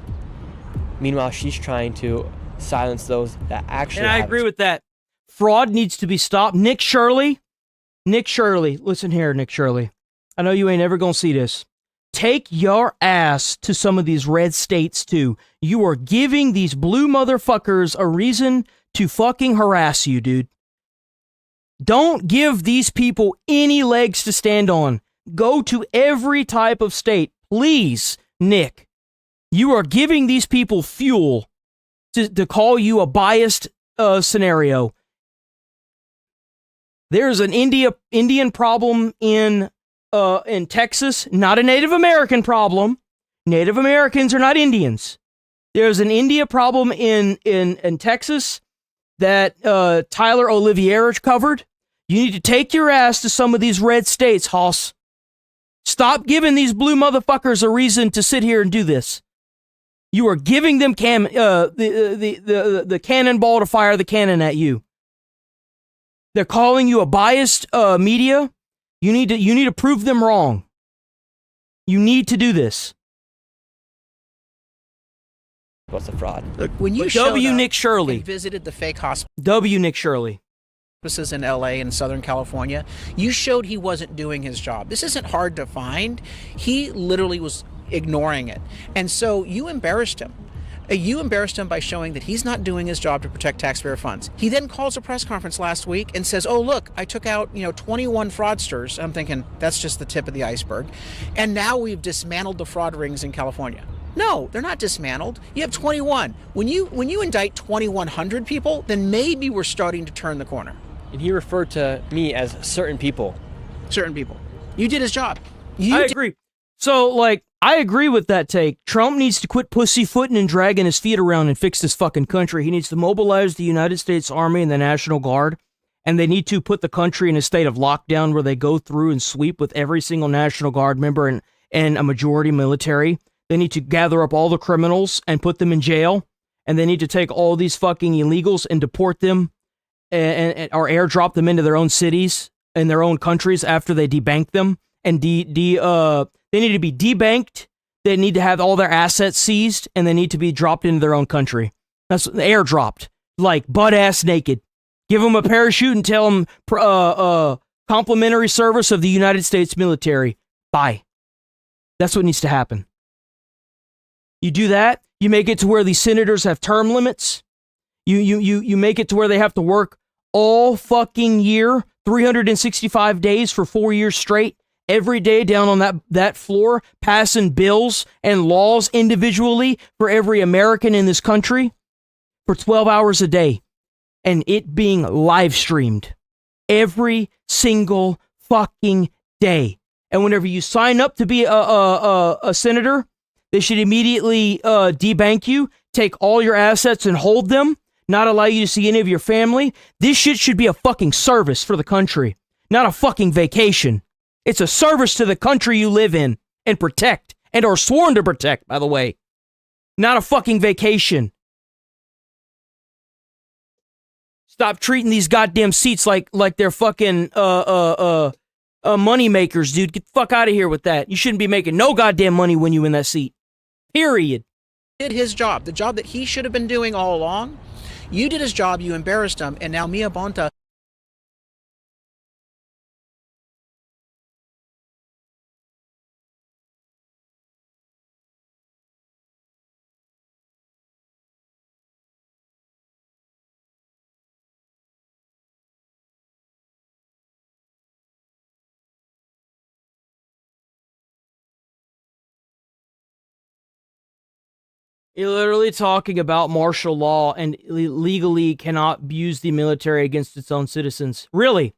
Meanwhile, she's trying to silence those that actually And I agree with that. Fraud needs to be stopped. Nick Shirley, listen here, Nick Shirley. I know you ain't ever gonna see this. Take your ass to some of these red states, too. You are giving these blue motherfuckers a reason to fucking harass you, dude. Don't give these people any legs to stand on. Go to every type of state. Please, Nick. You are giving these people fuel to call you a biased scenario. There's an Indian problem in Texas, not a Native American problem. Native Americans are not Indians. There's an India problem in Texas that Tyler Oliviera covered. You need to take your ass to some of these red states, Hoss. Stop giving these blue motherfuckers a reason to sit here and do this. You are giving them the cannonball to fire the cannon at you. They're calling you a biased media. You need to prove them wrong. You need to do this. What's the fraud? Look, when you showed W. up Nick Shirley and visited the fake hospitals Nick Shirley in LA and Southern California, you showed he wasn't doing his job. This isn't hard to find. He literally was ignoring it. And so you embarrassed him. You embarrassed him by showing that he's not doing his job to protect taxpayer funds. He then calls a press conference last week and says, oh, look, I took out 21 fraudsters. I'm thinking that's just the tip of the iceberg. And now we've dismantled the fraud rings in California. No, they're not dismantled. You have 21. When you indict 2,100 people, then maybe we're starting to turn the corner. And he referred to me as certain people. Certain people. You did his job. I agree. So, I agree with that take. Trump needs to quit pussyfooting and dragging his feet around and fix this fucking country. He needs to mobilize the United States Army and the National Guard, and they need to put the country in a state of lockdown where they go through and sweep with every single National Guard member and a majority military. They need to gather up all the criminals and put them in jail, and they need to take all these fucking illegals and deport them or airdrop them into their own cities and their own countries after they debank them. And they need to be debanked. They need to have all their assets seized, and they need to be dropped into their own country. That's airdropped, butt ass naked. Give them a parachute and tell them complimentary service of the United States military. Bye. That's what needs to happen. You do that, you make it to where these senators have term limits. You make it to where they have to work all fucking year, 365 days for 4 years straight. Every day down on that floor, passing bills and laws individually for every American in this country for 12 hours a day. And it being live streamed every single fucking day. And whenever you sign up to be a senator, They should immediately debank you, take all your assets and hold them, not allow you to see any of your family. This shit should be a fucking service for the country, not a fucking vacation. It's a service to the country you live in and protect, and are sworn to protect, by the way. Not a fucking vacation. Stop treating these goddamn seats like they're fucking money makers, dude. Get the fuck out of here with that. You shouldn't be making no goddamn money when you in that seat. Period. Did his job, the job that he should have been doing all along. You did his job, you embarrassed him, and now Mia Bonta. You're literally talking about martial law and legally cannot use the military against its own citizens. Really?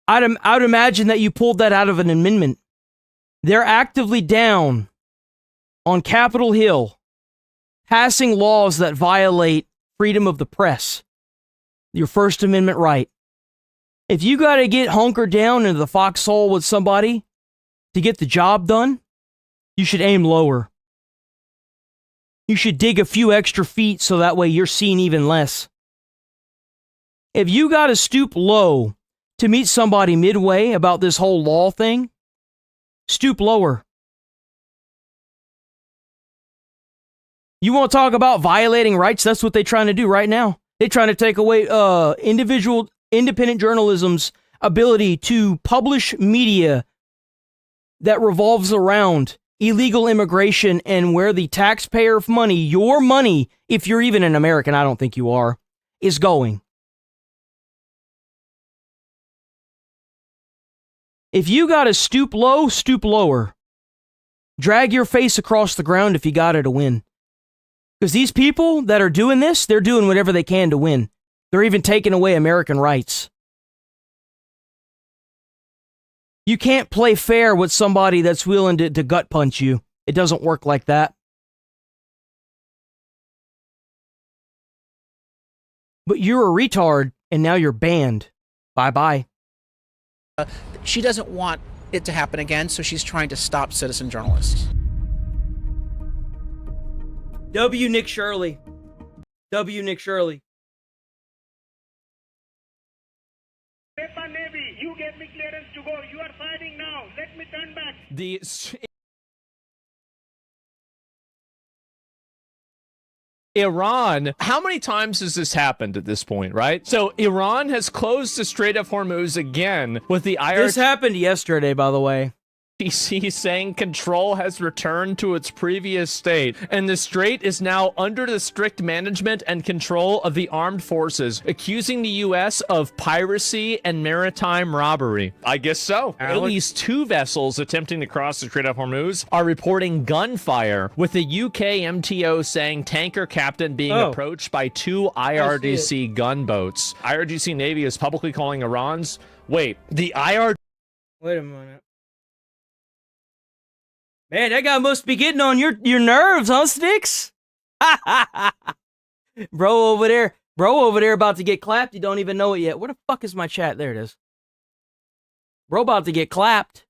I'd imagine that you pulled that out of an amendment. They're actively down on Capitol Hill, passing laws that violate freedom of the press, your First Amendment right. If you got to get hunkered down into the foxhole with somebody to get the job done, you should aim lower. You should dig a few extra feet so that way you're seen even less. If you got to stoop low to meet somebody midway about this whole law thing, stoop lower. You want to talk about violating rights? That's what they're trying to do right now. They're trying to take away independent journalism's ability to publish media that revolves around illegal immigration and where the taxpayer money, your money, if you're even an American, I don't think you are, is going. If you got to stoop low, stoop lower. Drag your face across the ground if you got it to win. Because these people that are doing this, they're doing whatever they can to win. They're even taking away American rights. You can't play fair with somebody that's willing to gut punch you. It doesn't work like that. But you're a retard, and now you're banned. Bye-bye. She doesn't want it to happen again, so she's trying to stop citizen journalists. W. Nick Shirley. W. Nick Shirley. Navy, you gave me clearance to go. You are fighting now. Let me turn back. Iran, how many times has this happened at this point, right? So Iran has closed the Strait of Hormuz again with the IRGC. This happened yesterday, by the way. Saying control has returned to its previous state, and the strait is now under the strict management and control of the armed forces, accusing the U.S. of piracy and maritime robbery. I guess so. At least 2 vessels attempting to cross the Strait of Hormuz are reporting gunfire, with the UK MTO saying tanker captain being approached by 2 IRGC gunboats. IRGC Navy is publicly calling Iran's... Wait, the Wait a minute. Man, that guy must be getting on your nerves, huh, Sticks? Bro over there about to get clapped. You don't even know it yet. Where the fuck is my chat? There it is. Bro about to get clapped.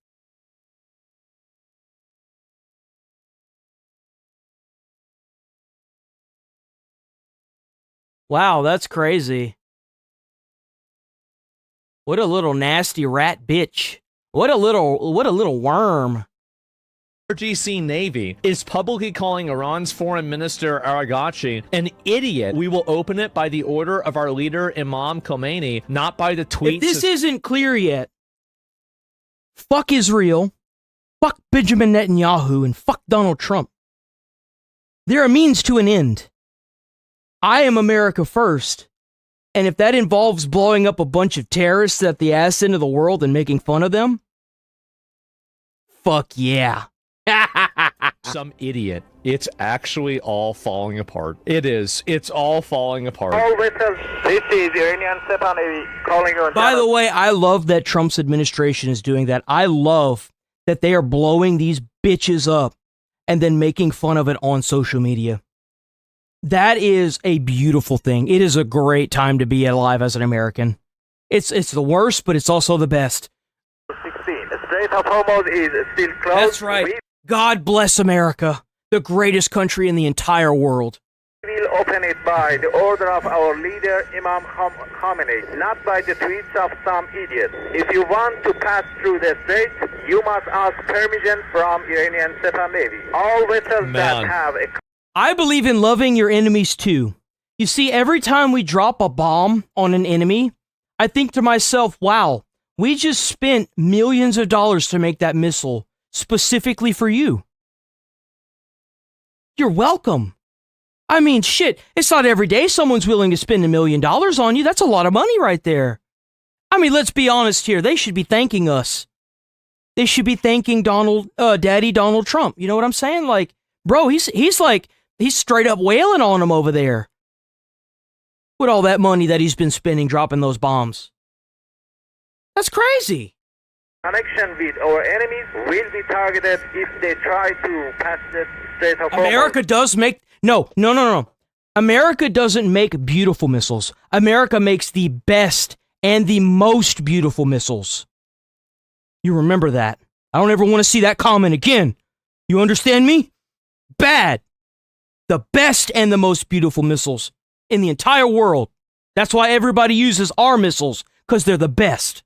Wow, that's crazy. What a little nasty rat bitch. What a little worm. IRGC Navy is publicly calling Iran's Foreign Minister Aragachi an idiot. We will open it by the order of our leader Imam Khomeini, not by the tweets. If this isn't clear yet, fuck Israel, fuck Benjamin Netanyahu, and fuck Donald Trump. They're a means to an end. I am America first, and if that involves blowing up a bunch of terrorists at the ass end of the world and making fun of them, fuck yeah. Some idiot. It's actually all falling apart. It is. It's all falling apart. All vessels, this is Iranian Stepan Navy calling you. By the way, I love that Trump's administration is doing that. I love that they are blowing these bitches up and then making fun of it on social media. That is a beautiful thing. It is a great time to be alive as an American. It's the worst, but it's also the best. 16. Strait of Hormuz is still closed. That's right. God bless America, the greatest country in the entire world. We will open it by the order of our leader, Imam Khomeini, not by the tweets of some idiot. If you want to pass through the strait, you must ask permission from Iranian Sepah Navy. All vessels that have a... I believe in loving your enemies too. You see, every time we drop a bomb on an enemy, I think to myself, wow, we just spent millions of dollars to make that missile specifically for you. You're welcome. I mean, shit, it's not every day someone's willing to spend $1 million on you. That's a lot of money right there. I mean, let's be honest here. They should be thanking us. They should be thanking Daddy Donald Trump. You know what I'm saying? Like, bro, he's straight up wailing on him over there with all that money that he's been spending dropping those bombs. That's crazy. Connection with our enemies will be targeted if they try to pass the Strait of Hormuz. America does make... No. America doesn't make beautiful missiles. America makes the best and the most beautiful missiles. You remember that. I don't ever want to see that comment again. You understand me? Bad. The best and the most beautiful missiles in the entire world. That's why everybody uses our missiles, because they're the best.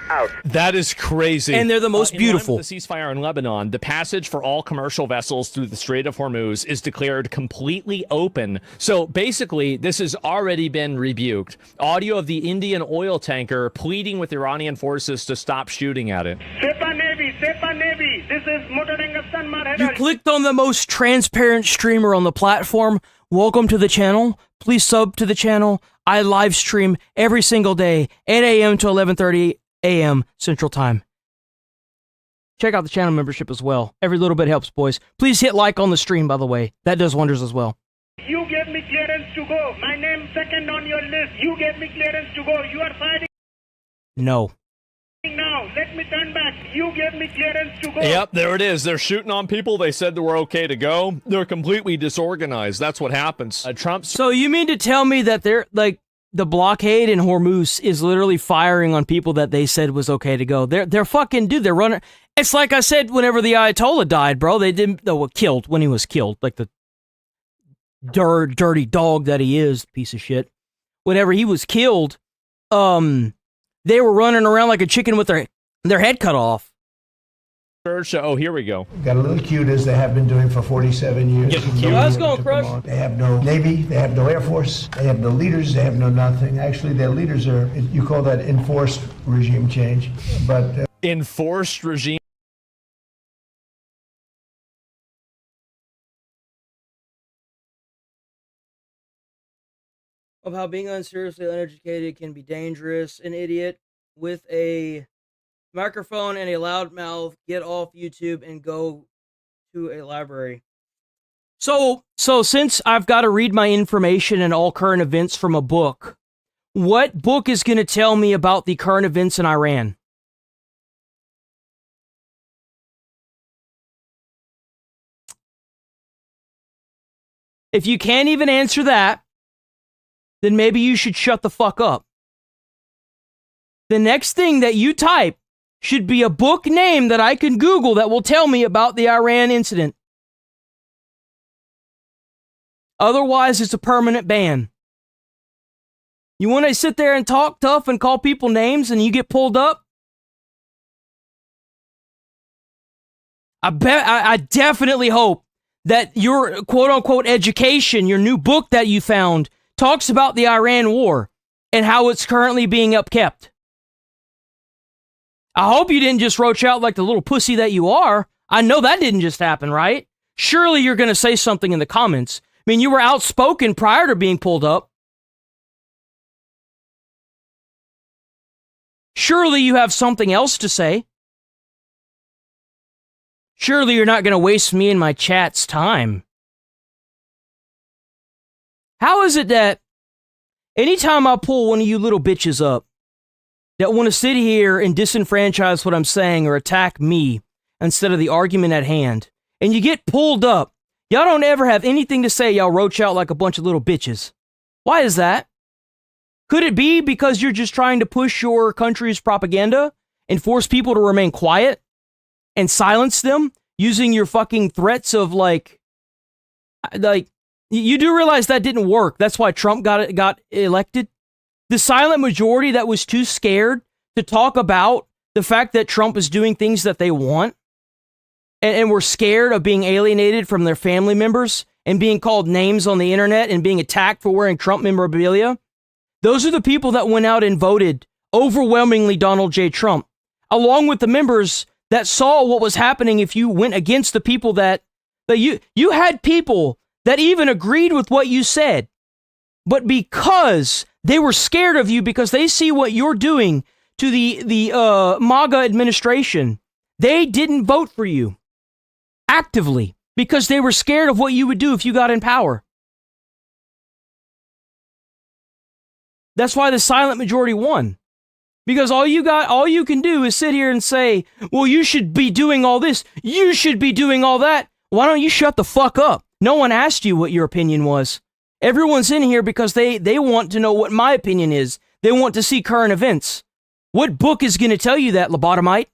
Out. That is crazy. And they're the most beautiful. In line with the ceasefire in Lebanon, the passage for all commercial vessels through the Strait of Hormuz is declared completely open. So basically, this has already been rebuked. Audio of the Indian oil tanker pleading with Iranian forces to stop shooting at it. Sepah Navy, this is Motorengastan Marhedar. You clicked on the most transparent streamer on the platform. Welcome to the channel. Please sub to the channel. I live stream every single day, 8 a.m. to 11:30 a.m. Central Time. Check out the channel membership as well. Every little bit helps, boys. Please hit like on the stream, by the way. That does wonders as well. You gave me clearance to go. My name second on your list. You gave me clearance to go. You are fighting No. now. Let me turn back. You gave me clearance to go. Yep, there it is. They're shooting on people. They said they were okay to go. They're completely disorganized. That's what happens. Trump. So you mean to tell me that they're like the blockade in Hormuz is literally firing on people that they said was okay to go? They're fucking dude. They're running. It's like I said whenever the Ayatollah died, bro. They didn't. They were killed when he was killed, like the dirty dog that he is, piece of shit. Whenever he was killed, they were running around like a chicken with their head cut off. Oh, here we go. Got a little cute as they have been doing for 47 years. Let's go, Crush. They have no Navy, they have no Air Force, they have no leaders, they have no nothing. Actually, their leaders are, you call that enforced regime change. But enforced regime. Of how being unseriously uneducated can be dangerous. An idiot with a microphone and a loud mouth, get off YouTube and go to a library. So since I've got to read my information and all current events from a book, what book is going to tell me about the current events in Iran? If you can't even answer that, then maybe you should shut the fuck up. The next thing that you type should be a book name that I can Google that will tell me about the Iran incident. Otherwise, it's a permanent ban. You want to sit there and talk tough and call people names and you get pulled up? I definitely hope that your quote-unquote education, your new book that you found, talks about the Iran war and how it's currently being upkept. I hope you didn't just roach out like the little pussy that you are. I know that didn't just happen, right? Surely you're going to say something in the comments. I mean, you were outspoken prior to being pulled up. Surely you have something else to say. Surely you're not going to waste me and my chat's time. How is it that anytime I pull one of you little bitches up that want to sit here and disenfranchise what I'm saying or attack me instead of the argument at hand, and you get pulled up, y'all don't ever have anything to say. Y'all roach out like a bunch of little bitches. Why is that? Could it be because you're just trying to push your country's propaganda and force people to remain quiet and silence them using your fucking threats of like you do realize that didn't work. That's why Trump got elected. The silent majority that was too scared to talk about the fact that Trump is doing things that they want and were scared of being alienated from their family members and being called names on the internet and being attacked for wearing Trump memorabilia. Those are the people that went out and voted overwhelmingly Donald J. Trump, along with the members that saw what was happening if you went against the people that you had people that even agreed with what you said, but because they were scared of you because they see what you're doing to the MAGA administration, they didn't vote for you actively because they were scared of what you would do if you got in power. That's why the silent majority won. Because all you can do is sit here and say, well, you should be doing all this. You should be doing all that. Why don't you shut the fuck up? No one asked you what your opinion was. Everyone's in here because they want to know what my opinion is. They want to see current events. What book is going to tell you that, lobotomite?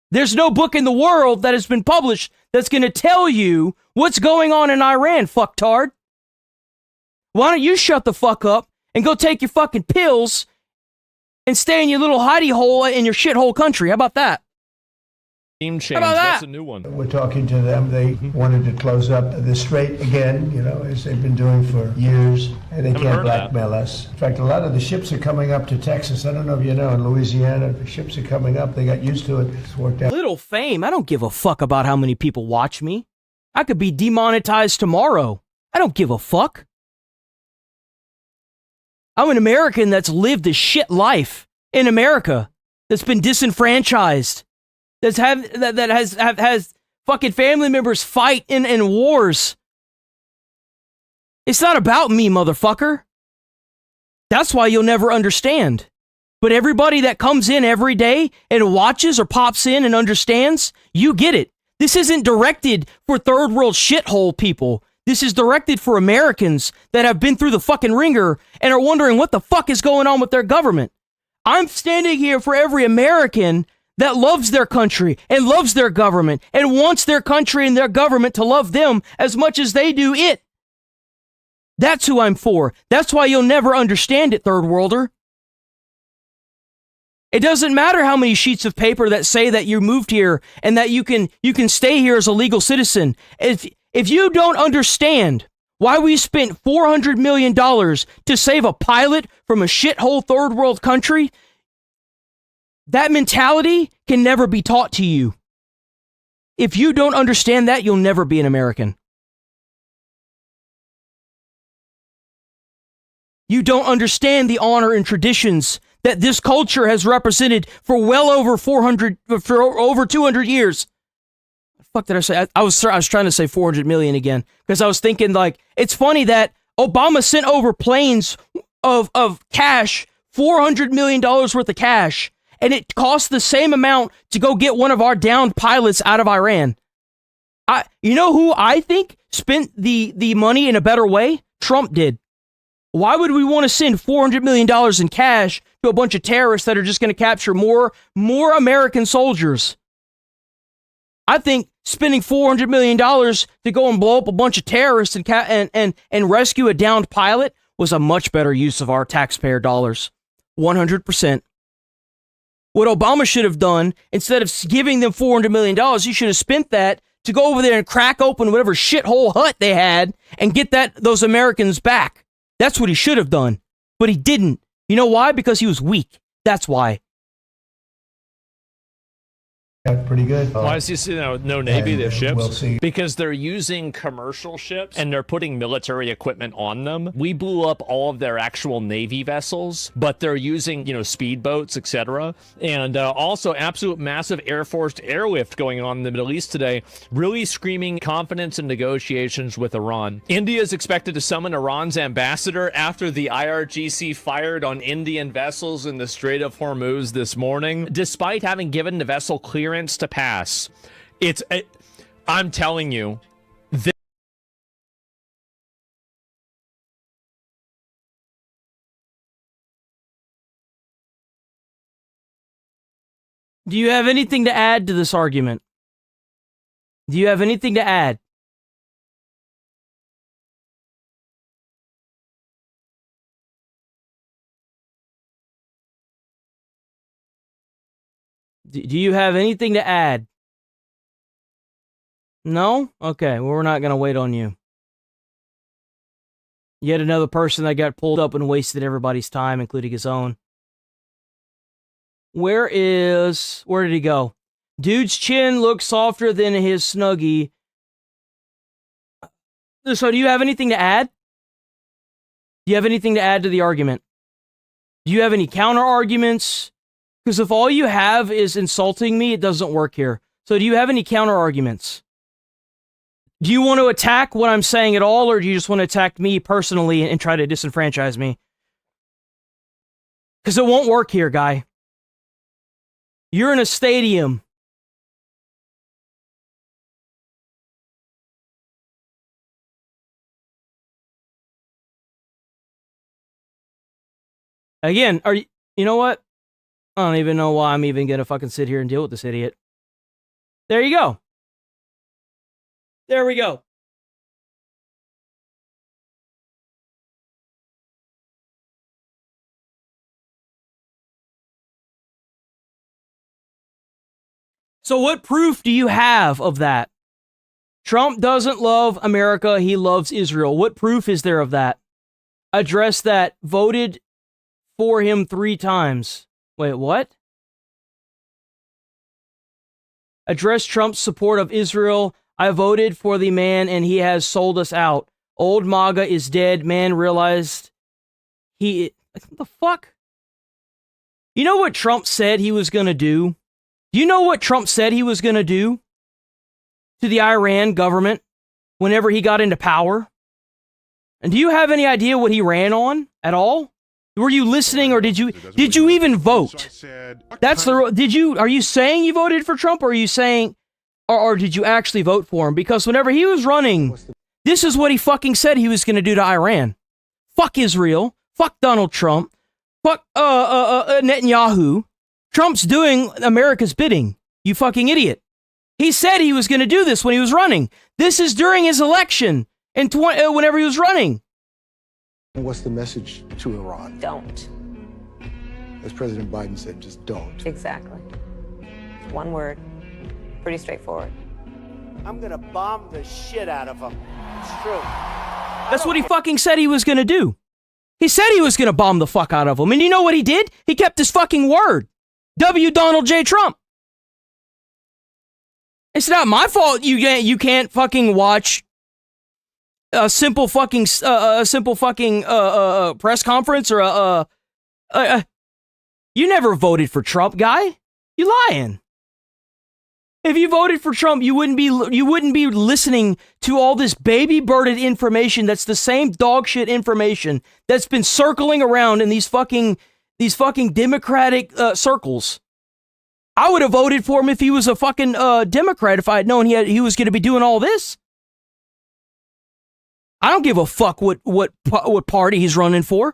There's no book in the world that has been published that's going to tell you what's going on in Iran, fucktard. Why don't you shut the fuck up and go take your fucking pills and stay in your little hidey hole in your shithole country? How about that? Theme change. How about that? That's a new one. We're talking to them. They wanted to close up the strait again, you know, as they've been doing for years, and they can't blackmail us. In fact, a lot of the ships are coming up to Texas. I don't know if you know, in Louisiana, the ships are coming up. They got used to it. It's worked out. Little fame. I don't give a fuck about how many people watch me. I could be demonetized tomorrow. I don't give a fuck. I'm an American that's lived a shit life in America, that's been disenfranchised, that has fucking family members fight in wars. It's not about me, motherfucker. That's why you'll never understand. But everybody that comes in every day and watches or pops in and understands, you get it. This isn't directed for third world shithole people. This is directed for Americans that have been through the fucking ringer and are wondering what the fuck is going on with their government. I'm standing here for every American that loves their country and loves their government and wants their country and their government to love them as much as they do it. That's who I'm for. That's why you'll never understand it, third worlder. It doesn't matter how many sheets of paper that say that you moved here and that you can stay here as a legal citizen. If you don't understand why we spent $400 million to save a pilot from a shithole third world country, that mentality can never be taught to you. If you don't understand that, you'll never be an American. You don't understand the honor and traditions that this culture has represented for well over 200 years. Fuck did I say? I was trying to say 400 million again because I was thinking like it's funny that Obama sent over planes of cash, $400 million worth of cash, and it cost the same amount to go get one of our downed pilots out of Iran. You know who I think spent the money in a better way? Trump did. Why would we want to send $400 million in cash to a bunch of terrorists that are just going to capture more American soldiers? I think spending $400 million to go and blow up a bunch of terrorists and rescue a downed pilot was a much better use of our taxpayer dollars. 100%. What Obama should have done, instead of giving them $400 million, he should have spent that to go over there and crack open whatever shithole hut they had and get those Americans back. That's what he should have done. But he didn't. You know why? Because he was weak. That's why. Pretty good. Why is he no Navy? They have ships? We'll see. Because they're using commercial ships and they're putting military equipment on them. We blew up all of their actual Navy vessels, but they're using, speedboats, etc. And also absolute massive Air Force airlift going on in the Middle East today, really screaming confidence in negotiations with Iran. India is expected to summon Iran's ambassador after the IRGC fired on Indian vessels in the Strait of Hormuz this morning, despite having given the vessel clearance to pass. I'm telling you. Do you have anything to add to this argument? Do you have anything to add? Do you have anything to add? No? Okay, well, we're not going to wait on you. Yet another person that got pulled up and wasted everybody's time, including his own. Where did he go? Dude's chin looks softer than his Snuggie. So do you have anything to add? Do you have anything to add to the argument? Do you have any counter arguments? Because if all you have is insulting me, it doesn't work here. So do you have any counter arguments? Do you want to attack what I'm saying at all, or do you just want to attack me personally and try to disenfranchise me? Because it won't work here, guy. You're in a stadium. Again, you know what? I don't even know why I'm even gonna fucking sit here and deal with this idiot. There you go. There we go. So what proof do you have of that? Trump doesn't love America, he loves Israel. What proof is there of that? Address that voted for him 3 times. Wait, what? Address Trump's support of Israel. I voted for the man and he has sold us out. Old MAGA is dead. Man realized what the fuck? You know what Trump said he was going to do? Do you know what Trump said he was going to do to the Iran government whenever he got into power? And do you have any idea what he ran on at all? Were you listening, or did you even vote? Are you saying you voted for Trump, or are you saying, or did you actually vote for him? Because whenever he was running, this is what he fucking said he was going to do to Iran. Fuck Israel. Fuck Donald Trump. Fuck Netanyahu. Trump's doing America's bidding. You fucking idiot. He said he was going to do this when he was running. This is during his election and whenever he was running. What's the message to Iran? Don't. As President Biden said, just don't. Exactly. One word. Pretty straightforward. I'm gonna bomb the shit out of them. It's true. That's what he fucking said he was going to do. He said he was going to bomb the fuck out of them. And you know what he did? He kept his fucking word. W. Donald J. Trump. It's not my fault you can't fucking watch a simple fucking press conference or you never voted for Trump, guy. You lying. If you voted for Trump, you wouldn't be listening to all this baby-birded information that's the same dog shit information that's been circling around in these fucking Democratic circles. I would have voted for him if he was a fucking Democrat, if I had known he was going to be doing all this. I don't give a fuck what party he's running for.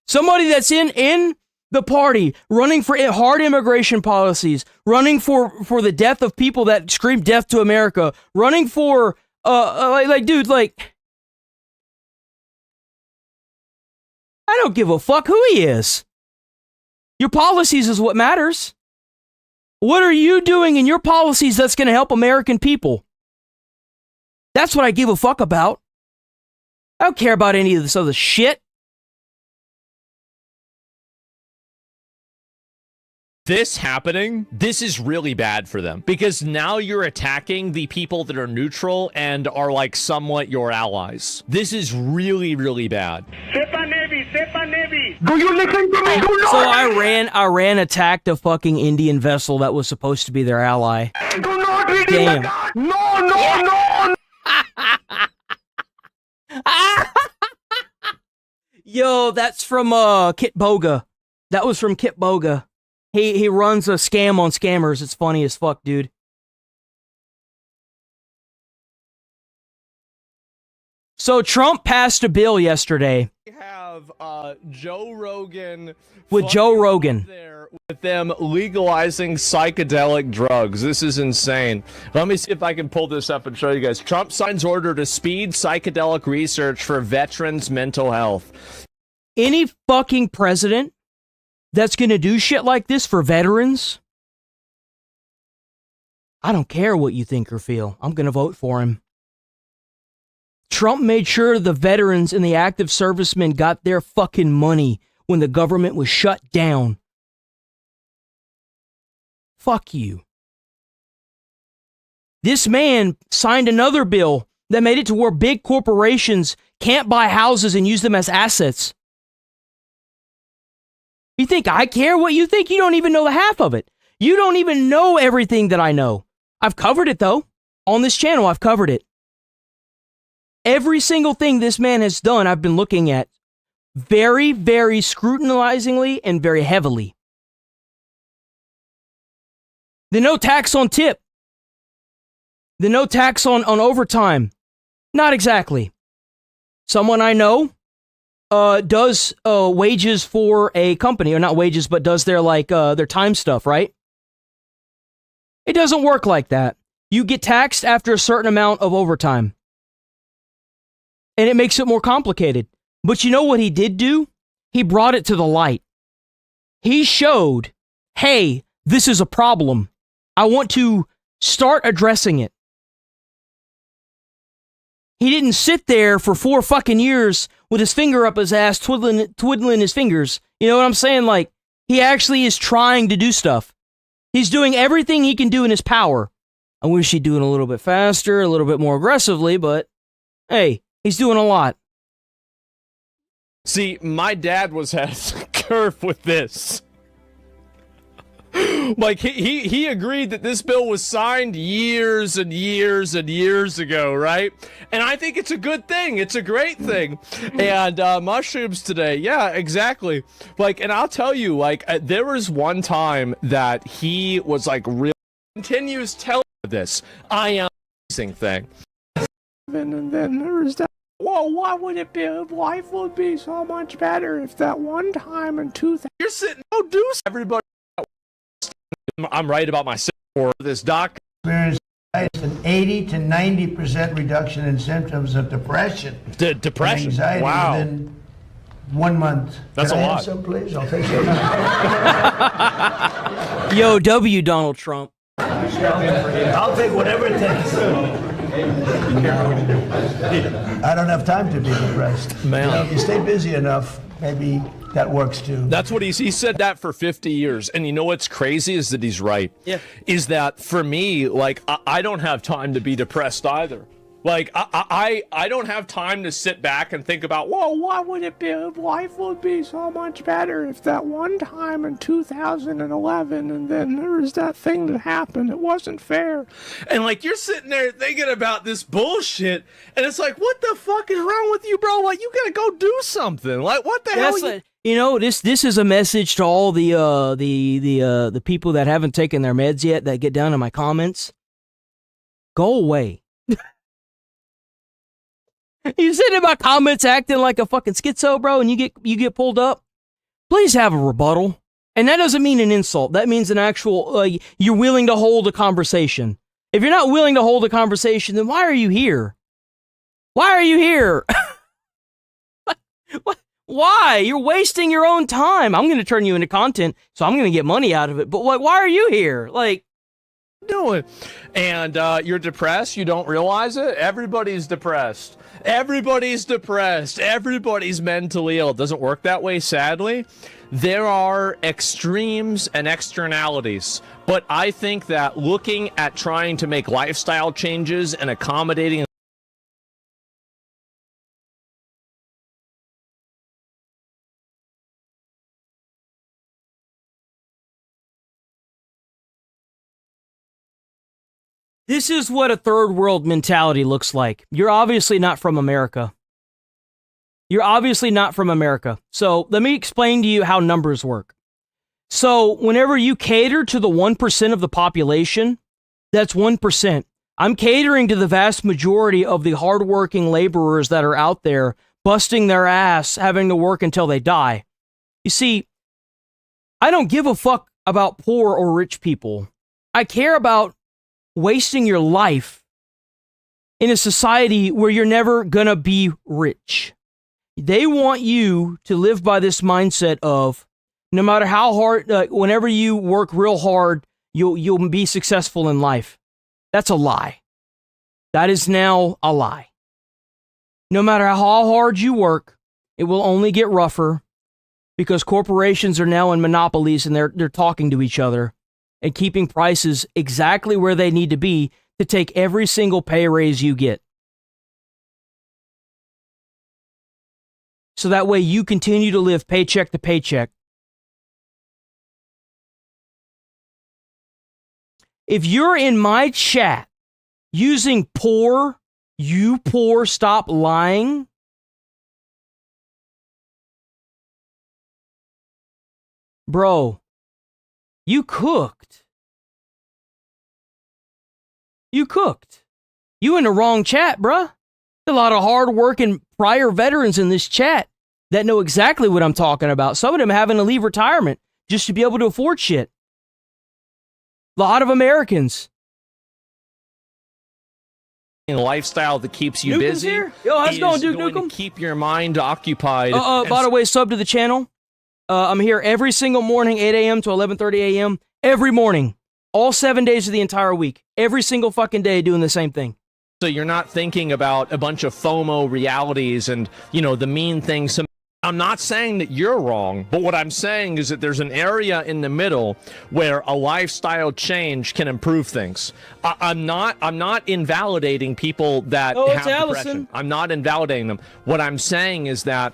Somebody that's in the party, running for hard immigration policies, running for the death of people that scream death to America, running for dude, I don't give a fuck who he is. Your policies is what matters. What are you doing in your policies that's going to help American people? That's what I give a fuck about. I don't care about any of this other shit. This happening, this is really bad for them, because now you're attacking the people that are neutral and are like somewhat your allies. This is really, really bad. Sepa Navy. Do you listen to me? So Iran attacked a fucking Indian vessel that was supposed to be their ally. Do not read Damn. No. Yo, that's from Kit Boga. That was from Kit Boga. He runs a scam on scammers. It's funny as fuck, dude. So Trump passed a bill yesterday. We have Joe Rogan with Joe Rogan there with them legalizing psychedelic drugs. This is insane. Let me see if I can pull this up and show you guys. Trump signs order to speed psychedelic research for veterans' mental health. Any fucking president that's going to do shit like this for veterans, I don't care what you think or feel. I'm going to vote for him. Trump made sure the veterans and the active servicemen got their fucking money when the government was shut down. Fuck you. This man signed another bill that made it to where big corporations can't buy houses and use them as assets. You think I care what you think? You don't even know the half of it. You don't even know everything that I know. I've covered it, though. On this channel, I've covered it. Every single thing this man has done, I've been looking at very, very scrutinizingly and very heavily. The no tax on tip. The no tax on overtime. Not exactly. Someone I know does wages for a company, or not wages, but does their their time stuff, right? It doesn't work like that. You get taxed after a certain amount of overtime. And it makes it more complicated. But you know what he did do? He brought it to the light. He showed, hey, this is a problem. I want to start addressing it. He didn't sit there for 4 fucking years with his finger up his ass, twiddling his fingers. You know what I'm saying? Like, he actually is trying to do stuff. He's doing everything he can do in his power. I wish he'd do it a little bit faster, a little bit more aggressively, but hey, he's doing a lot. See, my dad was ahead of the curve with this. Like, he agreed that this bill was signed years and years and years ago, right? And I think it's a good thing. It's a great thing. And mushrooms today, yeah, exactly. Like, and I'll tell you, like, there was one time that he was like, really continues telling this I am amazing thing. And then there's that. Well, why would it be? Life would be so much better if that one time in 2000. You're sitting, oh, do everybody. I'm right about my or this doc. Experienced an 80 to 90% reduction in symptoms of depression. Depression? And anxiety within 1 month. That's Can a I lot. Have some, please? I'll take some. Yo, W, Donald Trump. I'll take whatever it takes. I don't have time to be depressed. Man. You know, if you stay busy enough, maybe that works too. That's what he said that for 50 years. And you know what's crazy is that he's right. Yeah. Is that for me, like, I don't have time to be depressed either. Like, I don't have time to sit back and think about, well, why would it be? Life would be so much better if that one time in 2011 and then there was that thing that happened. It wasn't fair. And, like, you're sitting there thinking about this bullshit, and it's like, what the fuck is wrong with you, bro? Like, you gotta go do something. Like, what the hell? You know, this is a message to all the people that haven't taken their meds yet that get down in my comments. Go away. You sit in my comments acting like a fucking schizo, bro, and you get pulled up. Please have a rebuttal. And that doesn't mean an insult. That means an actual, you're willing to hold a conversation. If you're not willing to hold a conversation, then why are you here? Why are you here? What? Why? You're wasting your own time. I'm going to turn you into content, so I'm going to get money out of it. But, like, why are you here? Like, doing? And you're depressed. You don't realize it. Everybody's depressed. Everybody's depressed. Everybody's mentally ill. It doesn't work that way, sadly. There are extremes and externalities. But I think that looking at trying to make lifestyle changes and accommodating this is what a third world mentality looks like. You're obviously not from America. You're obviously not from America. So let me explain to you how numbers work. So whenever you cater to the 1% of the population, that's 1%. I'm catering to the vast majority of the hardworking laborers that are out there busting their ass, having to work until they die. You see, I don't give a fuck about poor or rich people. I care about wasting your life in a society where you're never gonna be rich. They want you to live by this mindset of no matter how hard, whenever you work real hard, you'll be successful in life. That's a lie. That is now a lie. No matter how hard you work, it will only get rougher because corporations are now in monopolies and they're talking to each other and keeping prices exactly where they need to be to take every single pay raise you get. So that way you continue to live paycheck to paycheck. If you're in my chat using poor, stop lying. Bro, you cooked. You cooked. You in the wrong chat, bruh. A lot of hard-working prior veterans in this chat that know exactly what I'm talking about. Some of them having to leave retirement just to be able to afford shit. A lot of Americans. A lifestyle that keeps you Nuke's busy. Here? Yo, how's it going, Duke Nukem? Keep your mind occupied. By the way, sub to the channel. I'm here every single morning, 8 a.m. to 11:30 a.m. Every morning. All 7 days of the entire week. Every single fucking day doing the same thing. So you're not thinking about a bunch of FOMO realities and, the mean things. I'm not saying that you're wrong, but what I'm saying is that there's an area in the middle where a lifestyle change can improve things. I'm not invalidating people that have depression. I'm not invalidating them. What I'm saying is that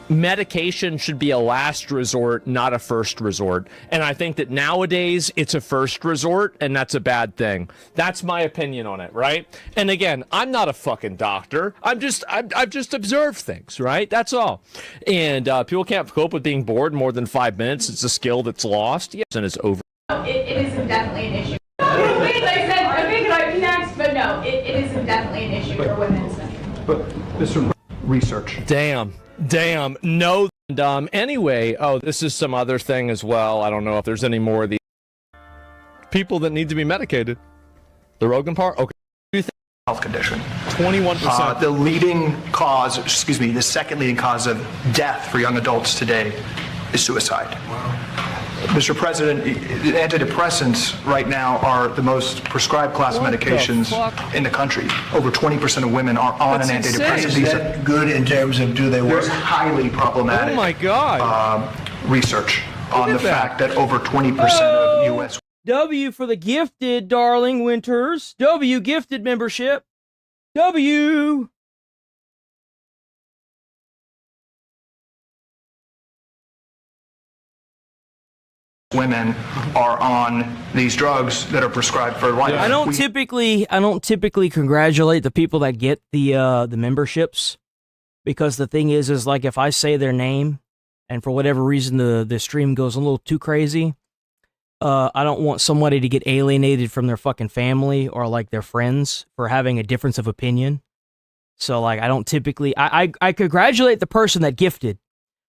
medication should be a last resort, not a first resort. And I think that nowadays it's a first resort, and that's a bad thing. That's my opinion on it, right? And again, I'm not a fucking doctor. I've just observed things, right? That's all. And people can't cope with being bored more than 5 minutes. It's a skill that's lost. Yes, and it's over. It is definitely an issue. Wait, I said, I think it might be next, but no, it is definitely an issue for women. But Mr. Research. Damn, no. Anyway, this is some other thing as well. I don't know if there's any more of these people that need to be medicated. The Rogan part? Okay. Health condition. 21%. The second leading cause of death for young adults today is suicide. Wow. Mr. President, antidepressants right now are the most prescribed class of medications in the country. Over 20% of women are on an antidepressant. Is that good in terms of do they work? There's highly problematic research on the fact that over 20% of U.S. W for the gifted, darling Winters. W gifted membership. W. Women are on these drugs that are prescribed for life. I don't typically congratulate the people that get the memberships, because the thing is like if I say their name and for whatever reason the stream goes a little too crazy, I don't want somebody to get alienated from their fucking family or like their friends for having a difference of opinion. So like I don't typically I congratulate the person that gifted,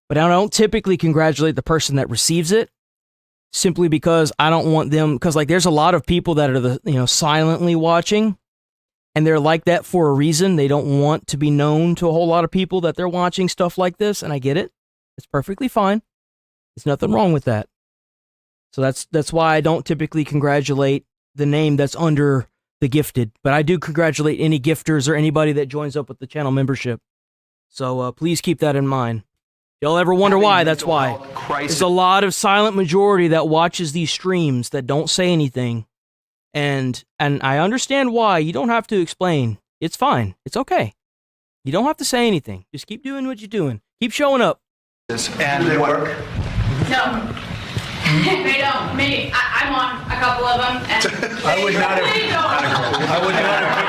but I don't typically congratulate the person that receives it. Simply because I don't want them, because like there's a lot of people that are silently watching, and they're like that for a reason. They don't want to be known to a whole lot of people that they're watching stuff like this, and I get it. It's perfectly fine. There's nothing wrong with that. So that's why I don't typically congratulate the name that's under the gifted, but I do congratulate any gifters or anybody that joins up with the channel membership. So please keep that in mind. Y'all ever wonder why? That's why. There's a lot of silent majority that watches these streams that don't say anything. And I understand why. You don't have to explain. It's fine. It's okay. You don't have to say anything. Just keep doing what you're doing. Keep showing up. And they work? No. They don't. Me, I'm on a couple of them. And I would not have. I would not have.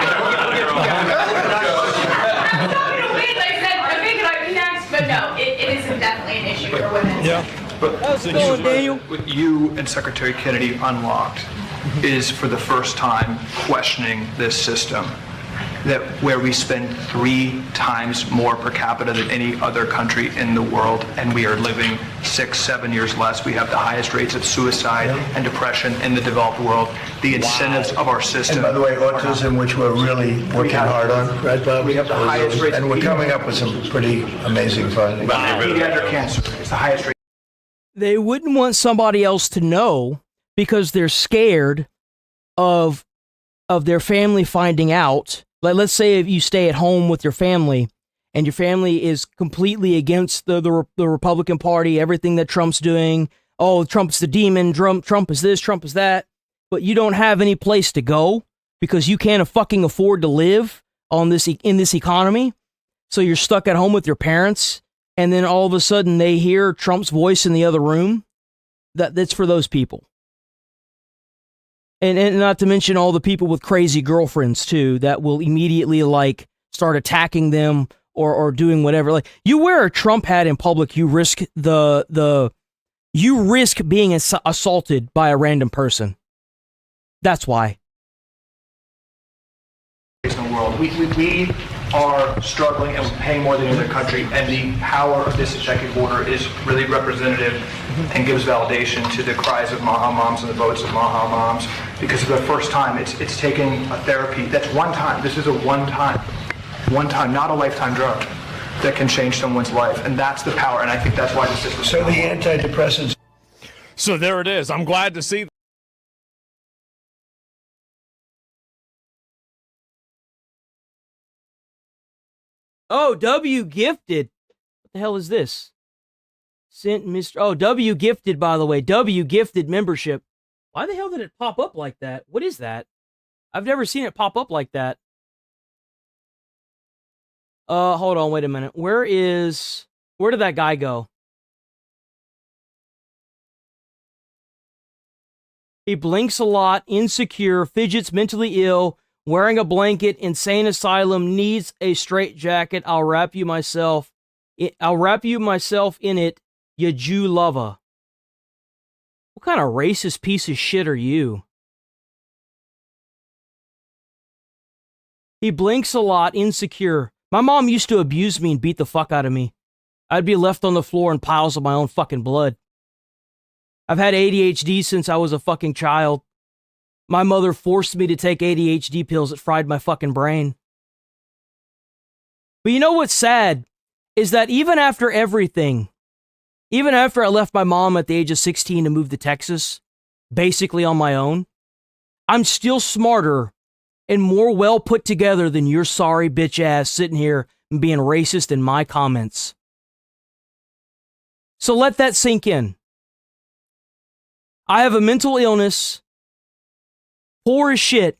But no, it is definitely an issue for women. Yeah. But How's it going, Daniel? What you and Secretary Kennedy unlocked is for the first time questioning this system, that where we spend 3 times more per capita than any other country in the world, and we are living 6-7 years less. We have the highest rates of suicide and depression in the developed world. The incentives of our system. And by the way, autism, which we're really working hard on, right, Bob? We have the highest rates. And we're coming up with some pretty amazing findings. Pediatric cancer is the highest rate. They wouldn't want somebody else to know because they're scared of their family finding out. Like, let's say if you stay at home with your family and your family is completely against the Republican Party, everything that Trump's doing. Oh, Trump's the demon. Trump is this, Trump is that. But you don't have any place to go because you can't fucking afford to live in this economy. So you're stuck at home with your parents. And then all of a sudden they hear Trump's voice in the other room. That's for those people. And not to mention all the people with crazy girlfriends too, that will immediately like start attacking them or doing whatever. Like, you wear a Trump hat in public, you risk you risk being assaulted by a random person. That's why. In the world, we are struggling and paying more than any other country, and the power of this executive order is really representative and gives validation to the cries of Maha moms and the votes of Maha moms, because for the first time it's taking a therapy that's one time. This is a one time, not a lifetime drug that can change someone's life, and that's the power. And I think that's why the system. So the antidepressants. So there it is. I'm glad to see. Oh, W gifted. What the hell is this? Sent Mr. Oh, W gifted, by the way. W gifted membership. Why the hell did it pop up like that? What is that? I've never seen it pop up like that. Hold on, wait a minute. Where did that guy go? He blinks a lot, insecure, fidgets, mentally ill, wearing a blanket, insane asylum, needs a straitjacket. I'll wrap you myself in it, you Jew lover. What kind of racist piece of shit are you? He blinks a lot, insecure. My mom used to abuse me and beat the fuck out of me. I'd be left on the floor in piles of my own fucking blood. I've had ADHD since I was a fucking child. My mother forced me to take ADHD pills that fried my fucking brain. But you know what's sad? Is that even after everything, even after I left my mom at the age of 16 to move to Texas, basically on my own, I'm still smarter and more well put together than your sorry bitch ass sitting here and being racist in my comments. So let that sink in. I have a mental illness, poor as shit,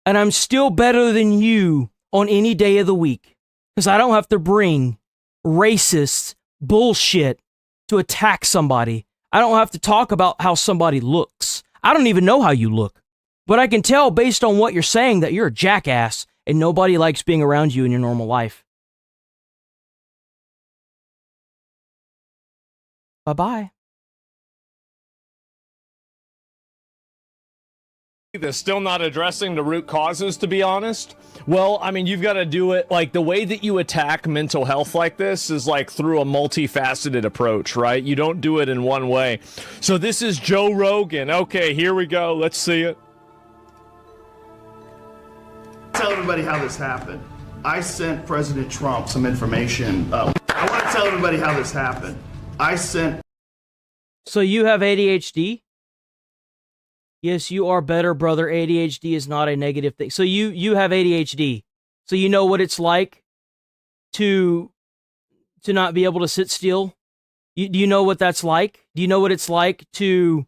and I'm still better than you on any day of the week because I don't have to bring racist bullshit to attack somebody. I don't have to talk about how somebody looks. I don't even know how you look, but I can tell based on what you're saying that you're a jackass and nobody likes being around you in your normal life. Bye-bye. They're still not addressing the root causes, to be honest. Well, I mean, you've got to do it like the way that you attack mental health like this is like through a multifaceted approach, right? You don't do it in one way. So this is Joe Rogan. Okay, here we go. Let's see it. Tell everybody how this happened. I sent President Trump some information. I want to tell everybody how this happened. So you have ADHD? Yes, you are better, brother. ADHD is not a negative thing. So you have ADHD. So you know what it's like to not be able to sit still? Do you know what that's like? Do you know what it's like to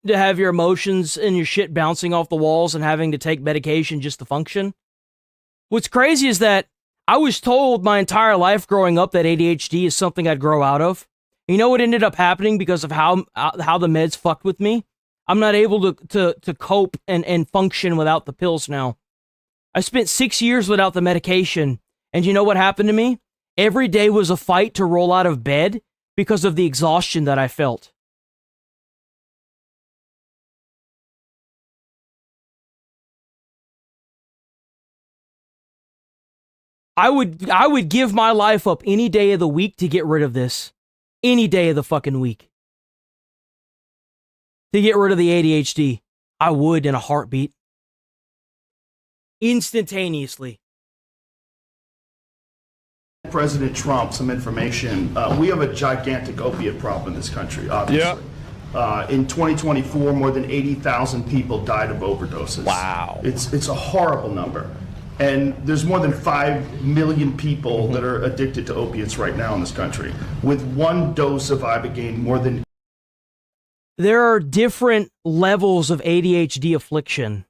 have your emotions and your shit bouncing off the walls and having to take medication just to function? What's crazy is that I was told my entire life growing up that ADHD is something I'd grow out of. You know what ended up happening because of how the meds fucked with me? I'm not able to cope and function without the pills now. I spent 6 years without the medication, and you know what happened to me? Every day was a fight to roll out of bed because of the exhaustion that I felt. I would give my life up any day of the week to get rid of this. Any day of the fucking week. To get rid of the ADHD. I would in a heartbeat. Instantaneously. President Trump some information. We have a gigantic opiate problem in this country, obviously. In 2024, more than 80,000 people died of overdoses. Wow. It's a horrible number. And there's more than 5 million people that are addicted to opiates right now in this country. With one dose of Ibogaine, more than... There are different levels of ADHD affliction.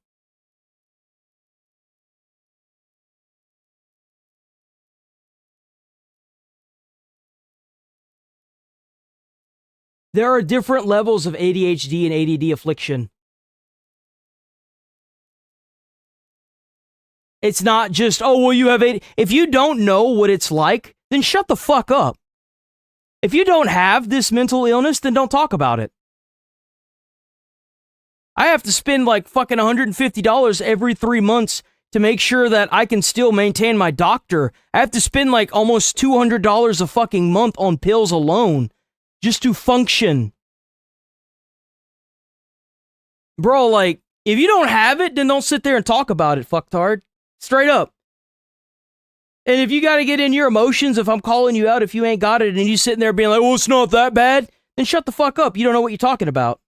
There are different levels of ADHD and ADD affliction. It's not just, oh, well, you have ADD. If you don't know what it's like, then shut the fuck up. If you don't have this mental illness, then don't talk about it. I have to spend like fucking $150 every 3 months to make sure that I can still maintain my doctor. I have to spend like almost $200 a fucking month on pills alone just to function. Bro, like, if you don't have it, then don't sit there and talk about it, fucktard. Straight up. And if you got to get in your emotions, if I'm calling you out, if you ain't got it, and you sitting there being like, well, it's not that bad, then shut the fuck up. You don't know what you're talking about.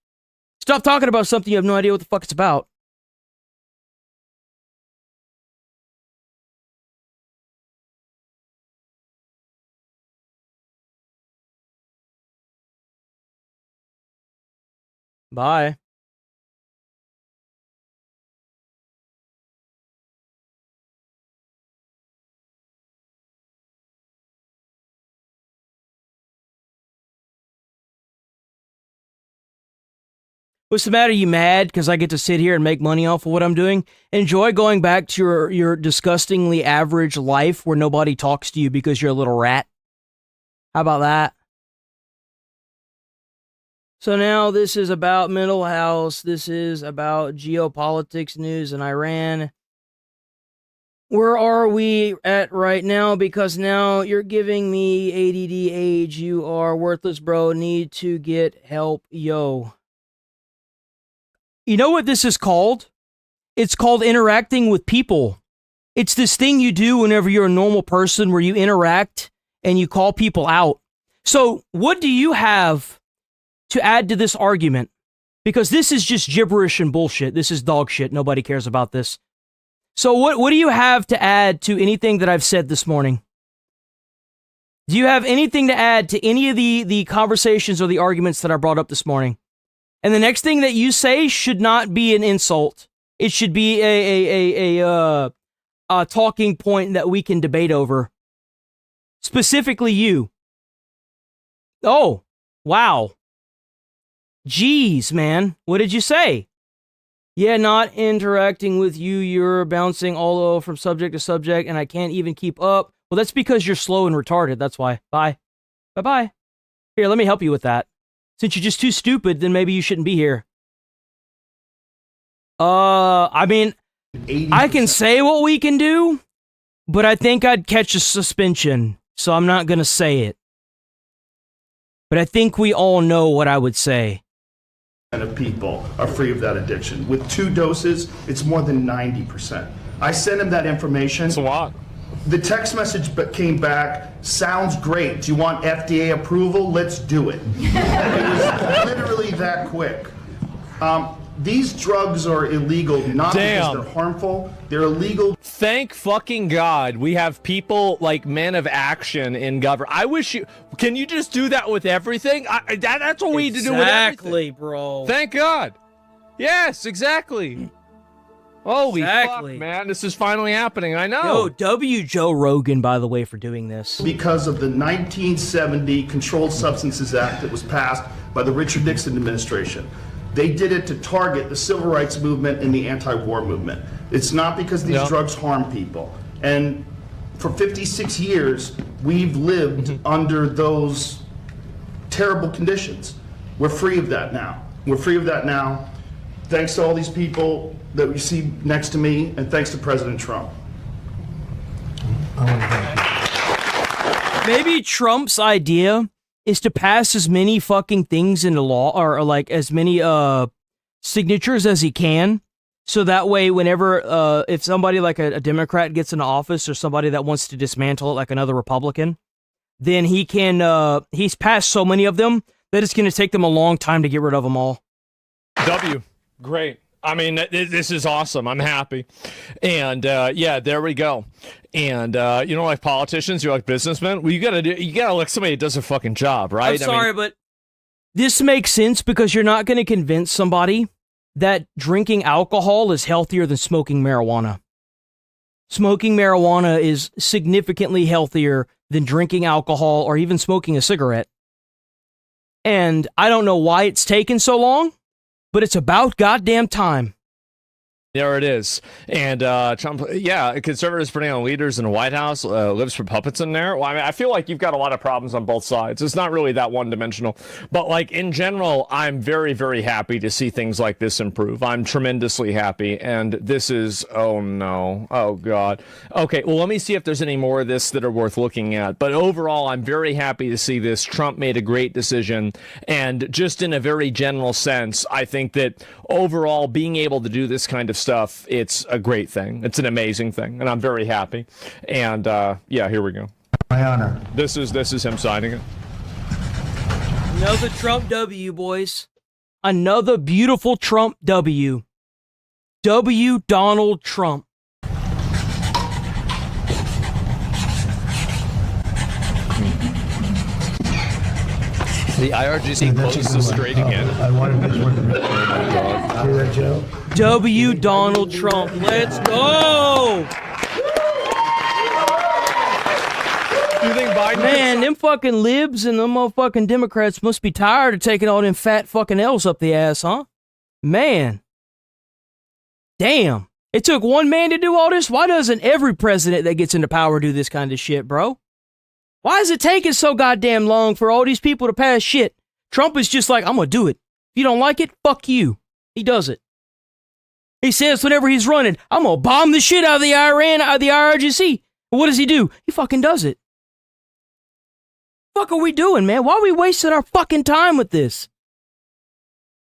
Stop talking about something you have no idea what the fuck it's about. Bye. What's the matter? You mad because I get to sit here and make money off of what I'm doing? Enjoy going back to your disgustingly average life where nobody talks to you because you're a little rat. How about that? So now this is about mental health. This is about geopolitics news in Iran. Where are we at right now? Because now you're giving me ADD age. You are worthless, bro. Need to get help, yo. You know what this is called? It's called interacting with people. It's this thing you do whenever you're a normal person where you interact and you call people out. So what do you have to add to this argument? Because this is just gibberish and bullshit. This is dog shit. Nobody cares about this. So what do you have to add to anything that I've said this morning? Do you have anything to add to any of the conversations or the arguments that I brought up this morning? And the next thing that you say should not be an insult. It should be a talking point that we can debate over. Specifically you. Oh, wow. Jeez, man. What did you say? Yeah, not interacting with you. You're bouncing all over from subject to subject, and I can't even keep up. Well, that's because you're slow and retarded. That's why. Bye. Bye-bye. Here, let me help you with that. Since you're just too stupid, then maybe you shouldn't be here. I mean, 80%. I can say what we can do, but I think I'd catch a suspension, so I'm not going to say it. But I think we all know what I would say. Of people are free of that addiction. With 2 doses, it's more than 90%. I sent him that information. That's a lot. The text message came back, sounds great. Do you want FDA approval? Let's do it. It was literally that quick. These drugs are illegal, not because they're harmful. They're illegal. Thank fucking God we have people like men of action in government. I wish you... Can you just do that with everything? That's what we need to do with everything. Exactly, bro. Thank God. Yes, exactly. Holy fuck, man. This is finally happening. I know. Yo, W. Joe Rogan, by the way, for doing this. Because of the 1970 Controlled Substances Act that was passed by the Richard Nixon administration. They did it to target the civil rights movement and the anti-war movement. It's not because these drugs harm people. And for 56 years, we've lived under those terrible conditions. We're free of that now. We're free of that now. Thanks to all these people that we see next to me, and thanks to President Trump. I want to Maybe Trump's idea is to pass as many fucking things into law, or like as many signatures as he can, so that way whenever if somebody like a Democrat gets into office, or somebody that wants to dismantle it like another Republican, then he can he's passed so many of them that it's going to take them a long time to get rid of them all. Great. I mean, this is awesome. I'm happy. And yeah, there we go. And you know, like politicians, you're like businessmen. Well, you gotta look somebody that does a fucking job, right? I'm sorry, but this makes sense because you're not going to convince somebody that drinking alcohol is healthier than smoking marijuana. Smoking marijuana is significantly healthier than drinking alcohol or even smoking a cigarette. And I don't know why it's taken so long, but it's about goddamn time. There it is. And Trump, yeah, conservatives putting on leaders in the White House, lives for puppets in there. Well, I mean, I feel like you've got a lot of problems on both sides. It's not really that one-dimensional. But, like, in general, I'm very, very happy to see things like this improve. I'm tremendously happy. And this is, oh, no. Oh, God. Okay, well, let me see if there's any more of this that are worth looking at. But overall, I'm very happy to see this. Trump made a great decision. And just in a very general sense, I think that overall, being able to do this kind of stuff, it's a great thing. It's an amazing thing, and I'm very happy. And yeah, here we go. My honor. This is him signing it. Another Trump W, boys. Another beautiful Trump W. W. Donald Trump. The IRGC closed the strait again. I wanted this one to be. See that, Joe? W. Donald Trump. Let's go! You think Biden? Man, them fucking libs and them motherfucking Democrats must be tired of taking all them fat fucking L's up the ass, huh? Man. Damn. It took one man to do all this? Why doesn't every president that gets into power do this kind of shit, bro? Why is it taking so goddamn long for all these people to pass shit? Trump is just like, I'm gonna do it. If you don't like it, fuck you. He does it. He says whenever he's running, I'm gonna bomb the shit out of the IRGC. But what does he do? He fucking does it. Fuck are we doing, man? Why are we wasting our fucking time with this?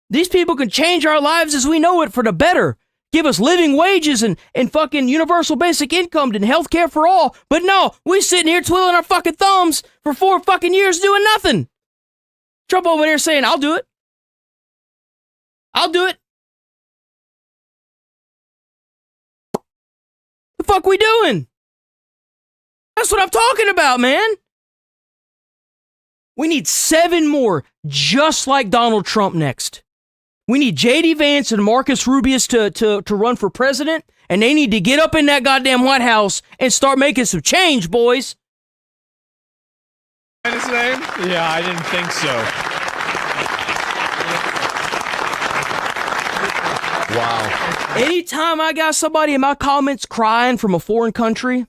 These people can change our lives as we know it for the better. Give us living wages and fucking universal basic income and health care for all. But no, we sitting here twiddling our fucking thumbs for 4 fucking years doing nothing. Trump over there saying, I'll do it. I'll do it. The fuck we doing? That's what I'm talking about, man. We need 7 more just like Donald Trump next. We need J.D. Vance and Marcus Rubius to run for president, and they need to get up in that goddamn White House and start making some change, boys. His name? Yeah, I didn't think so. Wow. Anytime I got somebody in my comments crying from a foreign country,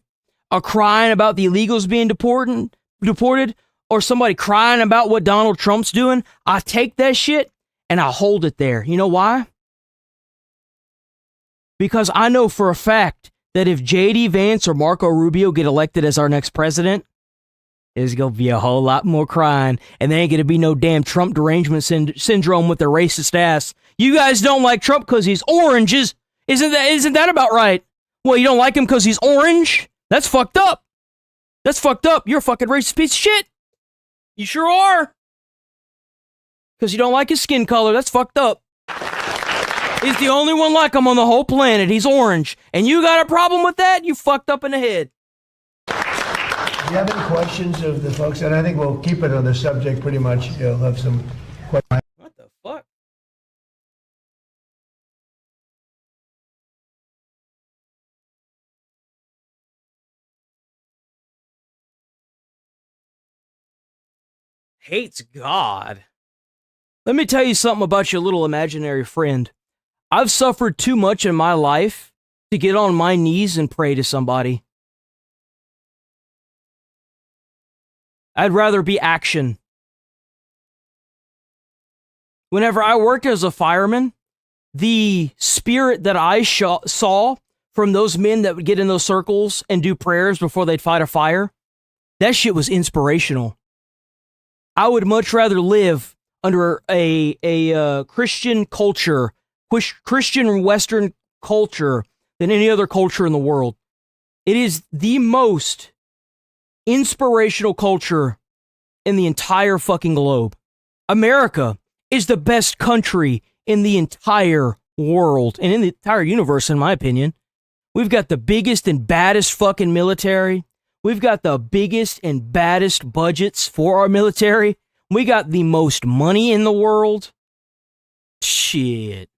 or crying about the illegals being deported, or somebody crying about what Donald Trump's doing, I take that shit and I hold it there. You know why? Because I know for a fact that if J.D. Vance or Marco Rubio get elected as our next president, there's going to be a whole lot more crying, and there ain't going to be no damn Trump derangement syndrome with their racist ass. You guys don't like Trump because he's orange. Isn't that about right? Well, you don't like him because he's orange? That's fucked up. That's fucked up. You're a fucking racist piece of shit. You sure are. Because you don't like his skin color. That's fucked up. He's the only one like him on the whole planet. He's orange. And you got a problem with that? You fucked up in the head. Do you have any questions of the folks? And I think we'll keep it on the subject pretty much. You'll have some questions. What the fuck? Hates God. Let me tell you something about your little imaginary friend. I've suffered too much in my life to get on my knees and pray to somebody. I'd rather be action. Whenever I worked as a fireman, the spirit that I saw from those men that would get in those circles and do prayers before they'd fight a fire, That shit was inspirational. I would much rather live under a Christian culture, Christian Western culture, than any other culture in the world. It is the most inspirational culture in the entire fucking globe. America is the best country in the entire world and in the entire universe, in my opinion. We've got the biggest and baddest fucking military. We've got the biggest and baddest budgets for our military. We got the most money in the world. Shit.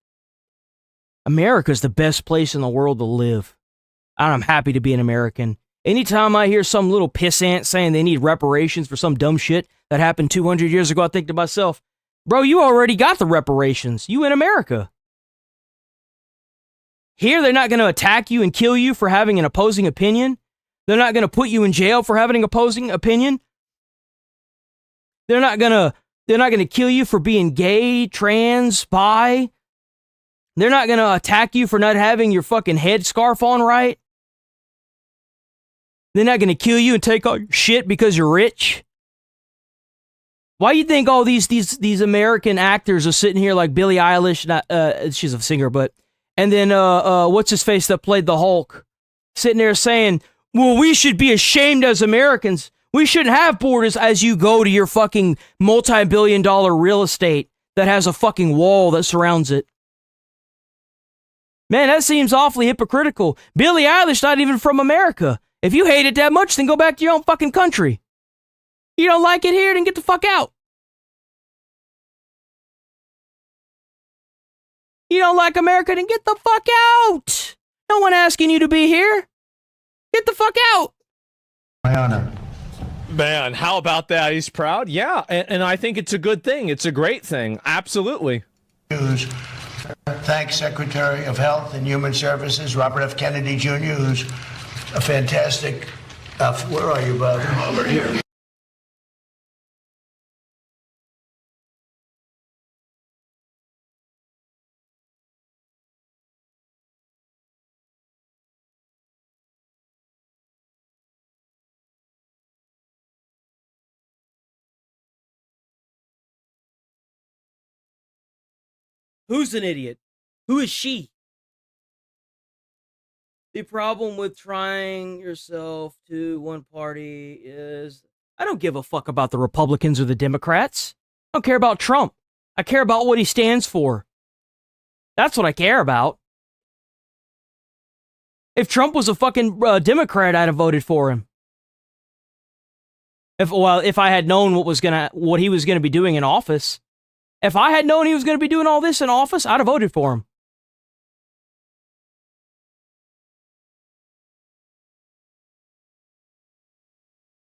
America's the best place in the world to live. And I'm happy to be an American. Anytime I hear some little pissant saying they need reparations for some dumb shit that happened 200 years ago, I think to myself, bro, you already got the reparations. You in America. Here, they're not going to attack you and kill you for having an opposing opinion. They're not going to put you in jail for having an opposing opinion. They're not going to kill you for being gay, trans, bi. They're not going to attack you for not having your fucking headscarf on right. They're not going to kill you and take all your shit because you're rich. Why do you think all these American actors are sitting here like Billie Eilish? Not she's a singer, but and then what's his face that played the Hulk, sitting there saying, "Well, we should be ashamed as Americans. We shouldn't have borders." As you go to your fucking multi-billion-dollar real estate that has a fucking wall that surrounds it. Man, that seems awfully hypocritical. Billie Eilish not even from America. If you hate it that much, then go back to your own fucking country. You don't like it here, then get the fuck out. You don't like America, then get the fuck out. No one asking you to be here. Get the fuck out. My honor. Man, how about that? He's proud? Yeah, and I think it's a good thing. It's a great thing. Absolutely. Thank Secretary of Health and Human Services, Robert F. Kennedy Jr., who's a fantastic... where are you, bud? Over here. Who's an idiot? Who is she? The problem with trying yourself to one party is I don't give a fuck about the Republicans or the Democrats. I don't care about Trump. I care about what he stands for. That's what I care about. If Trump was a fucking Democrat, I'd have voted for him. If I had known what he was gonna be doing in office. If I had known he was going to be doing all this in office, I'd have voted for him.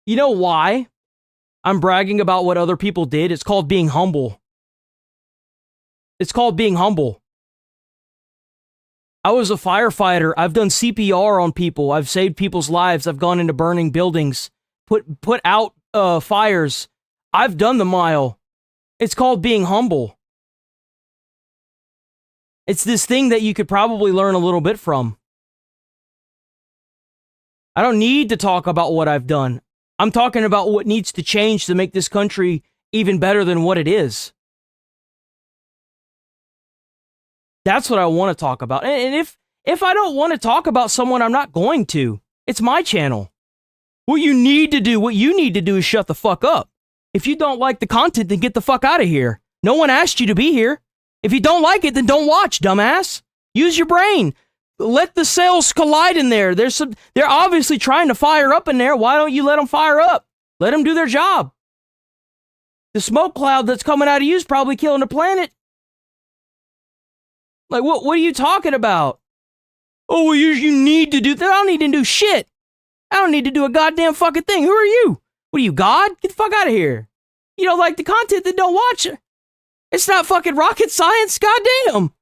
You know why I'm bragging about what other people did? It's called being humble. It's called being humble. I was a firefighter. I've done CPR on people. I've saved people's lives. I've gone into burning buildings, put out fires. I've done the mile. It's called being humble. It's this thing that you could probably learn a little bit from. I don't need to talk about what I've done. I'm talking about what needs to change to make this country even better than what it is. That's what I want to talk about. And if I don't want to talk about someone, I'm not going to. It's my channel. What you need to do is shut the fuck up. If you don't like the content, then get the fuck out of here. No one asked you to be here. If you don't like it, then don't watch, dumbass. Use your brain. Let the cells collide in there. They're obviously trying to fire up in there. Why don't you let them fire up? Let them do their job. The smoke cloud that's coming out of you is probably killing the planet. Like, what are you talking about? Oh, well, you need to do that. I don't need to do shit. I don't need to do a goddamn fucking thing. Who are you? What are you, God? Get the fuck out of here. You don't like the content, then don't watch it. It's not fucking rocket science, goddamn.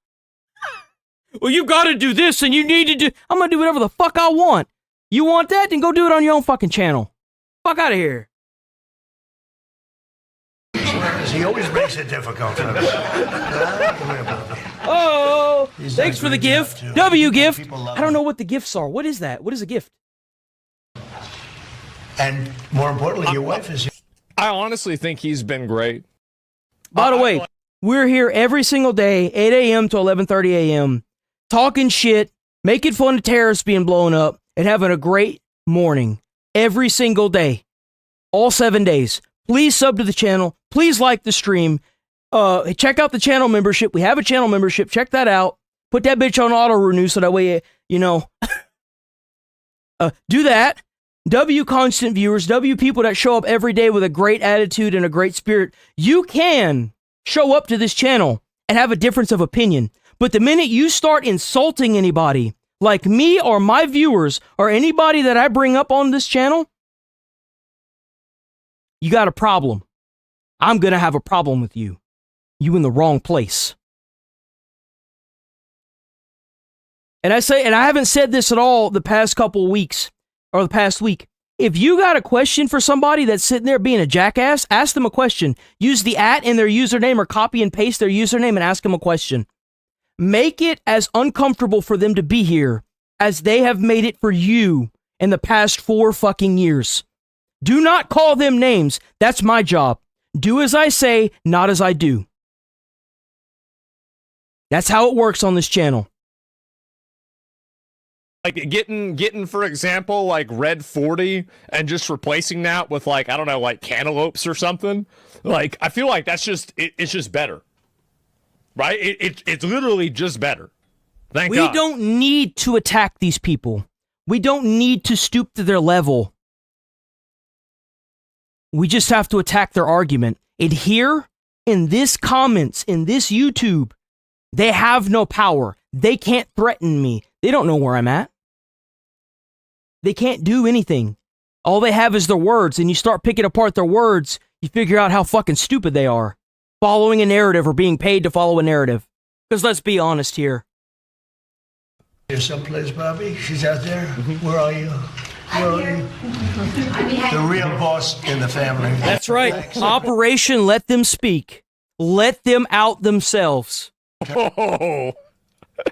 Well, you gotta do this and you need to do... I'm gonna do whatever the fuck I want. You want that? Then go do it on your own fucking channel. Fuck out of here. He always makes it difficult for us. Oh, thanks for the gift. W gift. I don't know what the gifts are. What is that? What is a gift? And more importantly, your wife is here. I honestly think he's been great. By the way, we're here every single day, 8 a.m. to 11:30 a.m., talking shit, making fun of terrorists being blown up, and having a great morning every single day, all 7 days. Please sub to the channel. Please like the stream. Check out the channel membership. We have a channel membership. Check that out. Put that bitch on auto renew so that way, you know, do that. W constant viewers, W people that show up every day with a great attitude and a great spirit. You can show up to this channel and have a difference of opinion. But the minute you start insulting anybody, like me or my viewers or anybody that I bring up on this channel, you got a problem. I'm going to have a problem with you. You in the wrong place. And I haven't said this at all the past couple of weeks or the past week. If you got a question for somebody that's sitting there being a jackass, ask them a question. Use the @ in their username or copy and paste their username and ask them a question. Make it as uncomfortable for them to be here as they have made it for you in the past 4 fucking years. Do not call them names. That's my job. Do as I say, not as I do. That's how it works on this channel. Like getting for example, like Red 40 and just replacing that with like, I don't know, like cantaloupes or something. Like, I feel like that's just, it's just better. Right? It's literally just better. Thank God. We don't need to attack these people. We don't need to stoop to their level. We just have to attack their argument. And here, in this comments, in this YouTube, they have no power. They can't threaten me. They don't know where I'm at. They can't do anything. All they have is their words, and you start picking apart their words, you figure out how fucking stupid they are. Following a narrative or being paid to follow a narrative. Because let's be honest here. There's someplace, Bobby? She's out there? Where are you? Where are you? The real boss in the family. That's right. Operation Let Them Speak. Let them out themselves. Oh.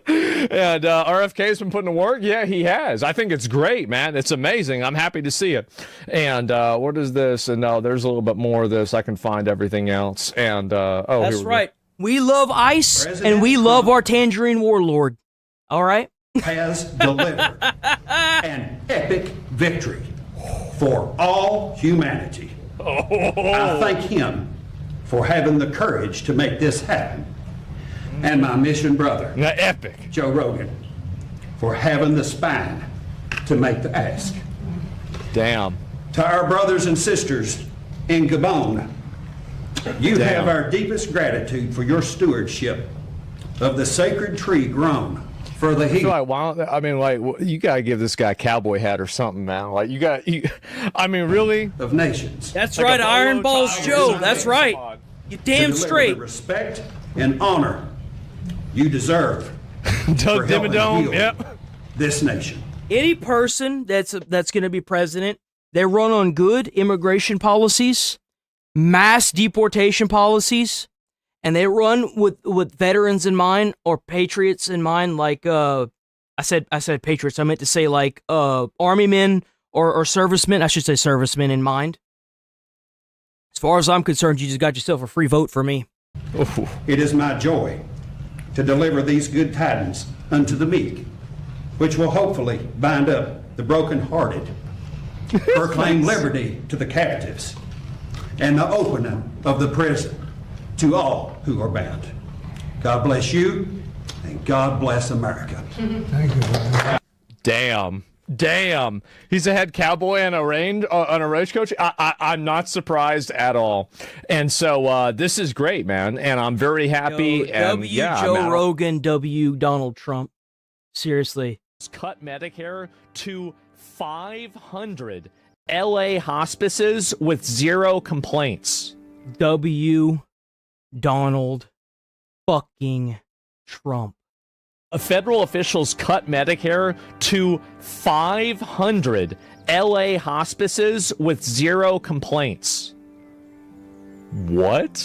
And RFK's been putting to work. Yeah, he has. I think it's great, man. It's amazing. I'm happy to see it. And what is this? And there's a little bit more of this. I can find everything else. And that's right. We love ICE and we love our Tangerine Warlord. All right. Has delivered an epic victory for all humanity. I thank him for having the courage to make this happen. And my mission brother, epic Joe Rogan, for having the spine to make the ask. Damn. To our brothers and sisters in Gabon, you have our deepest gratitude for your stewardship of the sacred tree grown for the heat. You gotta give this guy a cowboy hat or something, man. Like really? Of nations. That's right, Iron Balls Joe. That's right. You damn straight. The respect and honor you deserve for Doug helping Dimmadome, heal yep. this nation. Any person that's going to be president, they run on good immigration policies, mass deportation policies, and they run with veterans in mind or patriots in mind. Like I said patriots. I meant to say like army men or servicemen. I should say servicemen in mind. As far as I'm concerned, you just got yourself a free vote for me. It is my joy to deliver these good tidings unto the meek, which will hopefully bind up the brokenhearted, proclaim liberty to the captives, and the opening of the prison to all who are bound. God bless you, and God bless America. Thank you, brother. Damn. He's a head cowboy and on a range coach. I'm not surprised at all. And so this is great, man. And I'm very happy. Joe Rogan, W Donald Trump. Seriously. Cut Medicare to 500 LA hospices with 0 complaints. W Donald fucking Trump. Federal officials cut Medicare to 500 LA hospices with 0 complaints. What?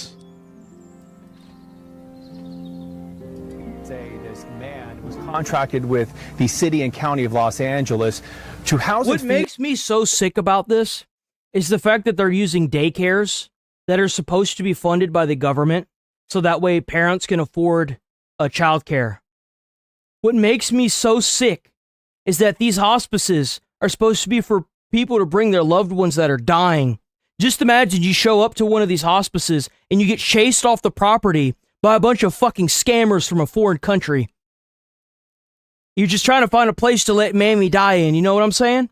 Say this man was contracted with the city and county of Los Angeles to house. What makes me so sick about this is the fact that they're using daycares that are supposed to be funded by the government so that way parents can afford child care. What makes me so sick is that these hospices are supposed to be for people to bring their loved ones that are dying. Just imagine you show up to one of these hospices and you get chased off the property by a bunch of fucking scammers from a foreign country. You're just trying to find a place to let Mammy die in, you know what I'm saying?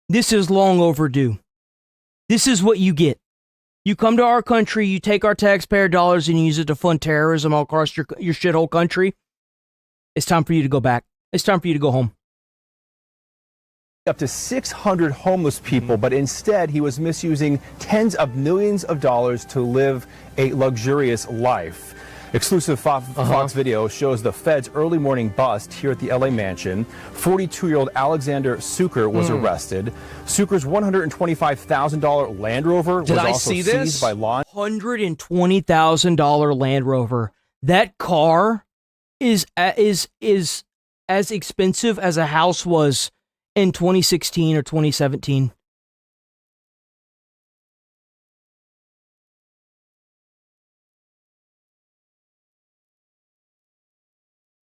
This is long overdue. This is what you get. You come to our country, you take our taxpayer dollars and you use it to fund terrorism all across your shithole country. It's time for you to go back. It's time for you to go home. Up to 600 homeless people, but instead he was misusing tens of millions of dollars to live a luxurious life. Exclusive Fox video shows the Fed's early morning bust here at the LA mansion. 42-year-old Alexander Suker was arrested. Suker's $125,000 Land Rover was also seized by law. $120,000 Land Rover. That car is as expensive as a house was in 2016 or 2017.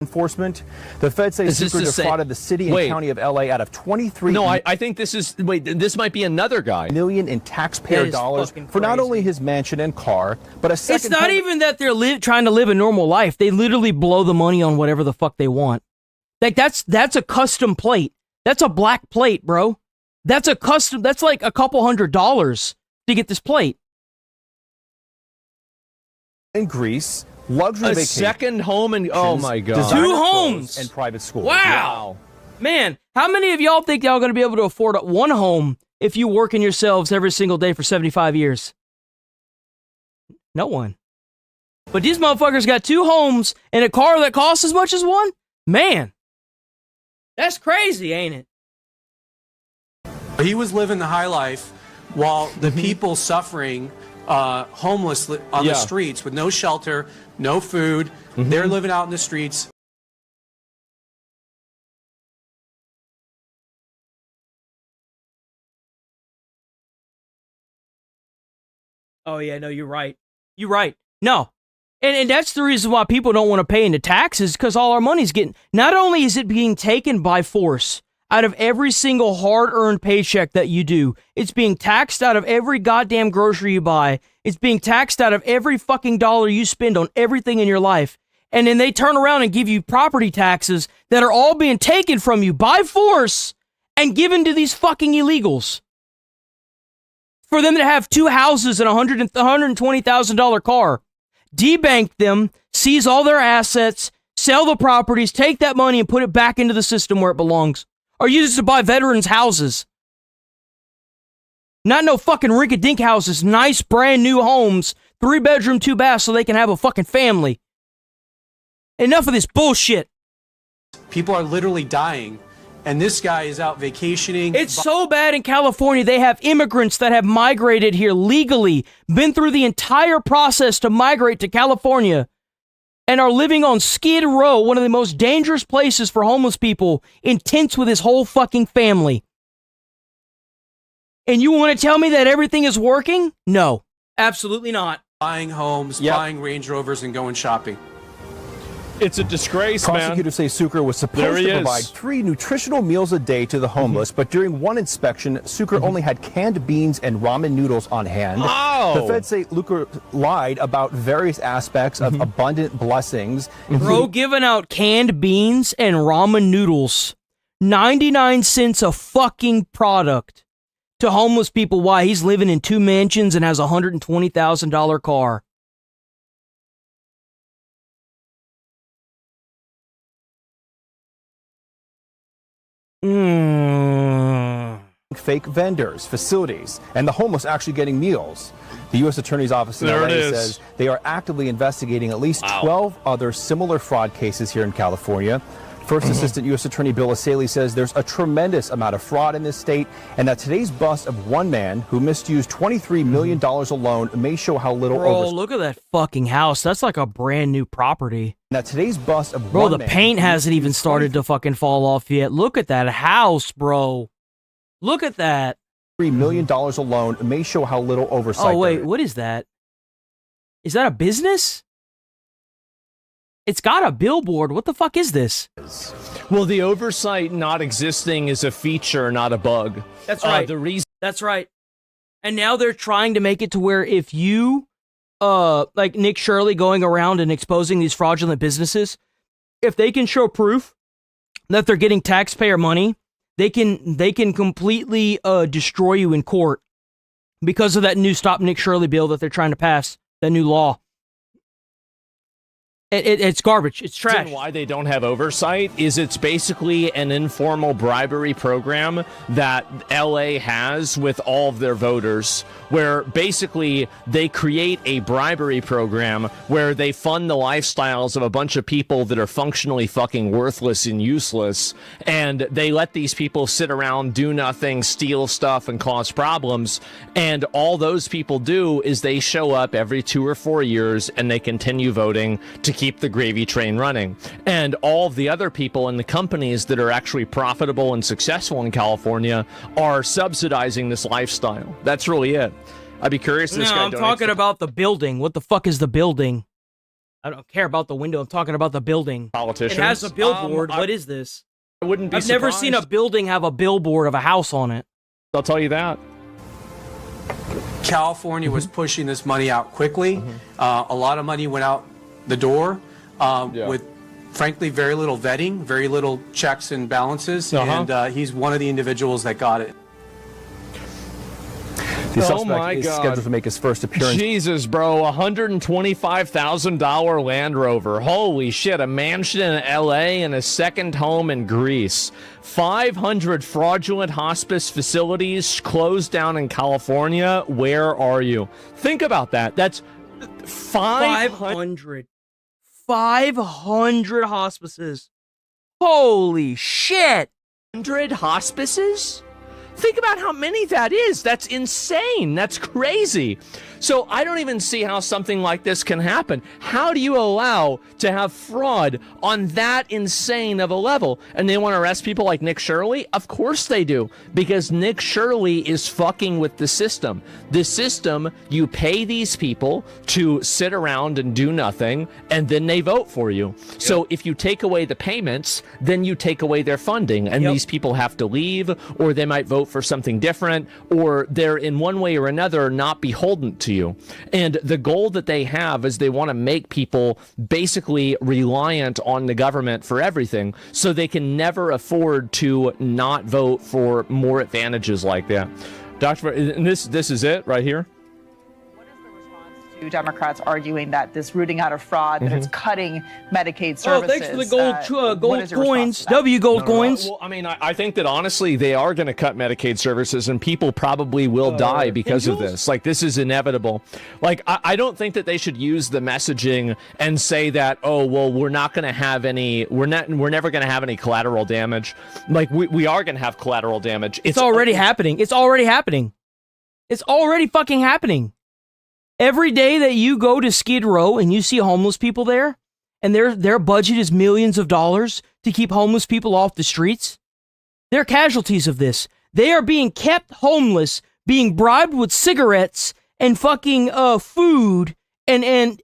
Enforcement. The Fed says Suker defrauded the city and county of LA out of 23. No, I think this is. Wait, this might be another guy. Million in taxpayer dollars for not only his mansion and car, but a second. It's not even that they're trying to live a normal life. They literally blow the money on whatever the fuck they want. Like that's a custom plate. That's a black plate, bro. That's a custom. That's like a couple $100 to get this plate. In Greece. Luxury a vacation. Second home and oh my god, 2 homes and private schools. Wow, man, how many of y'all think y'all going to be able to afford one home if you work in yourselves every single day for 75 years? No one. But these motherfuckers got 2 homes and a car that costs as much as one. Man, that's crazy, ain't it? He was living the high life while the people suffering. Homeless on the streets with no shelter, no food. They're living out in the streets. Oh, yeah, no, you're right. You're right. No. And that's the reason why people don't want to pay into taxes, because all our money's getting... Not only is it being taken by force out of every single hard-earned paycheck that you do, it's being taxed out of every goddamn grocery you buy. It's being taxed out of every fucking dollar you spend on everything in your life. And then they turn around and give you property taxes that are all being taken from you by force and given to these fucking illegals. For them to have 2 houses and a $120,000 car, debank them, seize all their assets, sell the properties, take that money and put it back into the system where it belongs. Or use it to buy veterans' houses. Not no fucking rink-a-dink houses, nice brand new homes, 3-bedroom, 2 baths so they can have a fucking family. Enough of this bullshit. People are literally dying, and this guy is out vacationing. It's so bad in California, they have immigrants that have migrated here legally, been through the entire process to migrate to California, and are living on Skid Row, one of the most dangerous places for homeless people, in tents with his whole fucking family. And you want to tell me that everything is working? No, absolutely not. Buying homes, buying Range Rovers, and going shopping. It's a disgrace, Prosecutors say Suker was supposed to provide 3 nutritional meals a day to the homeless, but during one inspection, Suker only had canned beans and ramen noodles on hand. The feds say Suker lied about various aspects of abundant blessings. Bro, giving out canned beans and ramen noodles, 99 cents a fucking product to homeless people. Why? He's living in 2 mansions and has a $120,000 car. Fake vendors, facilities, and the homeless actually getting meals. The U.S. Attorney's Office in LA says they are actively investigating at least 12 other similar fraud cases here in California. First Assistant U.S. Attorney Bill Asaley says there's a tremendous amount of fraud in this state, and that today's bust of one man who misused $23 million alone may show how little look at that fucking house. That's like a brand new property. Now today's bust of the paint hasn't even started to fucking fall off yet. Look at that house, bro. Look at that. $3 million alone may show how little oversight. Oh, wait, what is that? Is that a business? It's got a billboard. What the fuck is this? Well, the oversight not existing is a feature, not a bug. That's right. That's right. And now they're trying to make it to where if you, like Nick Shirley going around and exposing these fraudulent businesses, if they can show proof that they're getting taxpayer money, they can completely destroy you in court because of that new Stop Nick Shirley bill that they're trying to pass, that new law. It's garbage. It's trash. And why they don't have oversight is it's basically an informal bribery program that LA has with all of their voters, where basically they create a bribery program where they fund the lifestyles of a bunch of people that are functionally fucking worthless and useless, and they let these people sit around, do nothing, steal stuff, and cause problems, and all those people do is they show up every 2 or 4 years and they continue voting to keep the gravy train running. And all of the other people in the companies that are actually profitable and successful in California are subsidizing this lifestyle. That's really it. I'd be curious. No, I'm talking about the building. What the fuck is the building? I don't care about the window. I'm talking about the building. Politicians. It has a billboard. What is this? I wouldn't be I've never seen a building have a billboard of a house on it. I'll tell you that. California was pushing this money out quickly. A lot of money went out the door with, frankly, very little vetting, very little checks and balances, and he's one of the individuals that got it. The suspect is scheduled to make his first appearance. Jesus, bro, $125,000 Land Rover. Holy shit, a mansion in LA and a second home in Greece. 500 fraudulent hospice facilities closed down in California. Where are you? Think about that. That's 500. 500 hospices. Holy shit. 100 hospices? Think about how many that is. That's insane. That's crazy. So I don't even see how something like this can happen. How do you allow to have fraud on that insane of a level? And they want to arrest people like Nick Shirley? Of course they do, because Nick Shirley is fucking with the system. The system, you pay these people to sit around and do nothing, and then they vote for you. Yep. So if you take away the payments, then you take away their funding, and these people have to leave, or they might vote for something different, or they're in one way or another not beholden to you. And the goal that they have is they want to make people basically reliant on the government for everything, so they can never afford to not vote for more advantages like that. Dr. And this is it right here. Democrats arguing that this rooting out of fraud, that it's cutting Medicaid services. Oh, thanks for the gold coins. W gold coins. Well, I mean, I think that honestly, they are going to cut Medicaid services, and people probably will die because of this. Like, this is inevitable. Like, I don't think that they should use the messaging and say that, oh, well, we're not going to have any, we're never going to have any collateral damage. Like, we are going to have collateral damage. It's already happening. It's already happening. It's already fucking happening. Every day that you go to Skid Row and you see homeless people there, and their budget is millions of dollars to keep homeless people off the streets, they're casualties of this. They are being kept homeless, being bribed with cigarettes and fucking food, and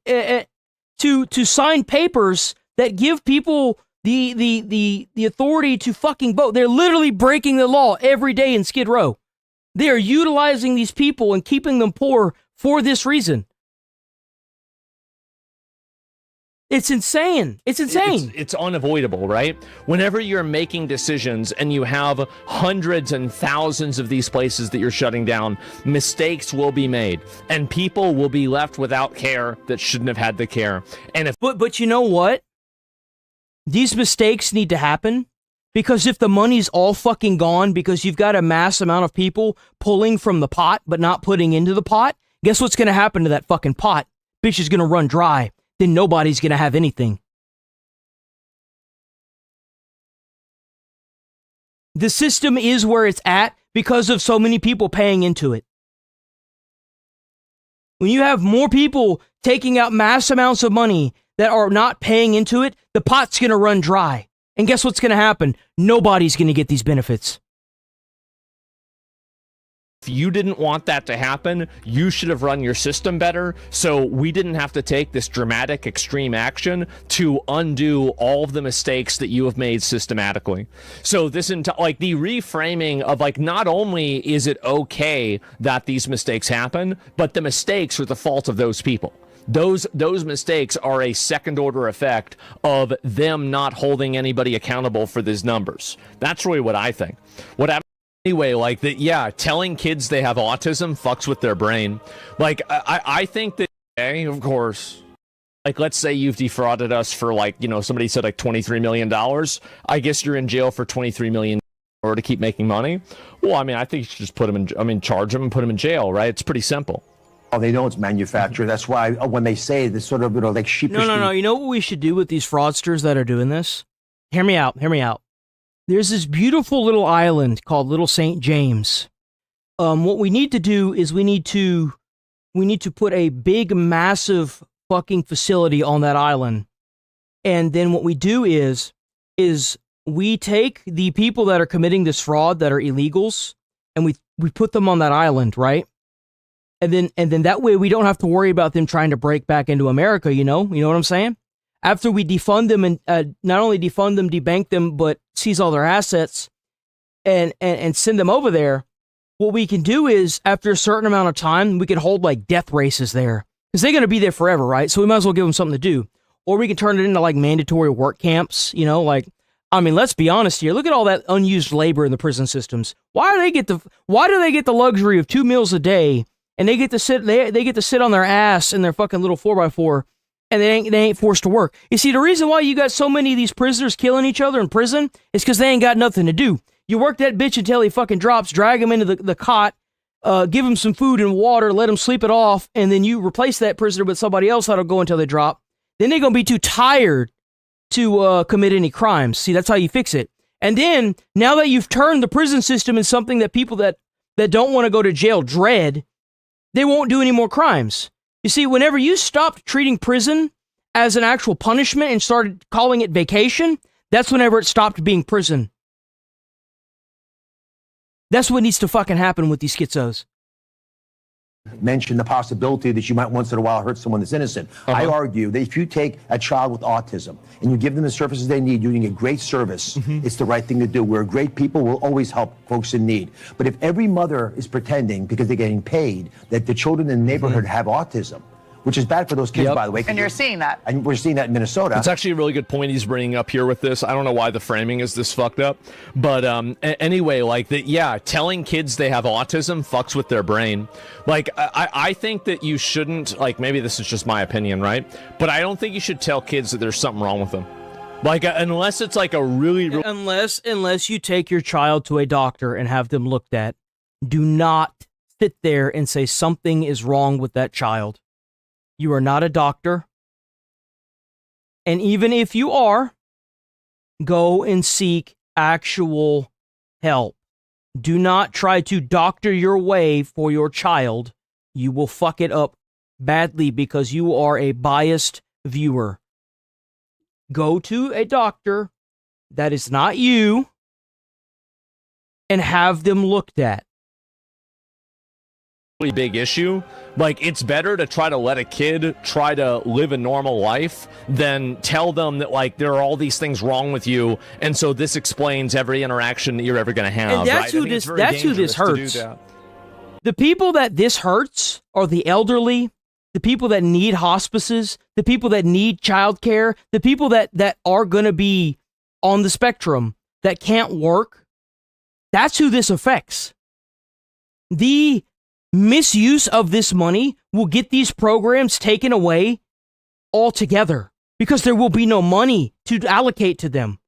to sign papers that give people the authority to fucking vote. They're literally breaking the law every day in Skid Row. They are utilizing these people and keeping them poor for this reason. It's insane. It's insane. It's unavoidable, right? Whenever you're making decisions and you have hundreds and thousands of these places that you're shutting down, mistakes will be made, and people will be left without care that shouldn't have had the care. And but you know what? These mistakes need to happen, because if the money's all fucking gone because you've got a mass amount of people pulling from the pot but not putting into the pot, guess what's going to happen to that fucking pot? Bitch is going to run dry. Then nobody's going to have anything. The system is where it's at because of so many people paying into it. When you have more people taking out mass amounts of money that are not paying into it, the pot's going to run dry. And guess what's going to happen? Nobody's going to get these benefits. If you didn't want that to happen, you should have run your system better, so we didn't have to take this dramatic extreme action to undo all of the mistakes that you have made systematically. So this like the reframing of like, not only is it okay that these mistakes happen, but the mistakes are the fault of those people. Those mistakes are a second order effect of them not holding anybody accountable for these numbers. That's really what I think. Anyway, like that, yeah, telling kids they have autism fucks with their brain. Like, I think that, okay, of course, like, let's say you've defrauded us for, like, you know, somebody said like $23 million. I guess you're in jail for $23 million or to keep making money. Well, I mean, I think you should just put them in, charge them and put them in jail, right? It's pretty simple. Oh, they know it's manufactured. That's why when they say this sort of, you know, like sheepishly. No. You know what we should do with these fraudsters that are doing this? Hear me out. There's this beautiful little island called Little St. James. What we need to do is we need to put a big, massive fucking facility on that island. And then what we do is we take the people that are committing this fraud that are illegals and we put them on that island, right? And then that way we don't have to worry about them trying to break back into America, you know what I'm saying? After we defund them and not only defund them, debank them, but seize all their assets and send them over there, what we can do is, after a certain amount of time, we can hold like death races there. Because they're going to be there forever, right? So we might as well give them something to do. Or we can turn it into like mandatory work camps, you know, like, I mean, let's be honest here. Look at all that unused labor in the prison systems. Why do they get the luxury of 2 meals a day and they get to sit on their ass in their fucking little 4x4 and they ain't forced to work? You see, the reason why you got so many of these prisoners killing each other in prison is because they ain't got nothing to do. You work that bitch until he fucking drops, drag him into the cot, give him some food and water, let him sleep it off, and then you replace that prisoner with somebody else that'll go until they drop. Then they're going to be too tired to commit any crimes. See, that's how you fix it. And then, now that you've turned the prison system into something that people that don't want to go to jail dread, they won't do any more crimes. You see, whenever you stopped treating prison as an actual punishment and started calling it vacation, that's whenever it stopped being prison. That's what needs to fucking happen with these schizos. Mention the possibility that you might once in a while hurt someone that's innocent. I argue that if you take a child with autism and you give them the services they need, you're doing a great service. It's the right thing to do. We're great people. We'll always help folks in need. But if every mother is pretending, because they're getting paid, that the children in the neighborhood have autism, which is bad for those kids, by the way. And you're seeing that. And we're seeing that in Minnesota. It's actually a really good point he's bringing up here with this. I don't know why the framing is this fucked up. But anyway, like, telling kids they have autism fucks with their brain. Like, I think that you shouldn't, like, maybe this is just my opinion, right? But I don't think you should tell kids that there's something wrong with them. Like, unless it's like a really... Unless you take your child to a doctor and have them looked at, do not sit there and say something is wrong with that child. You are not a doctor. And even if you are, go and seek actual help. Do not try to doctor your way for your child. You will fuck it up badly because you are a biased viewer. Go to a doctor that is not you and have them looked at. Big issue. Like, it's better to try to let a kid try to live a normal life than tell them that, like, there are all these things wrong with you, and so this explains every interaction that you're ever going to have. And that's who this hurts. The people that this hurts are the elderly, the people that need hospices, the people that need childcare, the people that are going to be on the spectrum that can't work. That's who this affects. The misuse of this money will get these programs taken away altogether because there will be no money to allocate to them.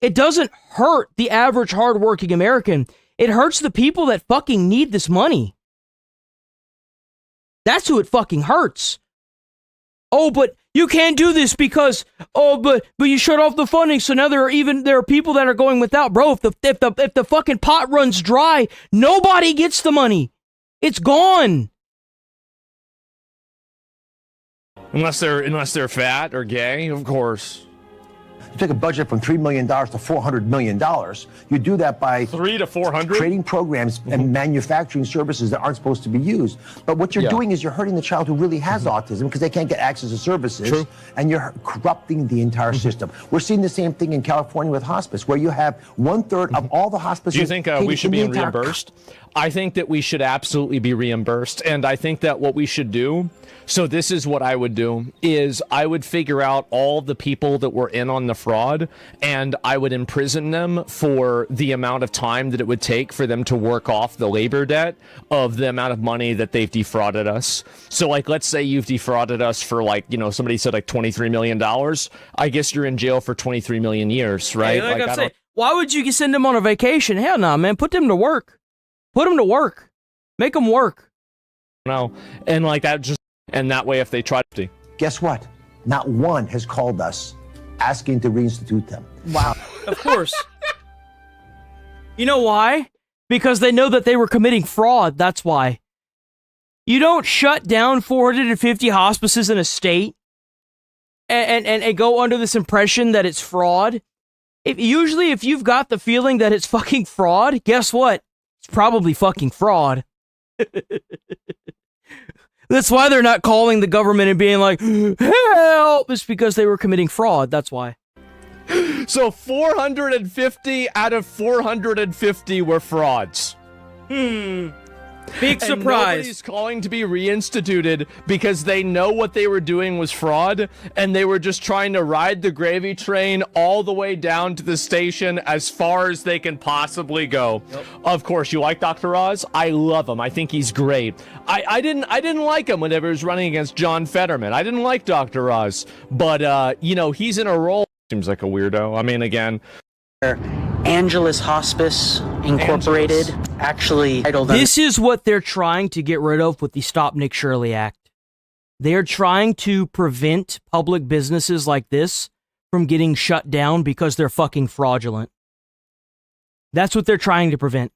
It doesn't hurt the average hardworking American. It hurts the people that fucking need this money. That's who it fucking hurts. Oh, but you can't do this because, but you shut off the funding, so now there are people that are going without. Bro, if the fucking pot runs dry, nobody gets the money. It's gone. Unless they're fat or gay, of course. You take a budget from $3 million to $400 million. You do that by 3 to 400 creating programs and manufacturing services that aren't supposed to be used. But what you're doing is you're hurting the child who really has autism because they can't get access to services, and you're corrupting the entire system. We're seeing the same thing in California with hospice, where you have 1/3 of all the hospices. Do you think we should be reimbursed? I think that we should absolutely be reimbursed, and I think that what we should do, so this is what I would do, is I would figure out all the people that were in on the fraud, and I would imprison them for the amount of time that it would take for them to work off the labor debt of the amount of money that they've defrauded us. So, like, let's say you've defrauded us for, like, you know, somebody said, like, $23 million. I guess you're in jail for 23 million years, right? Hey, like I say, why would you send them on a vacation? Hell no, man. Put them to work. Put them to work. Make them work. No, and like that just, and that way if they try to. Guess what? Not one has called us asking to reinstitute them. Wow. Of course. You know why? Because they know that they were committing fraud. That's why. You don't shut down 450 hospices in a state and go under this impression that it's fraud. Usually if you've got the feeling that it's fucking fraud, guess what? It's probably fucking fraud. That's why they're not calling the government and being like, help! It's because they were committing fraud. That's why. So 450 out of 450 were frauds. Big surprise. And nobody's calling to be reinstituted because they know what they were doing was fraud, and they were just trying to ride the gravy train all the way down to the station as far as they can possibly go. Yep. Of course, you like Dr. Oz? I love him. I think he's great. I didn't like him whenever he was running against John Fetterman. I didn't like Dr. Oz, but you know, he's in a role. Seems like a weirdo. I mean, again. Angeles Hospice Incorporated actually titled. This is what they're trying to get rid of with the Stop Nick Shirley Act. They're trying to prevent public businesses like this from getting shut down because they're fucking fraudulent. That's what they're trying to prevent.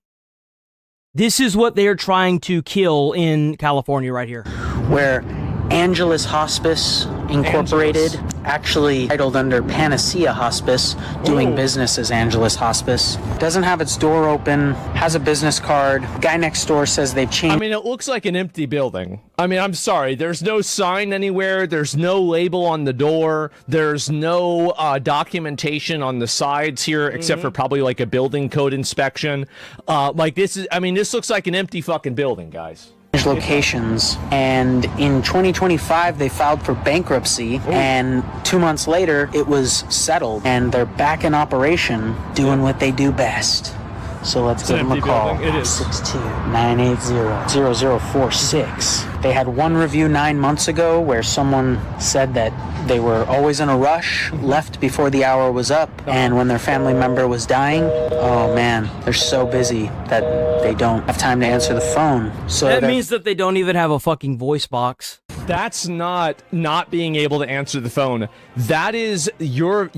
This is what they're trying to kill in California right here. Where Angeles Hospice Incorporated, actually titled under Panacea Hospice, doing business as Angeles Hospice, doesn't have its door open, has a business card. Guy next door says they've changed. I mean, it looks like an empty building. I mean, I'm sorry. There's no sign anywhere. There's no label on the door. There's no documentation on the sides here, except for probably like a building code inspection. Like this is, I mean, this looks like an empty fucking building, guys. Locations, and in 2025 they filed for bankruptcy, and 2 months later it was settled, and they're back in operation doing what they do best. So let's give them a call. 62980-0046. They had one review 9 months ago where someone said that they were always in a rush, left before the hour was up, and when their family member was dying, oh man, they're so busy that they don't have time to answer the phone. So that means that they don't even have a fucking voice box. That's not being able to answer the phone. That is you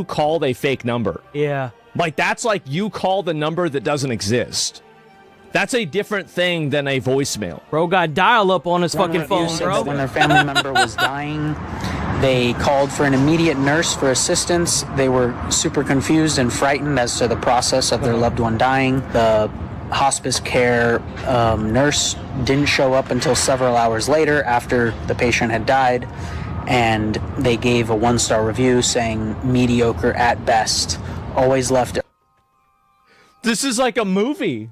called a fake number. Yeah. Like, that's like you called a number that doesn't exist. That's a different thing than a voicemail. Bro got dial-up on his fucking phone, bro. When their family member was dying, they called for an immediate nurse for assistance. They were super confused and frightened as to the process of their loved one dying. The hospice care nurse didn't show up until several hours later after the patient had died, and they gave a 1-star review saying mediocre at best. Always left. This is like a movie.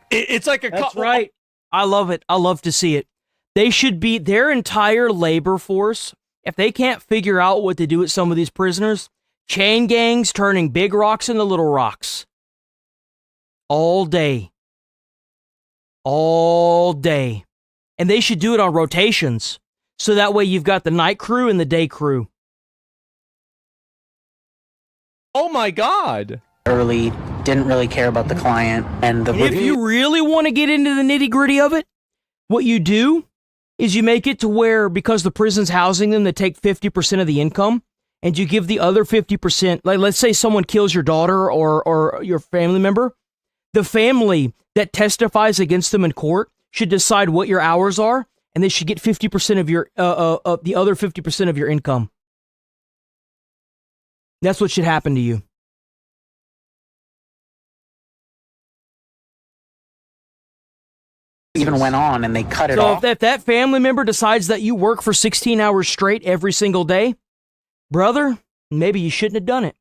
It's like a. That's right. I love it. I love to see it. They should be their entire labor force. If they can't figure out what to do with some of these prisoners, chain gangs turning big rocks into little rocks. All day. All day. And they should do it on rotations. So that way you've got the night crew and the day crew. Oh my God. Early, didn't really care about the client. And if you really want to get into the nitty gritty of it, what you do is you make it to where, because the prison's housing them, they take 50% of the income, and you give the other 50%, like let's say someone kills your daughter or your family member, the family that testifies against them in court should decide what your hours are, and they should get 50% of your, the other 50% of your income. That's what should happen to you. Even went on and they cut it So off. if that family member decides that you work for 16 hours straight every single day, brother, maybe you shouldn't have done it.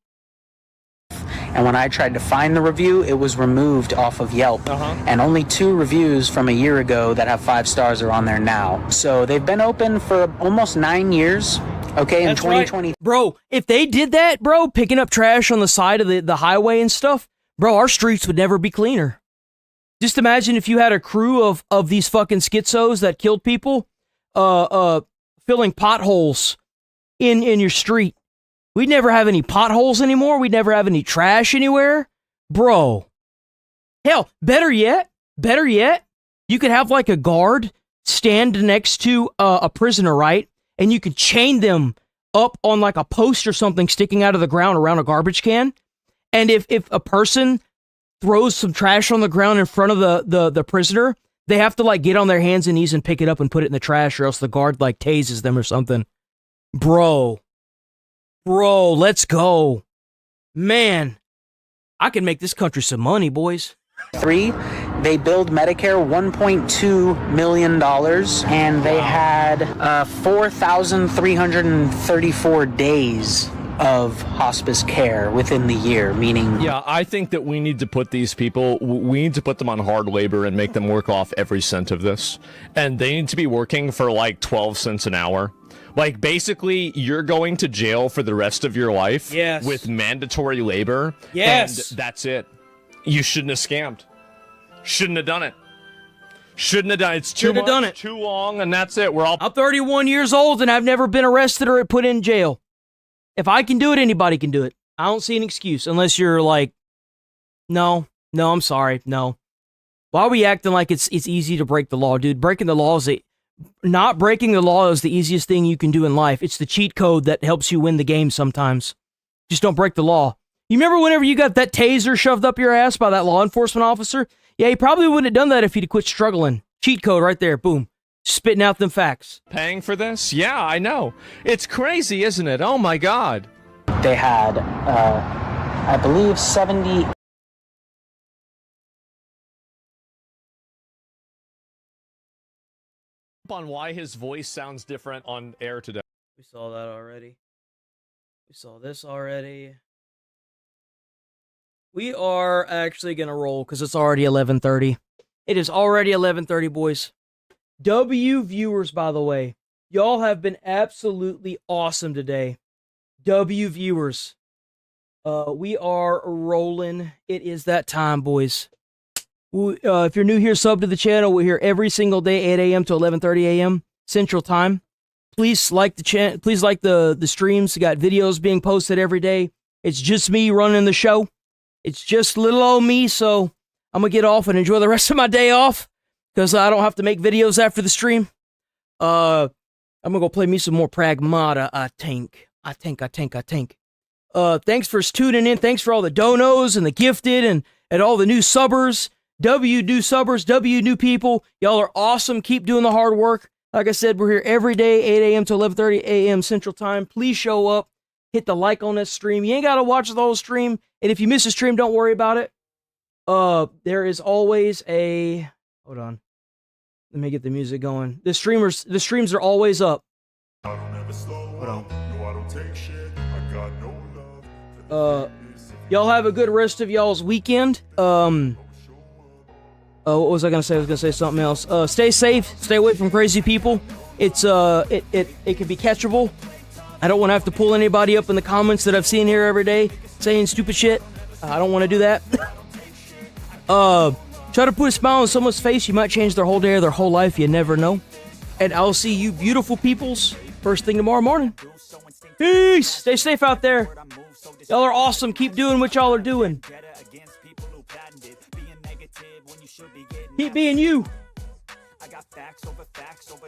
And when I tried to find the review, it was removed off of Yelp. And only 2 reviews from a year ago that have 5 stars are on there now. So they've been open for almost 9 years. Okay, in That's 2020. right. Bro, if they did that, bro, picking up trash on the side of the highway and stuff, bro, our streets would never be cleaner. Just imagine if you had a crew of these fucking schizos that killed people, filling potholes in your street. We'd never have any potholes anymore. We'd never have any trash anywhere. Bro. Hell, better yet, you could have like a guard stand next to a prisoner, right? And you could chain them up on like a post or something sticking out of the ground around a garbage can. And if a person throws some trash on the ground in front of the prisoner, they have to like get on their hands and knees and pick it up and put it in the trash, or else the guard like tases them or something. Bro, let's go. Man, I can make this country some money, boys. 3, they billed Medicare $1.2 million, and they had 4,334 days of hospice care within the year, meaning... Yeah, I think that we need to put these people, we need to put them on hard labor and make them work off every cent of this. And they need to be working for like 12 cents an hour. Like, basically, you're going to jail for the rest of your life with mandatory labor. Yes. And that's it. You shouldn't have scammed. Shouldn't have done it. Shouldn't have done it. It's too much, done it. too long, and that's it. I'm 31 years old, and I've never been arrested or put in jail. If I can do it, anybody can do it. I don't see an excuse, unless you're like, no, I'm sorry, no. Why are we acting like it's easy to break the law, dude? Not breaking the law is the easiest thing you can do in life. It's the cheat code that helps you win the game sometimes. Just don't break the law. You remember whenever you got that taser shoved up your ass by that law enforcement officer? Yeah, he probably wouldn't have done that if he'd quit struggling. Cheat code right there, boom. Spitting out them facts. Paying for this? Yeah, I know. It's crazy, isn't it? Oh my God. They had, I believe, 70... On why his voice sounds different on air today. We saw that already. We saw this already. We are actually going to roll because it's already 11:30. It is already 11:30, boys. W viewers, by the way. Y'all have been absolutely awesome today. W viewers. We are rolling. It is that time, boys. If you're new here, sub to the channel. We're here every single day, 8 a.m. to 11:30 a.m. Central Time. Please like the channel. Please like the streams. We got videos being posted every day. It's just me running the show. It's just little old me, so I'm going to get off and enjoy the rest of my day off because I don't have to make videos after the stream. I'm going to go play me some more Pragmata, I think. Thanks for tuning in. Thanks for all the donos and the gifted and all the new subbers. W new subbers, W new people. Y'all are awesome. Keep doing the hard work. Like I said, we're here every day, 8 a.m. to 11:30 a.m. Central Time. Please show up. Hit the like on this stream. You ain't got to watch the whole stream. And if you miss a stream, don't worry about it. There is always a... Hold on. Let me get the music going. The streams are always up. Hold on. Y'all have a good rest of y'all's weekend. What was I gonna say? I was gonna say something else. Stay safe. Stay away from crazy people. It can be catchable. I don't want to have to pull anybody up in the comments that I've seen here every day saying stupid shit. I don't want to do that. Try to put a smile on someone's face. You might change their whole day or their whole life. You never know. And I'll see you beautiful peoples first thing tomorrow morning. Peace. Stay safe out there. Y'all are awesome. Keep doing what y'all are doing. Keep being you. I got facts over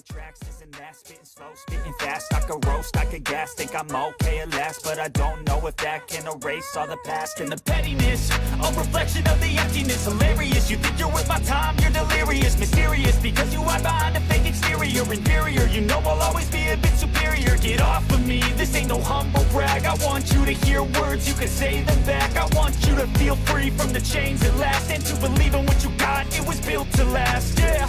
tracks, this and that, spitting slow, spitting fast, I could roast, I could gas, think I'm okay at last, but I don't know if that can erase all the past and the pettiness, a reflection of the emptiness, hilarious, you think you're with my time, you're delirious, mysterious, because you hide behind a fake exterior, inferior, you know I'll always be a bit superior, get off of me, this ain't no humble brag, I want you to hear words, you can say them back. I want you to feel free from the chains that last, and to believe in what you got, it was built to last. Yeah,